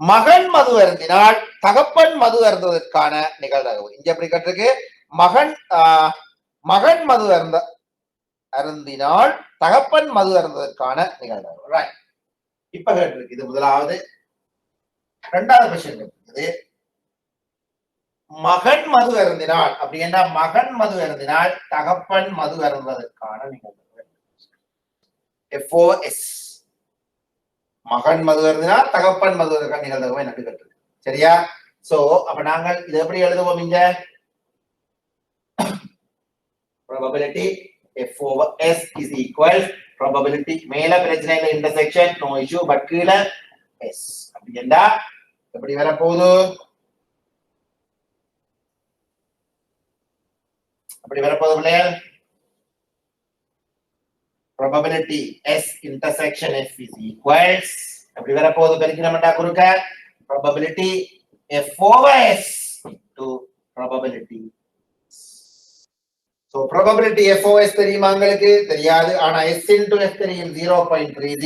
மகன் மது அருந்தினால் தகப்பன் மது அருந்துவதற்கான நிகழ்தகவு. இங்க எப்படி கேட்டிருக்கு? மகன் மது அருந்தினால் தகப்பன் மது அருந்துவதற்கான நிகழ்தகவு. ரைட். இப்ப கேட்டிருக்கு இது முதலாவது. இரண்டாவது கொஸ்டின் இருக்குது மகன் மது அருந்தினால் அப்படி என்ன? மகன் மது அருந்தினால் தகப்பன் மது அருந்துவதற்கான நிகழ்தகவு. FOS மகன் மது அருந்தினால் தகப்பன் மது அருந்துவதற்கான நிகழ்தகவு எனக்கு கேட்டிருக்கு. சரியா? சோ அப்ப நாங்கள் இது எப்படி எழுதுவோம் இங்க probability f over s is equal probability மேல பிரச்சனை இல்ல intersection no issue but கீழ s அப்படினா எப்படி வர போகுது அப்படி வர போகுது பிள்ளைகள் probability s intersection f is equals அப்படி வர போகுது பெருக்கினமட்டா குறுக்க probability f over s into probability. So probability f over s தெரியுமா உங்களுக்கு தெரியாது ஆனா s into f தெரியும் 0.30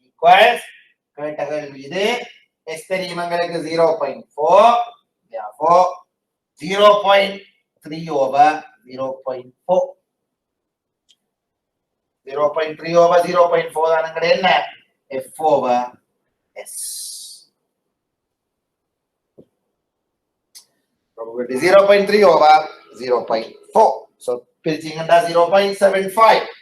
equals கேட்ட கேள்வி இது s தெரியும் உங்களுக்கு 0.4 therefore 0.3 over 0.4 0.3 over 0.4 தானங்கட என்ன f over s probability 0.3 over 0.4 so பிரிச்சிங்கடா 0.75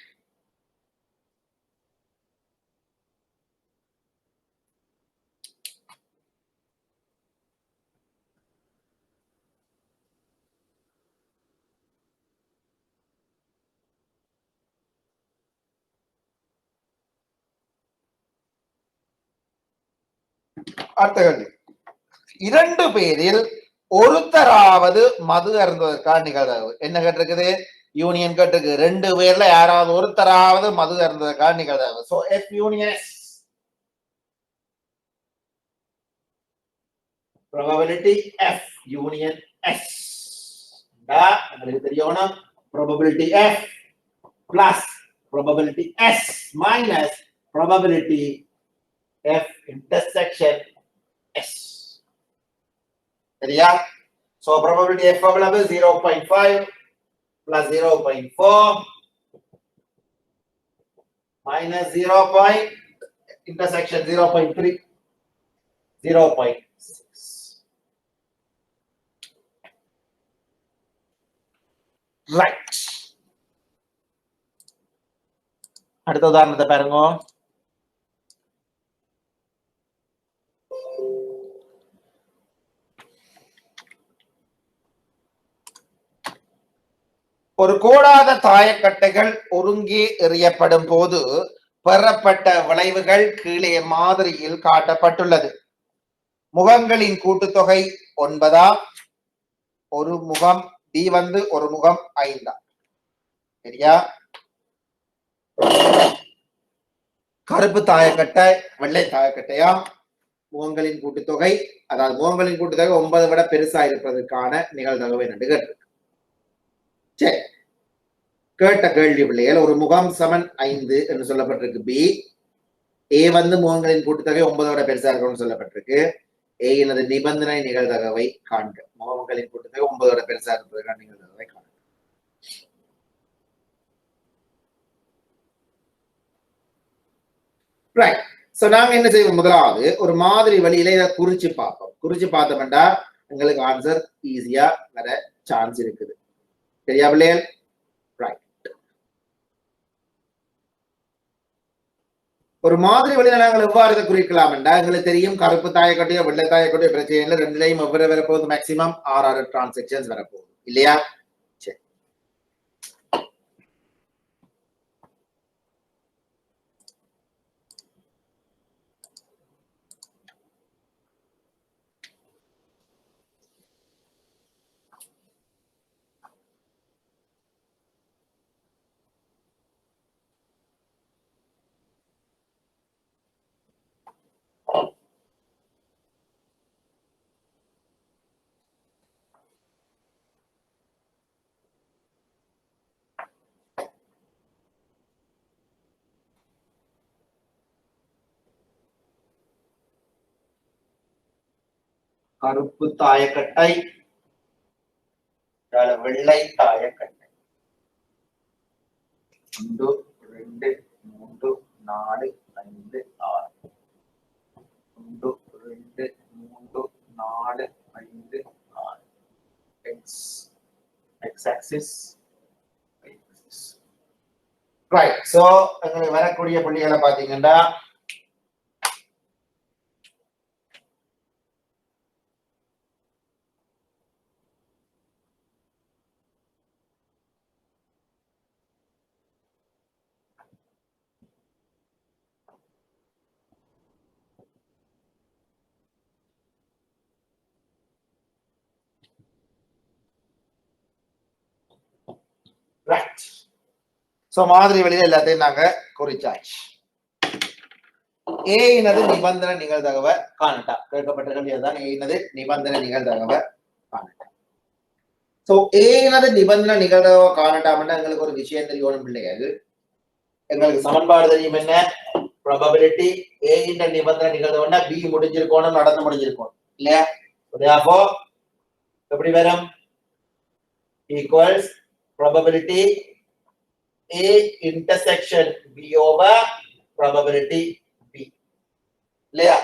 அடுத்த கேள்வி இரண்டு பேரில் ஒருத்தராவது மது அருந்துவதற்கான நிகழ்வு என்ன கேட்டிருக்குது யூனியன் கேட்டிருக்கு ரெண்டு பேர்ல யாராவது ஒருத்தராவது மது அருந்துவதற்கான நிகழ்வு so F union S probability f union s உங்களுக்கு தெரியணும் probability f plus probability s minus probability f intersection s சரியா so probability f எவ்வளவு 0.5 plus 0.4 minus 0. intersection 0.3 0.6 right அடுத்த உதாரணத்தை பாருங்க ஒரு கோடாத தாயக்கட்டைகள் ஒருங்கே எறியப்படும் போது பெறப்பட்ட விளைவுகள் கீழே மாதிரியில் காட்டப்பட்டுள்ளது முகங்களின் கூட்டுத்தொகை 9 ஒரு முகம் டி ஒரு முகம் 5 சரியா கருப்பு தாயக்கட்டை வெள்ளை தாயக்கட்டையா முகங்களின் கூட்டுத்தொகை அதாவது முகங்களின் கூட்டுத்தொகை 9 விட பெருசா இருப்பதற்கான நிகழ்தகவு என்று கேட்டிருக்கு சரி கேட்ட கேள்வி பிள்ளைகள் ஒரு முகம் சமன் 5 என்று சொல்லப்பட்டிருக்கு பி ஏ முகங்களின் கூட்டுத்தொகை 9 விட பெருசா இருக்கும்னு சொல்லப்பட்டிருக்கு ஏ எனது நிபந்தனை நிகழ்தகவை காண்க முகங்களின் கூட்டுத்தொகை 9 விட பெருசா இருப்பதற்கான நிகழ்தகவை காண்க ரைட் சோ நாங்க என்ன செய்வோம் முதலாவது ஒரு மாதிரி வழியில இதை குறிச்சு பார்த்தோம்னா உங்களுக்கு ஆன்சர் ஈஸியா வர சான்ஸ் இருக்குது சரியா பிள்ளைகள் ரைட் ஒரு மாதிரி வழியில நாங்கள் எவ்வாறு இதை குறிக்கலாம் என்றா எங்களுக்கு தெரியும் கருப்பு தாயக்கட்டையோ வெள்ளை தாயக்கட்டையோ பிரச்சனை இல்லை ரெண்டுலையும் எவ்வளவு வரப்போகுது மேக்சிமம் 6 டிரான்சாக்சன்ஸ் வரப்போகுது இல்லையா சரி கருப்பு தாயக்கட்டை வெள்ளை தாயக்கட்டை 1 2 3 4 5 6 1 2 3 4 5 6 x axis ரைட் சோ உங்களுக்கு வரக்கூடிய புள்ளிகளை பாத்தீங்கன்னா சோ மாதிரி வழியில எல்லாத்தையும் நாங்க குறிச்சாச்சு. ஏ இனது நிபந்தனை நிகழ்தகவை காணட்டா கேட்கப்பட்ட கேள்விதான். ஏ இனது நிபந்தனை நிகழ்தகவை காணட்டா. சோ ஏ இனது நிபந்தனை நிகழ்தகவை காணட்டாம்னா எங்களுக்கு ஒரு விஷயம் தெரியணும் பிள்ளைகள். எங்களுக்கு சமன்பாடு தெரியும் என்ன? ப்ராபபிலிட்டி ஏ இன் நிபந்தனை நிகழ்தகவுன்னா பி முடிஞ்சிருக்கணும், நடந்து முடிஞ்சிருக்கணும் இல்லையா? therefore எப்படி வரும்? equals probability A intersection B over probability B இல்லையா?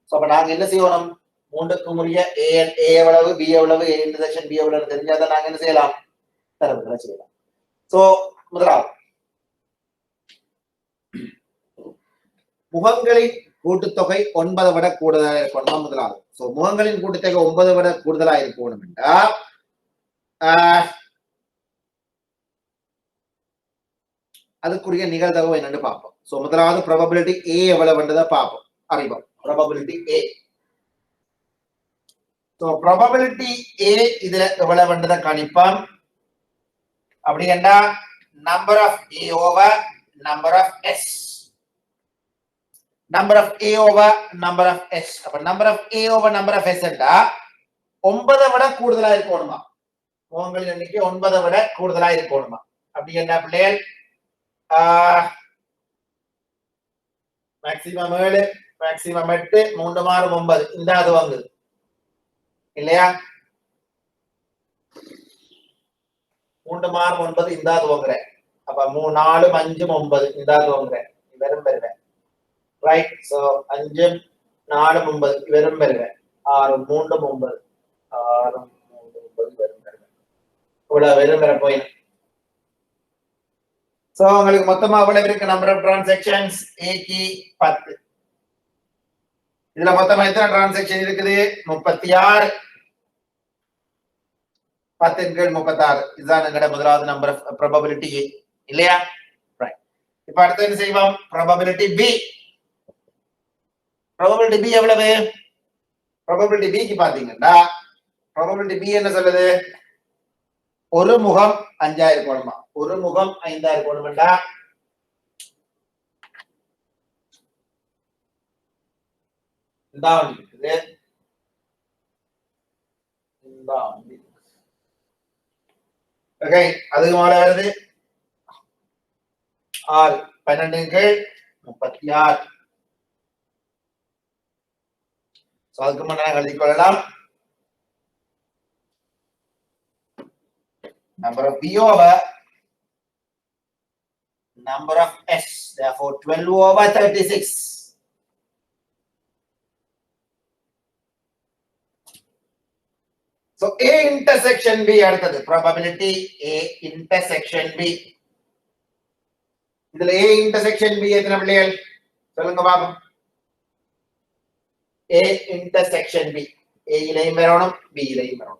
சோ அப்ப நாங்க என்ன செய்யணும்? மூன்றுக்கு முறைய A எவ்வளவு, B எவ்வளவு, A intersection B எவ்வளவு தெரிஞ்சாதான் நாங்க என்ன செய்யலாம்? தரவுகளை செய்யலாம். சோ முதலாவது முகங்களின் கூட்டுத்தொகை 9 விட கூடுதலாக இருக்கணும். முதலாவது சோ முகங்களின் கூட்டுத்தொகை 9 விட கூடுதலாக இருக்கணும் என்றா அதுக்குரிய நிகழ்தகவு என்னன்னு பார்ப்போம். சோ முதலாவது ப்ராபபிலிட்டி A எவ்வளவுன்றதை பார்ப்போம், அறிவோம். Probability A. So probability A இதுல எவ்வளவுன்றதை கணிப்போம். அப்படி என்றா number of A over number of S. Number of A over number of S. அப்ப number of A over number of S என்றா 9 விட கூடுதலா இருக்கணுமா? முகங்களின் எண்ணிக்கை 9 விட கூடுதலா இருக்கணுமா? அப்படி என்ன பிள்ளைகள்? மேக்சிமம் 7, மேக்சிமம் 8, 3 மாறு 9 இந்த அது வந்தது இல்லையா? 3 மாறு 9 இந்த அது வாங்குறேன். அப்ப 3 4 5 9 இந்த அது வாங்குறேன். வெறும் பெறுவேன். ரைட். சோ 5 4 9 வெறும் பெறுவேன். 6 3 9 6 3 9 வெறும் பெறுவேன். இவ்வளவு வெறும் பெற போயிடும். சோ உங்களுக்கு மொத்தமா எவ்வளவு இருக்கு? நம்பர் ஆஃப் டிரான்சாக்ஷன்ஸ் ஏக்கு 10. இதுல மொத்தமா எத்தனை டிரான்சாக்ஷன் இருக்குது? 36. 10 × 36 இதுதான் எங்கட முதலாவது நம்பர் ஆஃப் ப்ராபபிலிட்டி A இல்லையா? ரைட். இப்போ அடுத்து என்ன செய்வோம்? Probability B. ப்ராபபிலிட்டி B எவ்வளவு? ப்ராபபிலிட்டி B க்கு பாத்தீங்கன்னா ப்ராபபிலிட்டி B என்ன சொல்லுது? ஒரு முகம் 5000 கோணமா, ஒரு முகம் 5000 கோணம்டா இந்த இருக்குது. ஓகே, அதுக்கு மேல வருது 6 12 × 36. சோ அதுக்கு முன்னாடி எழுதி கொள்ளலாம். Number of B over number of S, therefore 12 over 36. So A intersection B அடுத்தது probability A intersection B. இதுல A intersection B எத்தனை பிள்ளைகள் சொல்லுங்க பாப்போம். A intersection B, A இலையும் வரணும், B இலையும் வரணும்.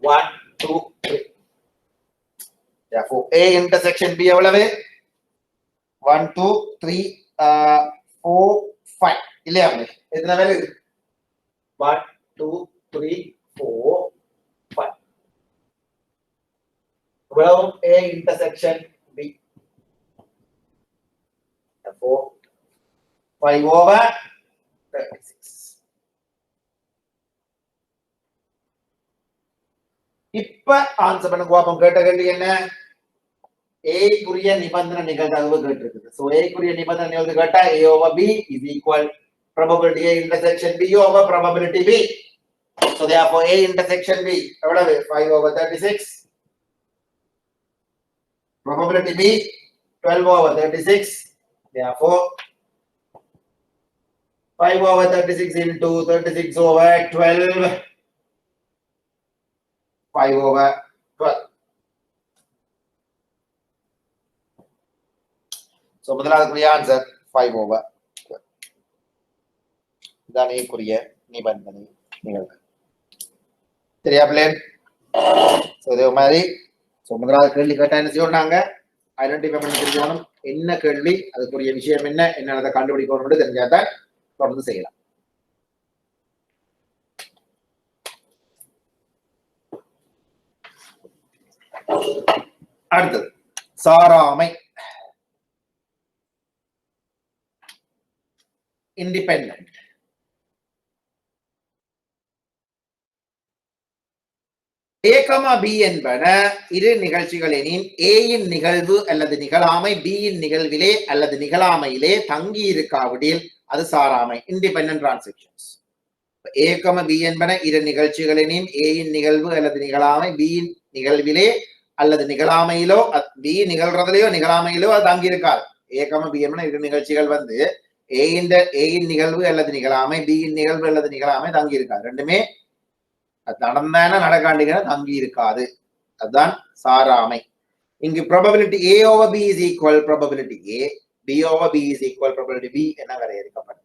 One, two, three. Therefore, A intersection B எவ்வளவு? 1 2 3 4 5 இல்லையா? எத்தனை வேலை இருக்கு? 1 2 3 4 5. எவ்வளவு? A intersection B. Therefore, 5 over 36. இப்ப ஆன்சர் பண்ண கோபம் கேட்ட கேள்வி என்ன? A குரிய நிபந்தனை நிகழ்தகவு கேட்டிருக்குது. சோ A குரிய நிபந்தனை நிகழ்தகவு கேட்டா A over B is equal probability A intersection B over probability B. So therefore A intersection B எவ்வளவு? 5 over 36. Probability B 12 over 36. Therefore 5 over 36 into 36 over 12. 5 over 12. So முதலாவதுக்குரிய ஆன்சர் 5 over 12. இதான் ஏக்குரிய நிபந்தனை நிகழ்வு. சரியா பிள்ளைகள்? சோ இதே மாதிரி முதலாவது கேள்வி கேட்டா என்ன செய்யணும்னாங்க? ஐடென்டிஃபை பண்ணி தெரிஞ்சுக்கணும் என்ன கேள்வி, அதுக்குரிய விஷயம் என்ன, என்னன்றதை கண்டுபிடிக்கணும்னு தெரிஞ்சாதான் தொடர்ந்து செய்யலாம். அடுத்தது சாராமை, இண்டிபெண்டன்ட். A, B என்பன இரு நிகழ்ச்சிகள் எனின் A இன் நிகழ்வு அல்லது நிகழாமை B இன் நிகழ்விலே அல்லது நிகழாமையிலே தங்கி இருக்காவிடில் அது சாராமை, இண்டிபெண்டன்ட் டிரான்சாக்ஷன்ஸ். A, B என்பன இரு நிகழ்ச்சிகள் எனின் A இன் நிகழ்வு அல்லது நிகழாமை B இன் நிகழ்விலே அல்லது நிகழாமையிலோ B நிகழ்றதுலயோ நிகழாமையிலோ அது தங்கி இருக்காது. A, B என்பன இரு நிகழ்ச்சிகள் வந்து A இன் நிகழ்வு அல்லது நிகழாமை B இன் நிகழ்வு அல்லது நிகழாமை தங்கி இருக்காது. ரெண்டுமே நடந்தான நடக்காண்டிக்கிற தங்கி இருக்காது. அதுதான் சாராமை. இங்கு probability A over B is equal probability A, B over B is equal probability B என வரையறுக்கப்படும்.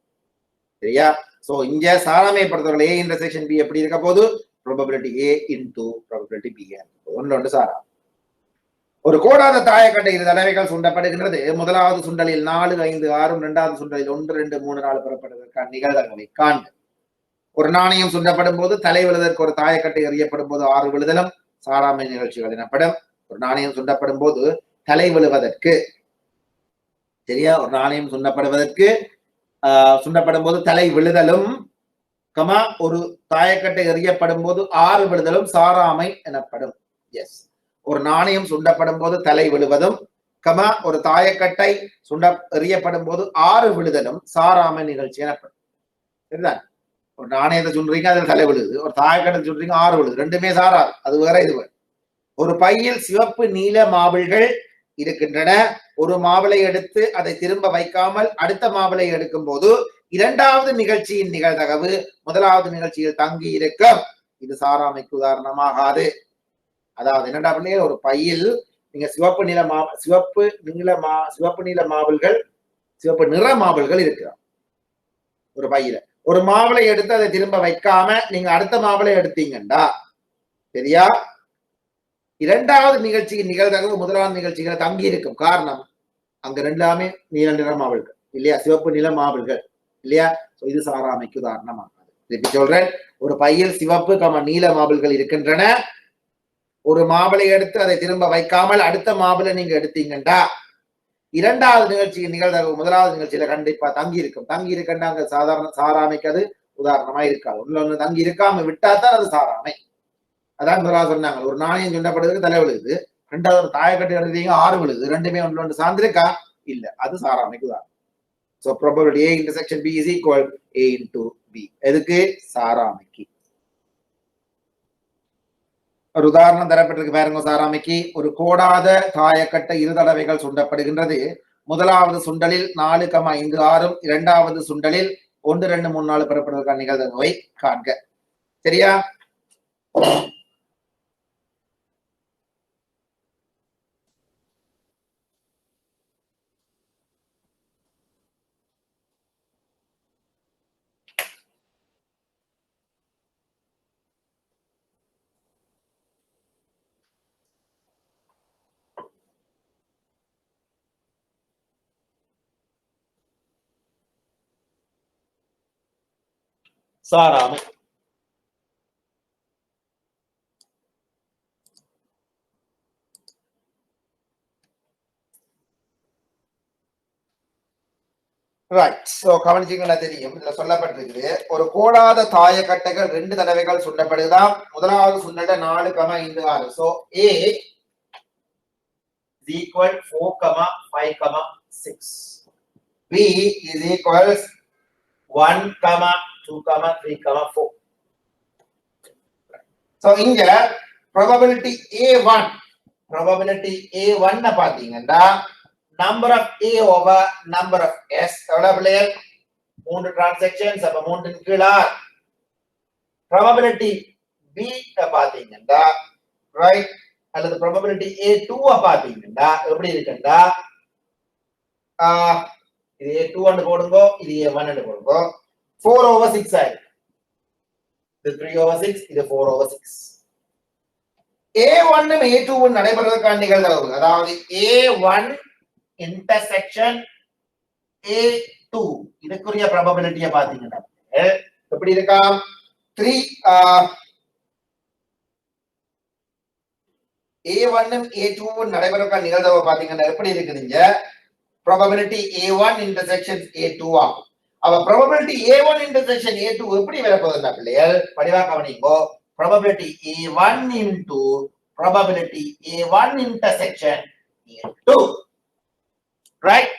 சரியா? சோ இங்க சாராமை பொறுத்தவரை A intersection B எப்படி இருக்க போது probability A into probability B. ஒன்று சாராமை. ஒரு கோடாத தாயக்கட்டை இரு தடவைகள் சுண்டப்படுகின்றது. முதலாவது சுண்டலில் 4, 5, 6, இரண்டாவது சுண்டலில் 1, 2, 3, 4 பெறப்படுவதற்கான நிகழ்தகவை காண்க. ஒரு நாணயம் சுண்டப்படும் போது தலை விழுதற்கு ஒரு தாயக்கட்டை எறியப்படும் போது 6 விழுதலும் சாராமை நிகழ்ச்சிகள் எனப்படும். ஒரு நாணயம் சுண்டப்படும் போது தலை விழுவதற்கு, சரியா, ஒரு நாணயம் சுண்டப்படும் போது தலை விழுதலும் ஒரு தாயக்கட்டை எறியப்படும் போது 6 விழுதலும் சாராமை எனப்படும். எஸ், ஒரு நாணயம் சுண்டப்படும் போது தலை விழுவதும் ஒரு தாயக்கட்டை எறியப்படும் போது 6 விழுதலும் சாராமை நிகழ்ச்சி எனப்படும். சரிதான்? ஒரு நாணயத்தை சொல்றீங்க அதுல தலை விழுது, ஒரு தாயக்கட்டை சொல்றீங்க 6 விழுது, ரெண்டுமே சாராது, அது வேற இது வேற. ஒரு பையில் சிவப்பு நீல மாபிள்கள் இருக்கின்றன. ஒரு மாவிளை எடுத்து அதை திரும்ப வைக்காமல் அடுத்த மாவிளை எடுக்கும் போது இரண்டாவது நிகழ்ச்சியின் நிகழ்தகவு முதலாவது நிகழ்ச்சியில் தங்கி இருக்கும். இது சாராமைக்கு உதாரணமாகாது. அதாவது என்னடா பண்ணி, ஒரு பையில் நீங்க சிவப்பு நிற மாபிள்கள் சிவப்பு நிற மாபிள்கள் இருக்கிறார் ஒரு பையில. ஒரு மாவிளை எடுத்து அதை திரும்ப வைக்காம நீங்க அடுத்த மாவிளை எடுத்தீங்கண்டா, சரியா, இரண்டாவது நிகழ்ச்சியின் நிகழ்தகவு முதலாவது நிகழ்ச்சிகளை தங்கி இருக்கும். காரணம், அங்க ரெண்டாமே நீல நிற மாவிள்கள் இல்லையா, சிவப்பு நில மாவிள்கள் இல்லையா. இது சாராமைக்கு உதாரணமாகாது. திருப்பி சொல்றேன், ஒரு பையில் சிவப்பு நீல மாவிள்கள் இருக்கின்றன. ஒரு மாவிளை எடுத்து அதை திரும்ப வைக்காமல் அடுத்த மாவிளை நீங்க எடுத்தீங்கண்டா இரண்டாவது நிகழ்ச்சியின் நிகழ்தகவு முதலாவது நிகழ்ச்சியில கண்டிப்பா தங்கி இருக்கும். தங்கி இருக்கண்டா அங்க சாதாரண சாராமைக்கு அது உதாரணமா இருக்காது. ஒண்ணு தங்கி இருக்காம விட்டாதான் அது சாராமை. அதான் முதலாவது சொன்னாங்க, ஒரு நாணயம் சுண்டப்படுறதுக்கு தலை விழுது, ரெண்டாவது ஒரு தாயக்கட்டை எடுத்தீங்க 6 விழுது, ரெண்டுமே ஒன்று சார்ந்திருக்கா இல்ல, அது சாராமைக்கு உதாரணம். So probability A intersection B is equal A into B. எதுக்கு? சாராமைக்கு. ஒரு உதாரணம் தரப்பட்டிருக்கு பாருங்க. சாராமைக்கு ஒரு கோடாத தாயக்கட்டை இரு தடவைகள் சுண்டப்படுகின்றது. முதலாவது சுண்டலில் 4, 5, 6, இரண்டாவது சுண்டலில் 1, 2, 3, 4 பெறப்படுவதற்கான நிகழ்தகவை காண்க. சரியா? சாராமை. ரைட். சோ கவனிச்சீங்களா தெரியும், இதுல சொல்லப்பட்டிருக்குது ஒரு கோடாத தாயக்கட்டைகள் 2 தடவைகள் சுண்டப்படுதாம். முதலாவது சுண்டல 4, 5, 6. So A is equal 4, 5, 6. B is equals 1, 2, 3, 4. So இங்க probability A1 பாத்தீங்கன்னா number of A over number of S எவ்வளவு? 3 transactions, அப்ப 3 கீழா. probability B பாத்தீங்கன்னா ரைட், அல்லது probability A2 பாத்தீங்கன்னா எப்படி இருக்குன்னா, இது A2 ன்னு போடுங்க, இது A1 ன்னு போடுங்க. 4 over 6 ஆயிடும். இது 3 over 6, இது 4 over 6. A1 ம் A2 ம் நடைபெறுவதற்கான நிகழ்தகவு, அதாவது A1 intersection A2 இதுக்குரிய probability பாத்தீங்கன்னா எப்படி இருக்கா? 3 A1 A2 நடைபெறக்க நிகழ்தகவு பாத்தீங்கன்னா எப்படி இருக்குதுங்க probability A1 intersections A2 ஆகும் அப்ப probability A1 intersection A2 எப்படி வரப்போகுதுன்னா பிள்ளைகள் படிவா கவனிங்கோ probability A1 into probability A1 intersection A2 right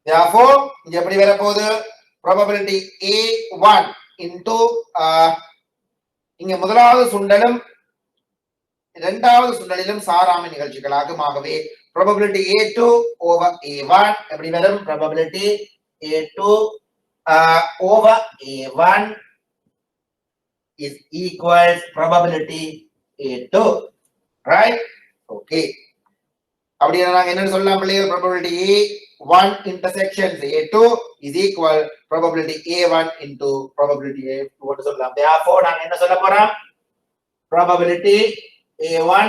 therefore இங்க எப்படி வரப்போகுது probability A1 into இங்க முதலாவது சுண்டலும் இரண்டாவது சுண்டலிலும் சாராமை நிகழ்ச்சிகளாகும் ஆகவே probability A2 over A1 எப்படி வரும் probability A2 over A1 is equals probability A2 right okay அப்படினா நாங்க என்ன சொல்லலாம் பிள்ளைகள் probability A1 intersections A2 is equal probability A1 into probability A2 ன்னு சொல்லலாம் therefore நாங்க என்ன சொல்ல போறோம் probability A1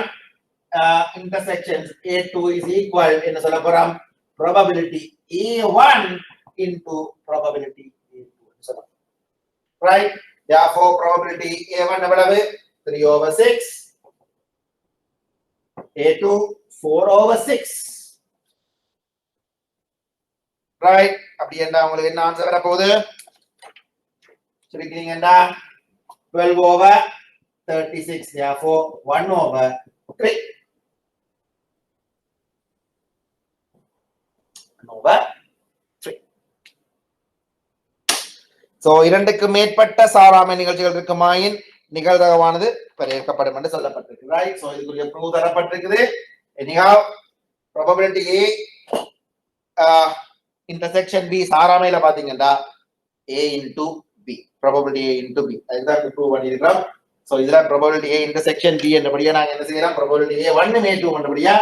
intersections A2 is equal என்ன சொல்ல போறோம் probability A1 into probability A2 ன்னு சொல்லலாம் right therefore probability A1 எவ்வளவு 3 over 6 A2 4 over 6 right அப்படி என்ன உங்களுக்கு என்ன ஆன்சர் வர போகுது சொல்லிக்கிறீங்கடா 12 over 36 therefore 1 over 3 over 3 so இரண்டுக்கு மேற்பட்ட சாராமை நிகழ்ச்சிகள் இருக்குமாயின் நிகழ்தகவானது வரையறுக்கப்படும் என்று சொல்லப்பட்டிருக்கு right so இதுக்குரிய ப்ரூவ் தரப்பட்டிருக்குது anyhow probability A intersection B சாராமையில பாத்தீங்கன்னா A into B probability A into B அதுதான் ப்ரூவ் பண்ணிருக்கோம் so இதுல probability A intersection B என்றபடியா நாங்க என்ன செய்யலாம் probability A1 A2 என்றபடியா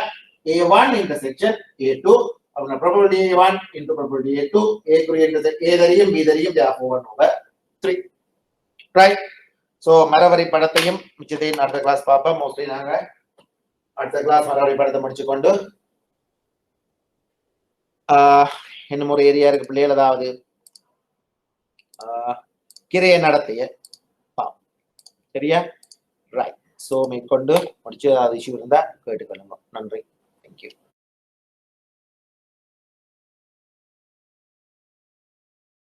A1 intersection A2 அப்ப probability A1 into probability A2 A குரிய intersection A தெரியும் B தெரியும் therefore 1 over 3 right so மரவரி படத்தையும் மிச்சத்தையும் அடுத்த கிளாஸ் பார்ப்போம் மோஸ்ட்லி நாங்க அடுத்த கிளாஸ் மரவரி படத்தை முடிச்சு கொண்டு இன்னும் ஒரு ஏரியா இருக்கு பிள்ளைகள் அதாவது கிரைய நடத்தைய சரியா ரைட் சோ மேற்கொண்டு முடிச்சு ஏதாவது இஷ்யூ இருந்தா கேட்டுக்கொள்ளுங்க நன்றி தேங்க்யூ